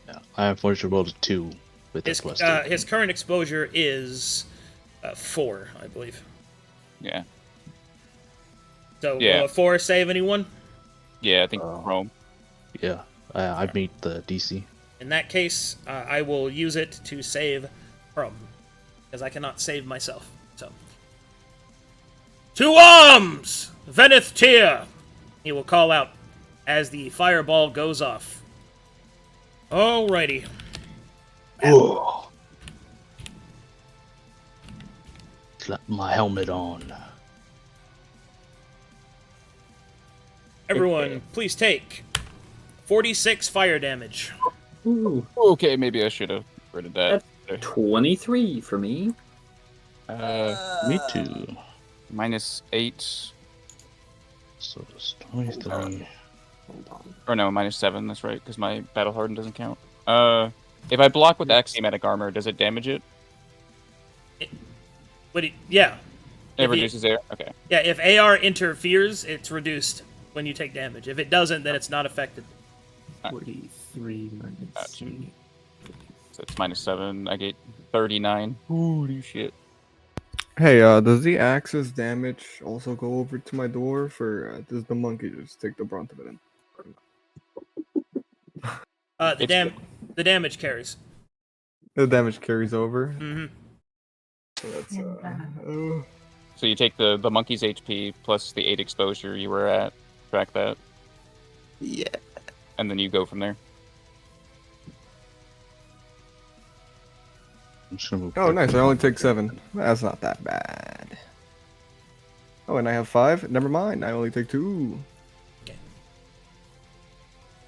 Yeah, I unfortunately rolled a 2 with His, the plus 2. his current exposure is 4, I believe. Yeah. So, Yeah. will a 4 save anyone? Yeah, I think Chrome. Yeah, I beat the DC. In that case, I will use it to save Chrome, because I cannot save myself. So, to arms, Veneth Tyr! He will call out as the fireball goes off. Alrighty. Oh. Slap my helmet on. Everyone, please take 46 fire damage. Ooh, Okay, maybe I should have worded that. 23 for me. Me too. -8. So it's 23. Hold on. Or no, -7, that's right, because my Battle Harden doesn't count. If I block with axiomatic armor, does it damage it? Yeah. It If you- reduces air? Okay. Yeah, if AR interferes, it's reduced when you take damage. If it doesn't, then it's not affected. 43 minus Gotcha. 8. So it's -7. I get 39. Holy shit. Hey, does the axe's damage also go over to my dwarf, or does the monkey just take the brunt of it? The damage carries. The damage carries over. Mm-hmm. So that's So you take the monkey's HP plus the 8 exposure you were at, track that, Yeah. and then you go from there. I'm just gonna move. Oh, nice. I only take 7. That's not that bad. Oh, and I have 5. Never mind. I only take 2.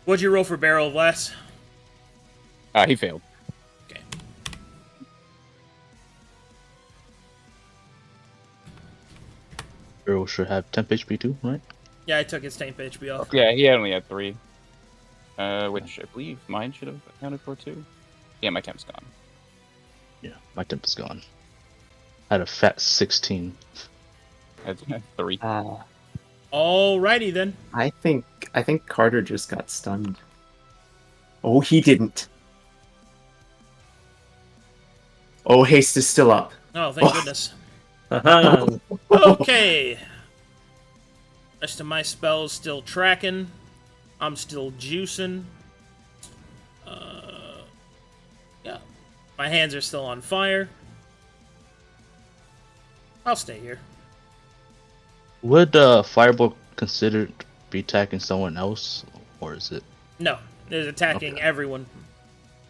What'd you roll for Barrel of Glass? He failed. Okay. Hero should have 10 HP too, right? Yeah, I took his temp HP off. Yeah, he only had 3. Which I believe mine should have accounted for too. Yeah, my temp's gone. Yeah, my temp is gone. I had a fat 16. I had 3. Alrighty then. I think Carter just got stunned. Oh, he didn't. Oh, haste is still up. Oh, thank goodness. Haha. Okay. Rest of my spells still tracking. I'm still juicing. Yeah. My hands are still on fire. I'll stay here. Would Firebolt considered be attacking someone else, or is it? No, it's attacking Okay. everyone.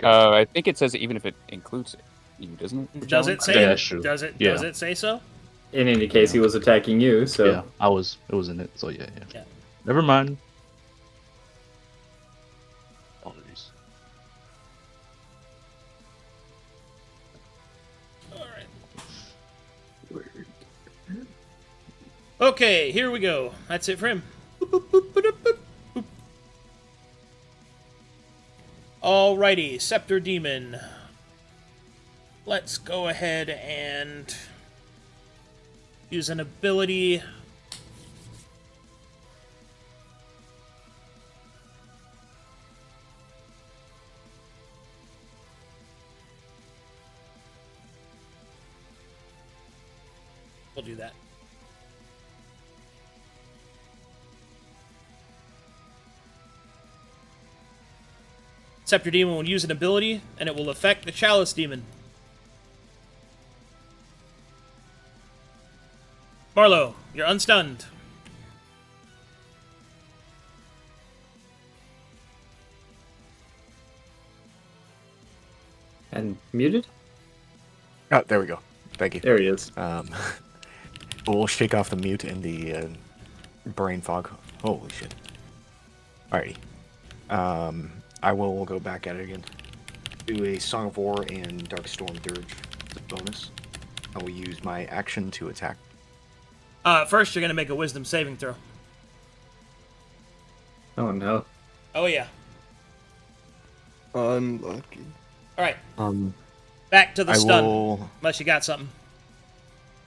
I think it says even if it includes you, doesn't it? Does it say? Yeah, it? that's true. Does it? Yeah. Does it say so? In any case, he was attacking you, so Yeah, it was in it. So yeah. Yeah. Never mind. Apologies. All right. Okay, here we go. That's it for him. Boop, boop, boop, boop, boop, boop. Alrighty, Scepter Demon. Let's go ahead and use an ability. We'll do that. Scepter Demon will use an ability, and it will affect the Chalice Demon. Marlowe, you're unstunned. and muted. Oh, there we go. Thank you. There he is. We'll shake off the mute and the brain fog. Holy shit. Alrighty. I will go back at it again. Do a Song of War and Darkstorm Dirge as a bonus. I will use my action to attack. First, you're going to make a Wisdom saving throw. Oh no. Oh, yeah. Unlucky. All right, Um, back to the I stun. will. Unless you got something.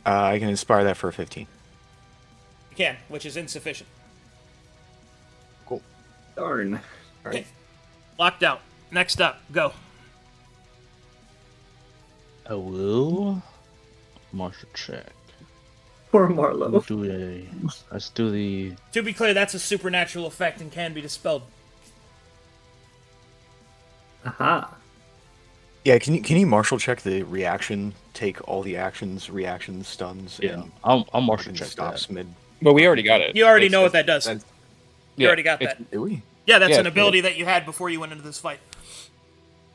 I can inspire that for a 15. You can, which is insufficient. Cool. Darn. Okay. Locked out. Next up, go. I will martial check. Poor Marlowe. Let's do the To be clear, that's a supernatural effect and can be dispelled. Aha. Yeah, can you martial check the reaction? Take all the actions, reactions, stuns, yeah. and I'll martial fucking check stops that. mid. Well, we already got it. You already It's- know what that does. that's- You yeah, already got it's- that. Do we? Yeah, that's yeah, an ability that you had before you went into this fight.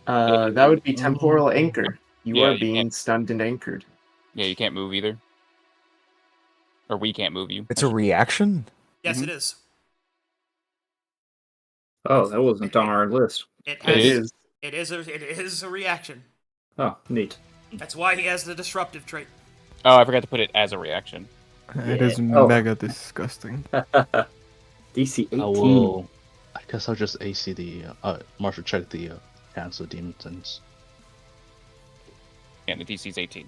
that would be temporal anchor. You Yeah, are you being can't- stunned and anchored. Yeah, you can't move either. Or we can't move you. It's a reaction? Yes, it is. Oh, that wasn't on our list. It It has, is. It is a reaction. Oh, neat. That's why he has the disruptive trait. Oh, I forgot to put it as a reaction. It is Oh. mega disgusting. DC 18. I will. I guess I'll just AC the martial check the cancel demon things. Yeah, the DC's 18.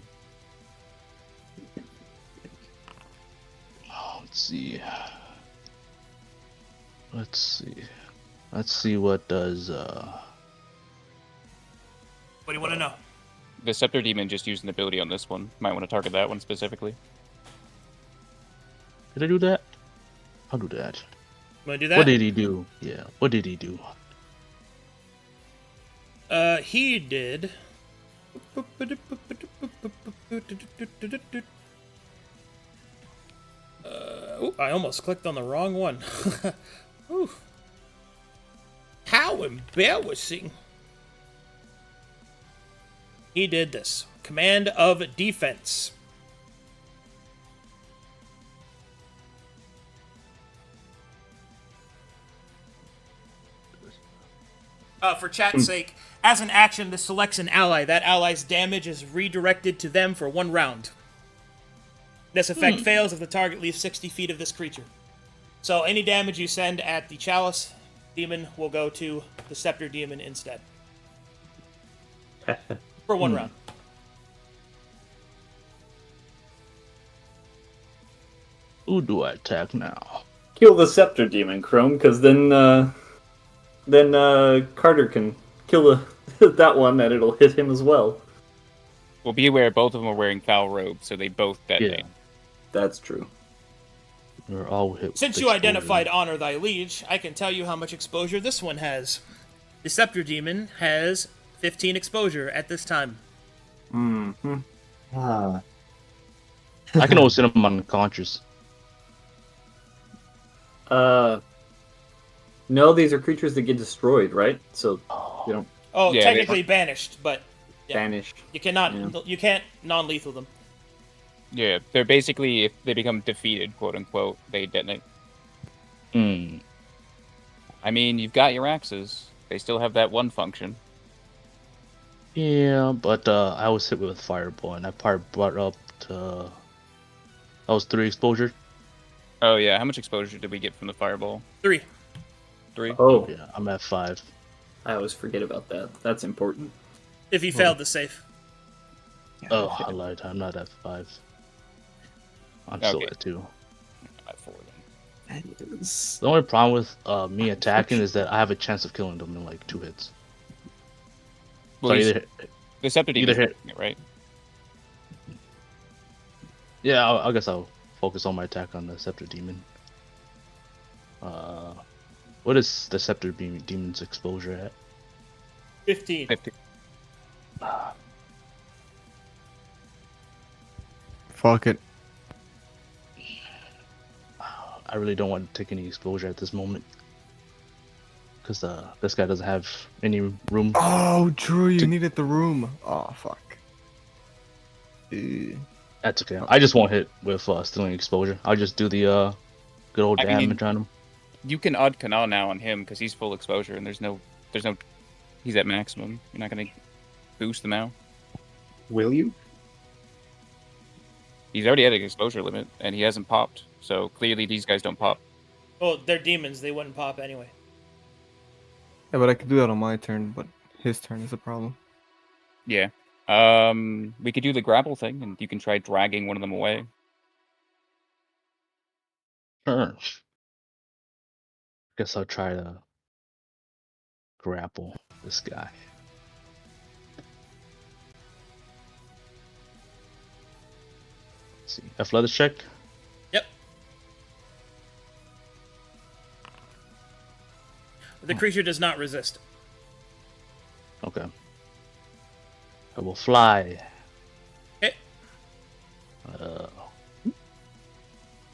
Let's see. Let's see what does What do you want to know? The Scepter Demon just used an ability on this one. Might want to target that one specifically. Did I do that? I'll do that. Want to do that? What did he do? Yeah, what did he do? He did. I almost clicked on the wrong one. Ooh. How embarrassing. He did this. Command of defense. For chat's sake, as an action, this selects an ally. That ally's damage is redirected to them for 1 round. This effect fails if the target leaves 60 feet of this creature. So any damage you send at the Chalice demon will go to the Scepter demon instead. For 1 round. Who do I attack now? Kill the Scepter Demon, Chrome, because then Carter can kill that one, and it'll hit him as well. Well, be aware, both of them are wearing foul robes, so they both detonate. Yeah. That's true. We're all hit. Since with you exposure. identified Honor Thy Liege, I can tell you how much exposure this one has. The Scepter Demon has 15 exposure at this time. Mm-hmm. Ah. I can always send him unconscious. No, these are creatures that get destroyed, right? So you don't Oh, Yeah, technically banished, but yeah. banish. You cannot. Yeah. You can't non-lethal them. Yeah, they're basically, if they become defeated, quote unquote, they detonate. Hmm. I mean, you've got your axes. They still have that one function. Yeah, but I was hit with Fireball, and I probably brought up to... That was 3 exposure. Oh yeah, how much exposure did we get from the fireball? 3. 3? Oh, Yeah, I'm at 5. I always forget about that. That's important. If you failed the save. Oh, I lied. I'm not at 5. I'm still Okay. at 2. At 4 then. That is... The only problem with me attacking is that I have a chance of killing them in like 2 hits. Well, So he's- either, the Scepter either Demon's hit- it, right? yeah, I guess I'll focus all my attack on the Scepter Demon. What is the Scepter Demon's exposure at? 15. 50. Fuck it. I really don't want to take any exposure at this moment. Because this guy doesn't have any room. Oh, true. You To- needed the room. Oh, fuck. That's okay. I just won't hit with stealing exposure. I'll just do the good old I mean, damage on him. You can odd canal now on him because he's full exposure and there's no, he's at maximum. You're not gonna boost them out. Will you? He's already at an exposure limit and he hasn't popped. So clearly these guys don't pop. Well, they're demons. They wouldn't pop anyway. Yeah, but I could do that on my turn, but his turn is a problem. Yeah. We could do the grapple thing and you can try dragging one of them away. Sure. Guess I'll try to grapple this guy. Let's see. Athletics check. Yep. The creature does not resist. Okay. I will fly. Okay.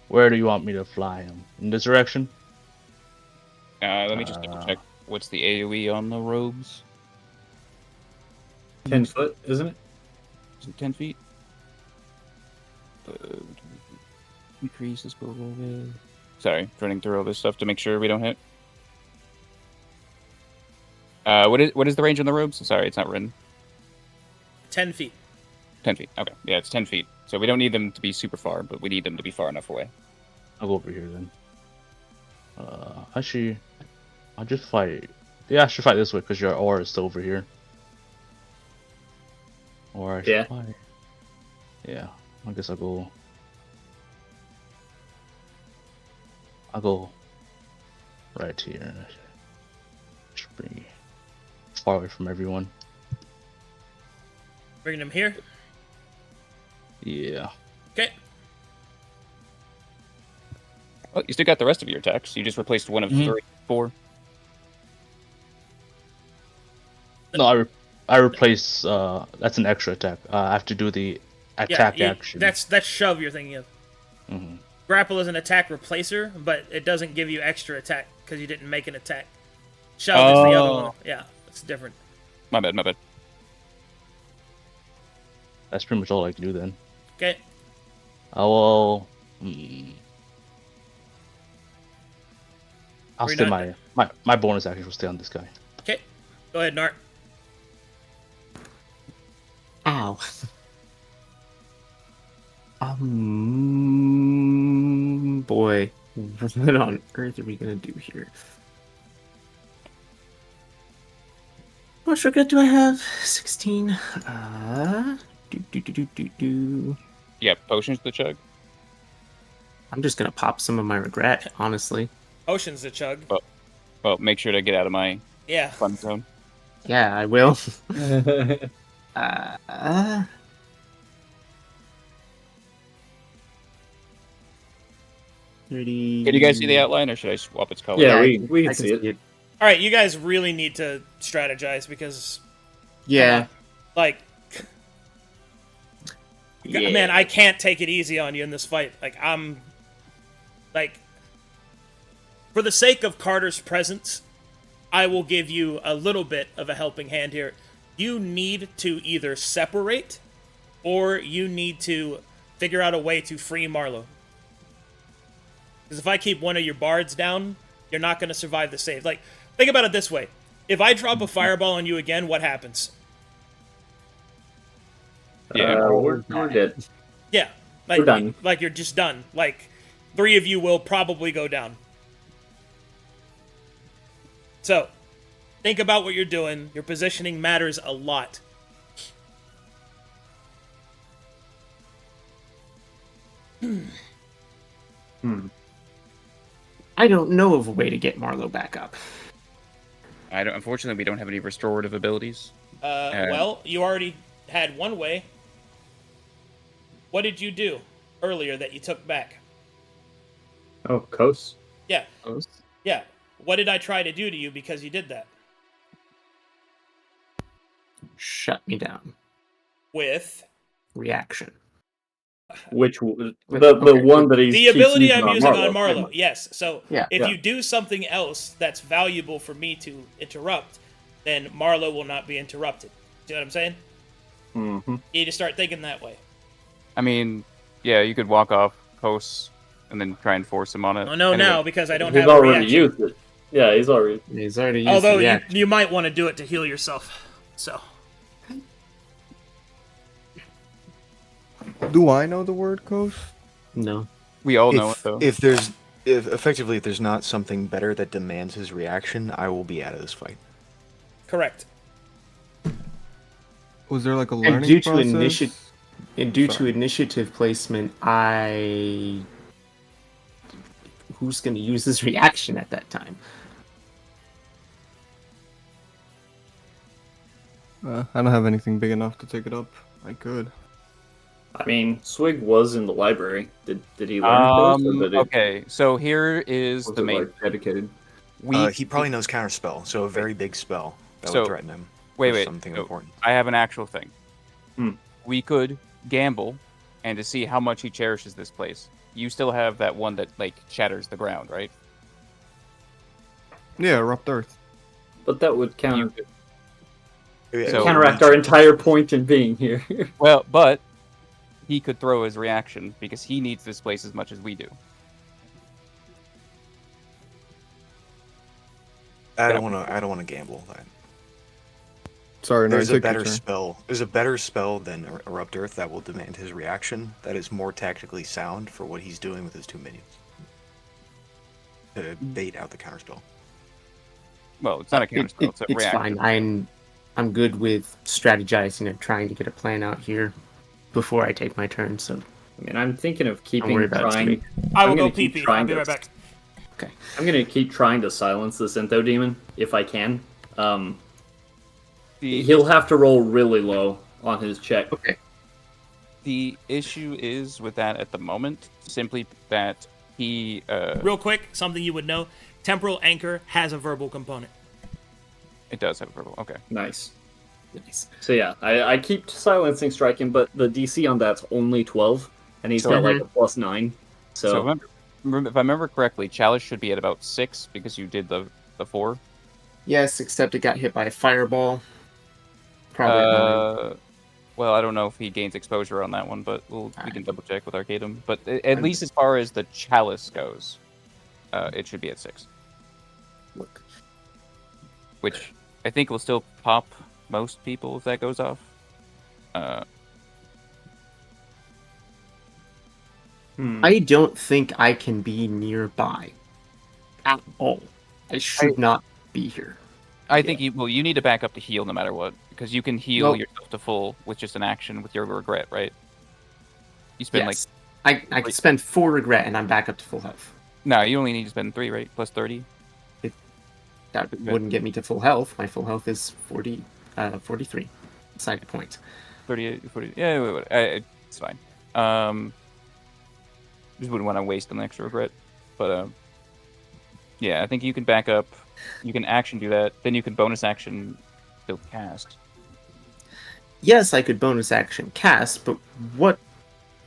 Where do you want me to fly him? In this direction? Let me just double check. What's the AoE on the robes? 10 foot, isn't it? Is it 10 feet? Increase this a little bit. Sorry, running through all this stuff to make sure we don't hit. What is the range on the robes? Sorry, it's not written. 10 feet. 10 feet. Okay, yeah, it's 10 feet. So we don't need them to be super far, but we need them to be far enough away. I'll go over here then. Actually, I'll just fight. Yeah, I should fight this way because your aura is still over here. Or I should Yeah. fight. Yeah, I guess I'll go. I'll go right here. Should be far away from everyone. Bringing him here. Yeah. Okay. Well, you still got the rest of your attacks. You just replaced one of Mhm. 3, 4. No, I replace. That's an extra attack. I have to do the attack action. That's shove you're thinking of. Mhm. Grapple is an attack replacer, but it doesn't give you extra attack because you didn't make an attack. Shove is the other one. Yeah, it's different. My bad, my bad. That's pretty much all I can do then. Okay. I will. I'll We're stay not- my bonus action will stay on this guy. Okay. Go ahead, Knarh. Ow. Boy, what on earth are we gonna do here? What sugar do I have? 16. Do. Yeah, potions to chug. I'm just gonna pop some of my regret, honestly. Ocean's the chug. Well, make sure to get out of my Yeah. fun zone. Yeah, I will. 30. Can you guys see the outline, or should I swap its color? Yeah, I we can see it. All right, you guys really need to strategize because, Yeah. like, Yeah. man, I can't take it easy on you in this fight. Like, for the sake of Carter's presence, I will give you a little bit of a helping hand here. You need to either separate, or you need to figure out a way to free Marlowe. Because if I keep one of your bards down, you're not going to survive the save. Like, think about it this way. If I drop a fireball on you again, what happens? Yeah. We're dead. Yeah. Like, We're done. Like, you're just done. Like, 3 of you will probably go down. So, think about what you're doing. Your positioning matters a lot. I don't know of a way to get Marlowe back up. Unfortunately, we don't have any restorative abilities. Well, you already had one way. What did you do earlier that you took back? Oh, Coast. Yeah. Close. Yeah. What did I try to do to you because you did that? Shut me down. With Reaction. Which the Okay. one that he's the keeps ability I'm using Marlowe. on Marlowe. Yes. So Yeah. if Yeah. you do something else that's valuable for me to interrupt, then Marlowe will not be interrupted. See what I'm saying? Mm-hmm. You need to start thinking that way. I mean, yeah, you could walk off posts and then try and force him on it. I know Anyway, now because I don't He's have a already reaction. used it. Yeah, he's already. He's already used Although the you, reaction. you might want to do it to heal yourself. So Do I know the word Ghost? No. We all know it, though. If there's not something better that demands his reaction, I will be out of this fight. correct. Was there like a And learning due to process? due to initiative placement, who's going to use his reaction at that time? I don't have anything big enough to take it up. I could. I mean, Swigg was in the library. Did he learn Coast? Or did it, Okay, so here is was the it, main. like, dedicated? We He probably knows counterspell, so a very big spell that So, would threaten him. wait, or wait. Something so important. I have an actual thing. Hmm. We could gamble, and to see how much he cherishes this place. You still have that one that like shatters the ground, right? Yeah, Erupt Earth. But that would counter, So- counteract our entire point in being here. Well, but he could throw his reaction because he needs this place as much as we do. I don't want to gamble that. Sorry, no, There's a take your better turn. spell. There's a better spell than Erupt Earth that will demand his reaction. That is more tactically sound for what he's doing with his 2 minions. To bait out the counterspell. Well, it's not a counterspell; it's a It's reaction. fine. I'm good with strategizing and trying to get a plan out here before I take my turn. So I mean, I'm thinking of don't keeping worry about it. trying. I will I'm go gonna keep pee-pee. I'll trying be to- right back. I'm gonna keep trying to silence this Intho demon if I can. He'll have to roll really low on his check. okay. The issue is with that at the moment, simply that he. Real quick, something you would know: Temporal Anchor has a verbal component. It does have a verbal. Okay. Nice. Nice. So yeah, I keep silencing striking, but the DC on that's only 12, and he's So- got like a +9. So, If I remember correctly, Chalice should be at about 6 because you did the 4. Yes, except it got hit by a fireball. Probably at 9. Well, I don't know if he gains exposure on that one, but we can Alright. double check with Arcadum. But at least as far as the chalice goes, it should be at 6, Look. which I think will still pop most people if that goes off. I don't think I can be nearby at all. I should not be here. I think you need to back up to heal no matter what, because you can heal Nope. yourself to full with just an action with your regret, right? You spend Yes. I can spend 4 regret and I'm back up to full health. no, you only need to spend 3, right? Plus 30. That wouldn't get me to full health. My full health is 43. Side point. 38, 40. Yeah, wait, it's fine. Just wouldn't want to waste an extra regret. But yeah, I think you can back up. You can action do that. Then you can bonus action still cast. Yes, I could bonus action cast, but what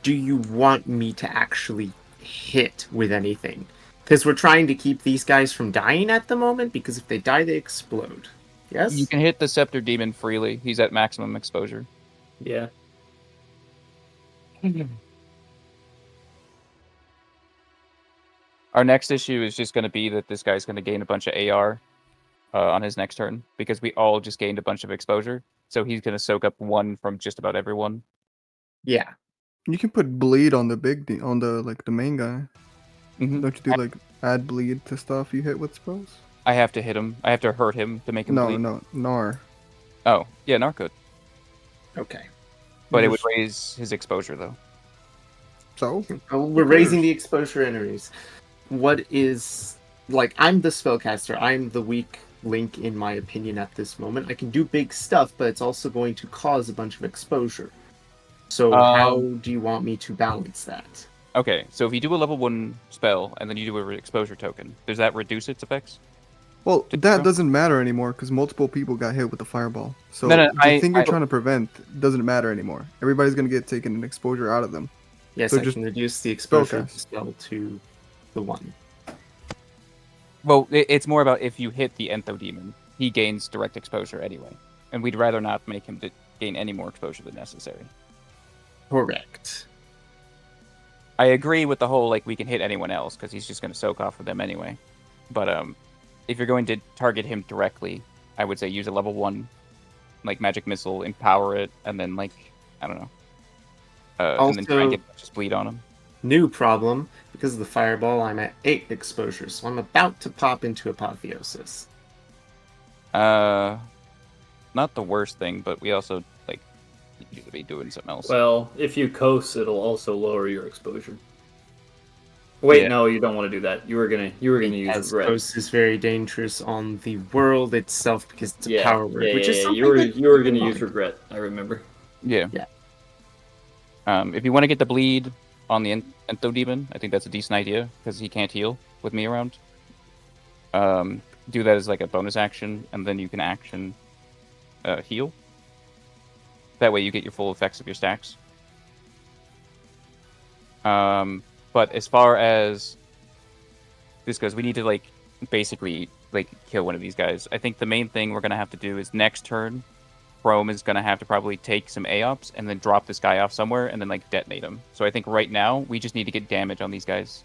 do you want me to actually hit with anything? Because we're trying to keep these guys from dying at the moment, because if they die, they explode. Yes? You can hit the Scepter Demon freely. He's at maximum exposure. Yeah. Our next issue is just going to be that this guy's going to gain a bunch of AR on his next turn, because we all just gained a bunch of exposure. So he's going to soak up 1 from just about everyone. Yeah. You can put bleed on the the main guy. Mhm. Don't you do add bleed to stuff you hit with spells? I have to hit him. I have to hurt him to make him bleed. No, Knarh. Oh, yeah, Knarh could. Okay. But it would raise his exposure, though. So Oh, we're raising the exposure enemies. What is... I'm the spellcaster. I'm the weak link, in my opinion, at this moment. I can do big stuff, but it's also going to cause a bunch of exposure. So how do you want me to balance that? Okay, so if you do a level 1 spell, and then you do an exposure token, does that reduce its effects? Well, that doesn't matter anymore because multiple people got hit with the fireball. So No, the thing you're trying to prevent doesn't matter anymore. Everybody's gonna get taken an exposure out of them. Yes, So I just can reduce the exposure of spellcast. the spell to the 1. Well, it's more about if you hit the Entho Demon, he gains direct exposure anyway. And we'd rather not make him gain any more exposure than necessary. Correct. I agree with the whole, we can hit anyone else, because he's just going to soak off of them anyway. But if you're going to target him directly, I would say use a level 1, magic missile, empower it, and then, I don't know. And then try and get just bleed on him. New problem, because of the fireball, I'm at 8 exposure, so I'm about to pop into Apotheosis. Not the worst thing, but we also, need to be doing something else. Well, if you coast, it'll also lower your exposure. Wait, Yeah. no, you don't want to do that. You were gonna use As red. Ghost is very dangerous on the world itself because it's a power word, which is something you were gonna use regret. I remember. Yeah. Yeah. If you want to get the bleed on the Entho Demon, I think that's a decent idea because he can't heal with me around. Do that as a bonus action, and then you can action heal. That way you get your full effects of your stacks. But as far as this goes, we need to basically kill one of these guys. I think the main thing we're gonna have to do is next turn, Chrome is gonna have to probably take some AOPs and then drop this guy off somewhere and then detonate him. So I think right now we just need to get damage on these guys.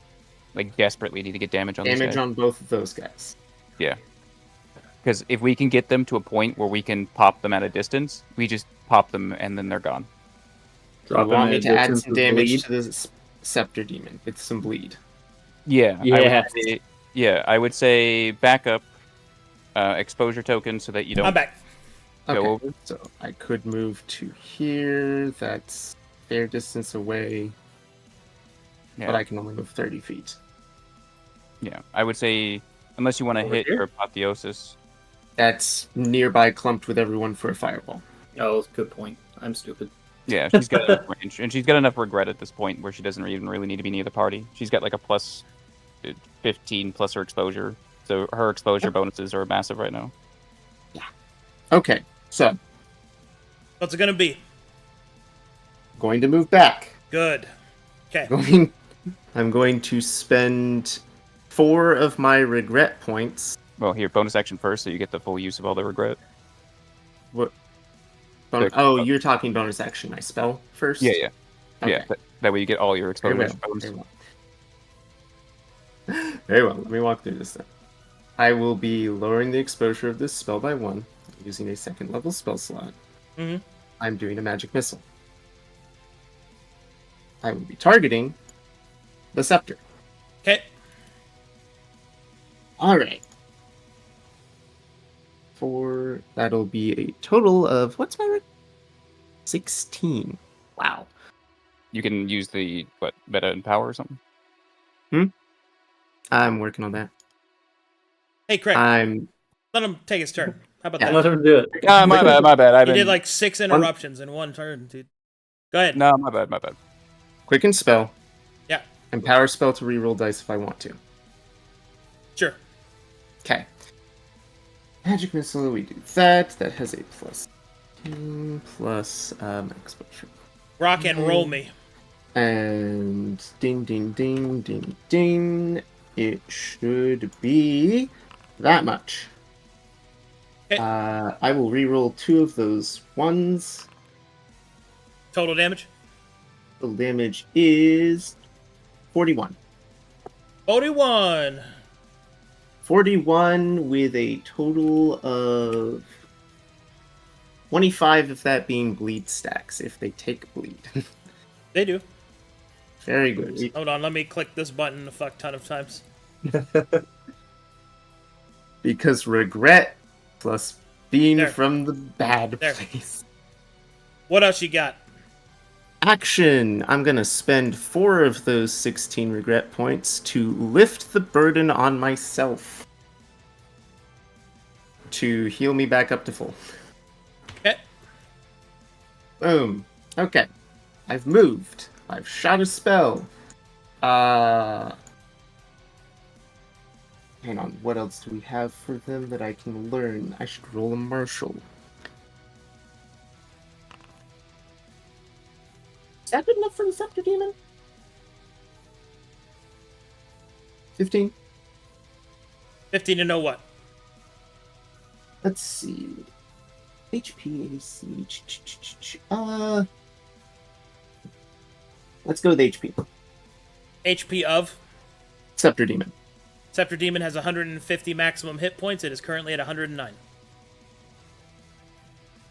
Desperately need to get damage on these guys. damage on both of those guys. Yeah. Because if we can get them to a point where we can pop them at a distance, we just pop them and then they're gone. You want me to add some damage to the Scepter Demon with some bleed? Yeah. Yeah. I would say back up exposure token so that you don't I'm back. go Okay, over. so I could move to here. That's fair distance away, Yeah. but I can only move 30 feet. Yeah. I would say unless you want to Over hit here? your apotheosis. That's nearby, clumped with everyone for a fireball. Oh, good point. I'm stupid. Yeah, she's got enough range, and she's got enough regret at this point where she doesn't even really need to be near the party. She's got a plus 15 plus her exposure, so her exposure bonuses are massive right now. Okay, so What's it gonna be? going to move back. Good. Okay. I'm going to spend 4 of my regret points. Well, here, bonus action first, so you get the full use of all the regret. What? Oh, you're talking bonus action. I spell first? Yeah. Okay. That way you get all your Very exposure. well. Very well. Very well. Let me walk through this then. I will be lowering the exposure of this spell by 1 using a second level spell slot. Mm-hmm. I'm doing a magic missile. I will be targeting the scepter. Okay. Alright. That'll be a total of, what's my 16. Wow. You can use the meta and power or something. I'm working on that. Hey, Craig. I'm Let him take his turn. How about Yeah, that? Let him do it. My bad. You did like 6 interruptions in one turn, dude. Go ahead. No, my bad. quicken spell. Yeah. And power spell to reroll dice if I want to. Sure. Okay. Magic missile, we do that. That has a plus 2 plus exposure. Rock and roll me. And ding, ding, ding, ding, ding. It should be that much. Okay. I will reroll 2 of those ones. Total damage? The damage is 41. 41. 41 with a total of 25 of that being bleed stacks if they take bleed. They do. Very good. Hold on, let me click this button a fuck ton of times. Because regret plus being There. from the bad There. place. What else you got? Action! I'm gonna spend 4 of those 16 regret points to lift the burden on myself. To heal me back up to full. Okay. Boom. Okay. I've moved. I've shot a spell. Hang on, what else do we have for them that I can learn? I should roll a martial. Is that good enough for the Scepter Demon? 15? 15 to know what? Let's see. HP, AC. Let's go with HP. HP of? Scepter Demon. Scepter Demon has 150 maximum hit points. It is currently at 109.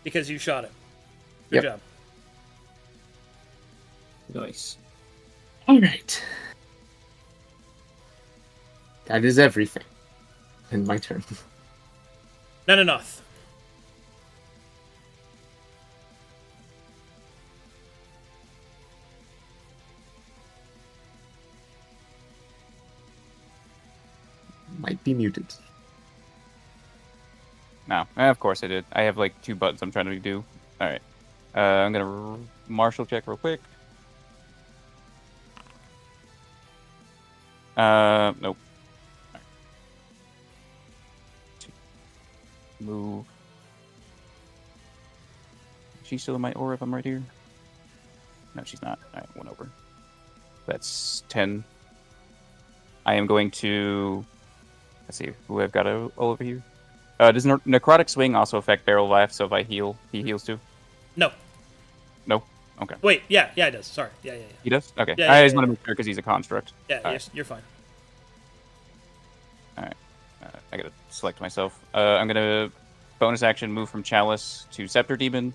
Because you shot it. Good job. Nice. Alright. That is everything. And my turn. Not enough. Might be muted. No, of course I did. I have like 2 buttons I'm trying to do. All right. I'm gonna martial check real quick. Nope. Right. Move. Is she still in my aura if I'm right here? No, she's not. All right, 1 over. That's 10. I am going to... Let's see who I've got all over here. Does Necrotic Swing also affect Barrel Life? So if I heal, he heals too? No. No? Okay. Wait, yeah, it does. Sorry. Yeah. He does? Okay. Yeah, I just want to make sure because he's a construct. Yeah, All right. you're fine. Alright. I gotta select myself. I'm gonna bonus action move from Chalice to Scepter Demon.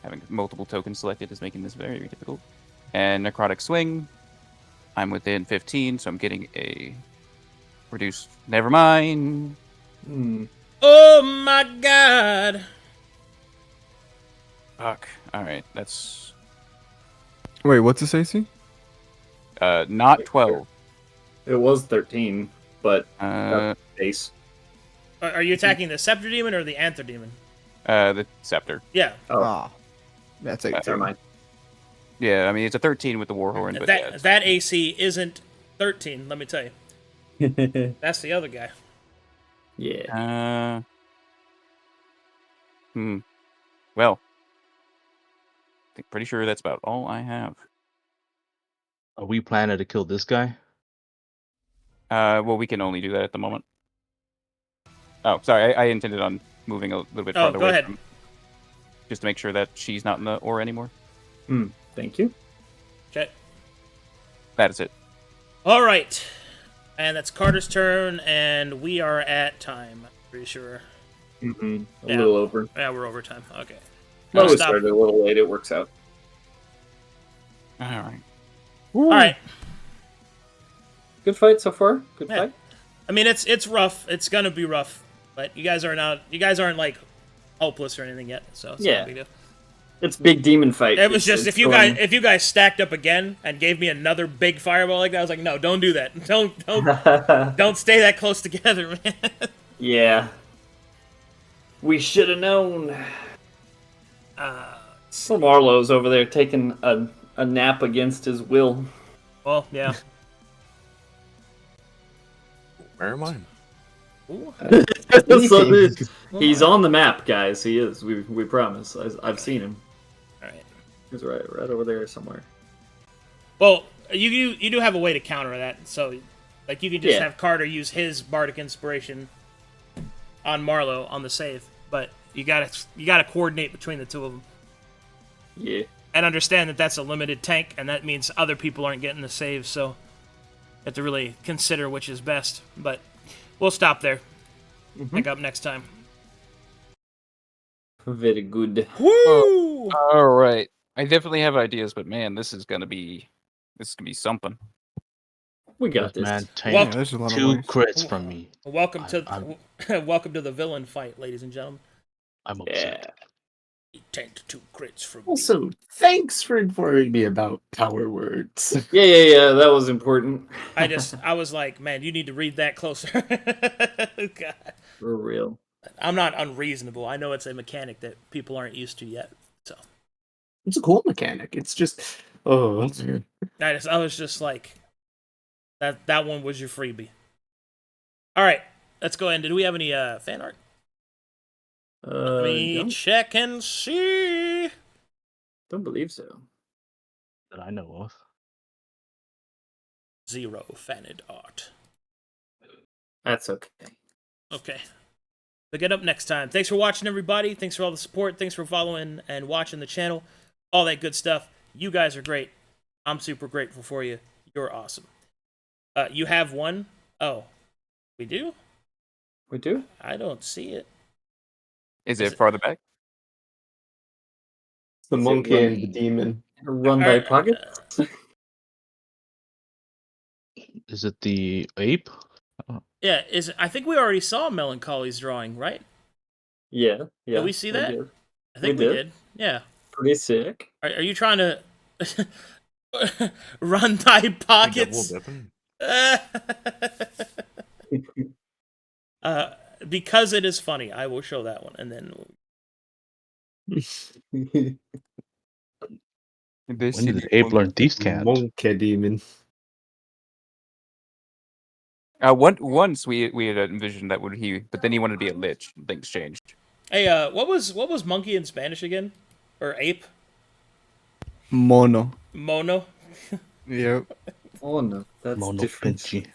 Having multiple tokens selected is making this very difficult. And Necrotic Swing. I'm within 15, so I'm getting a reduced. Never mind. Oh my god! Fuck. Alright, that's Wait, what's this AC? not 12. It was 13, but base. Are you attacking the Scepter Demon or the Anther Demon? The Scepter. Yeah. Oh, That's never mind. Yeah, I mean it's a 13 with the Warhorn, but yeah, That AC isn't 13, let me tell you. That's the other guy. Yeah. Well, I think pretty sure that's about all I have. Are we planning to kill this guy? Well, we can only do that at the moment. Oh, sorry. I intended on moving a little bit farther go away ahead. from, just to make sure that she's not in the aura anymore. Thank you. Okay. That is it. All right. And that's Carter's turn, and we are at time. I'm pretty sure. A Yeah. little over. Yeah, we're over time. Okay. No, we Stop. started a little late. It works out. All right. All right. Good fight so far. Good Yeah. fight. I mean, it's rough. It's gonna be rough, but you guys aren't like hopeless or anything yet. So it's not a big deal. It's big demon fight. It was just It's if you guys stacked up again and gave me another big fireball like that, I was like, no, don't do that. Don't stay that close together, man. Yeah. We should have known. So Marlowe's over there taking a nap against his will. Well, yeah. Where am I? So he's on the map, guys. He is. We promise. I've seen him. All right. He's right over there somewhere. Well, you do have a way to counter that. So, like, you can just have Carter use his bardic inspiration on Marlowe on the save, but you gotta coordinate between the two of them. Yeah. And understand that that's a limited tank, and that means other people aren't getting the save. So, you have to really consider which is best. But we'll stop there. Pick up next time. Very good. Woo! All right. I definitely have ideas, but man, this is gonna be something. We got this. Man, Well, tank there's a lot of 2 ways. crits from me. Welcome I'm- welcome to the villain fight, ladies and gentlemen. I'm upset. Yeah. He tanked 2 crits from me. Also, thanks for informing me about power words. Yeah. That was important. I was like, man, you need to read that closer. God. For real. I'm not unreasonable. I know it's a mechanic that people aren't used to yet. So It's a cool mechanic. It's just, that's weird. I was just like, that one was your freebie. All right, let's go ahead. Did we have any fan art? Let me No, check and see. don't believe so. That I know of. 0 fan art. That's okay. Okay. Pick it up next time. Thanks for watching, everybody. Thanks for all the support. Thanks for following and watching the channel. All that good stuff. You guys are great. I'm super grateful for you. You're awesome. You have one? Oh. We do? We do? I don't see it. Is Is it it- farther back? The Is it monkey run- and the demon. Run by Alright, pocket? Is it the ape? Yeah, I think we already saw Melancholy's drawing, right? Yeah. Did we see that? did. I think We we did. did. Yeah. Pretty sick. Are you trying to run by pockets? Because it is funny, I will show that one, and then When did the ape learn thieves can't? Monkey demon. Once we had envisioned that but then he wanted to be a lich. Things changed. hey, what was monkey in Spanish again, or ape? Mono. Mono. Yep. Oh no, that's Mono different. Pinchy.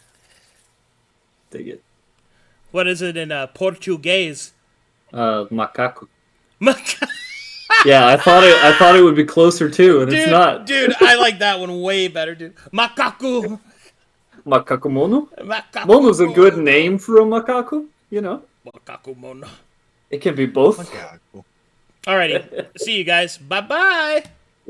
Dig it. What is it in Portuguese? Macaco. Yeah, I thought it would be closer too, and Dude, it's not. dude, I like that one way better, dude. Macaco. Macaco mono? Macaco. Mono's a good name for a macaco, you know. Macaco mono. It can be both. Alrighty, see you guys. Bye bye.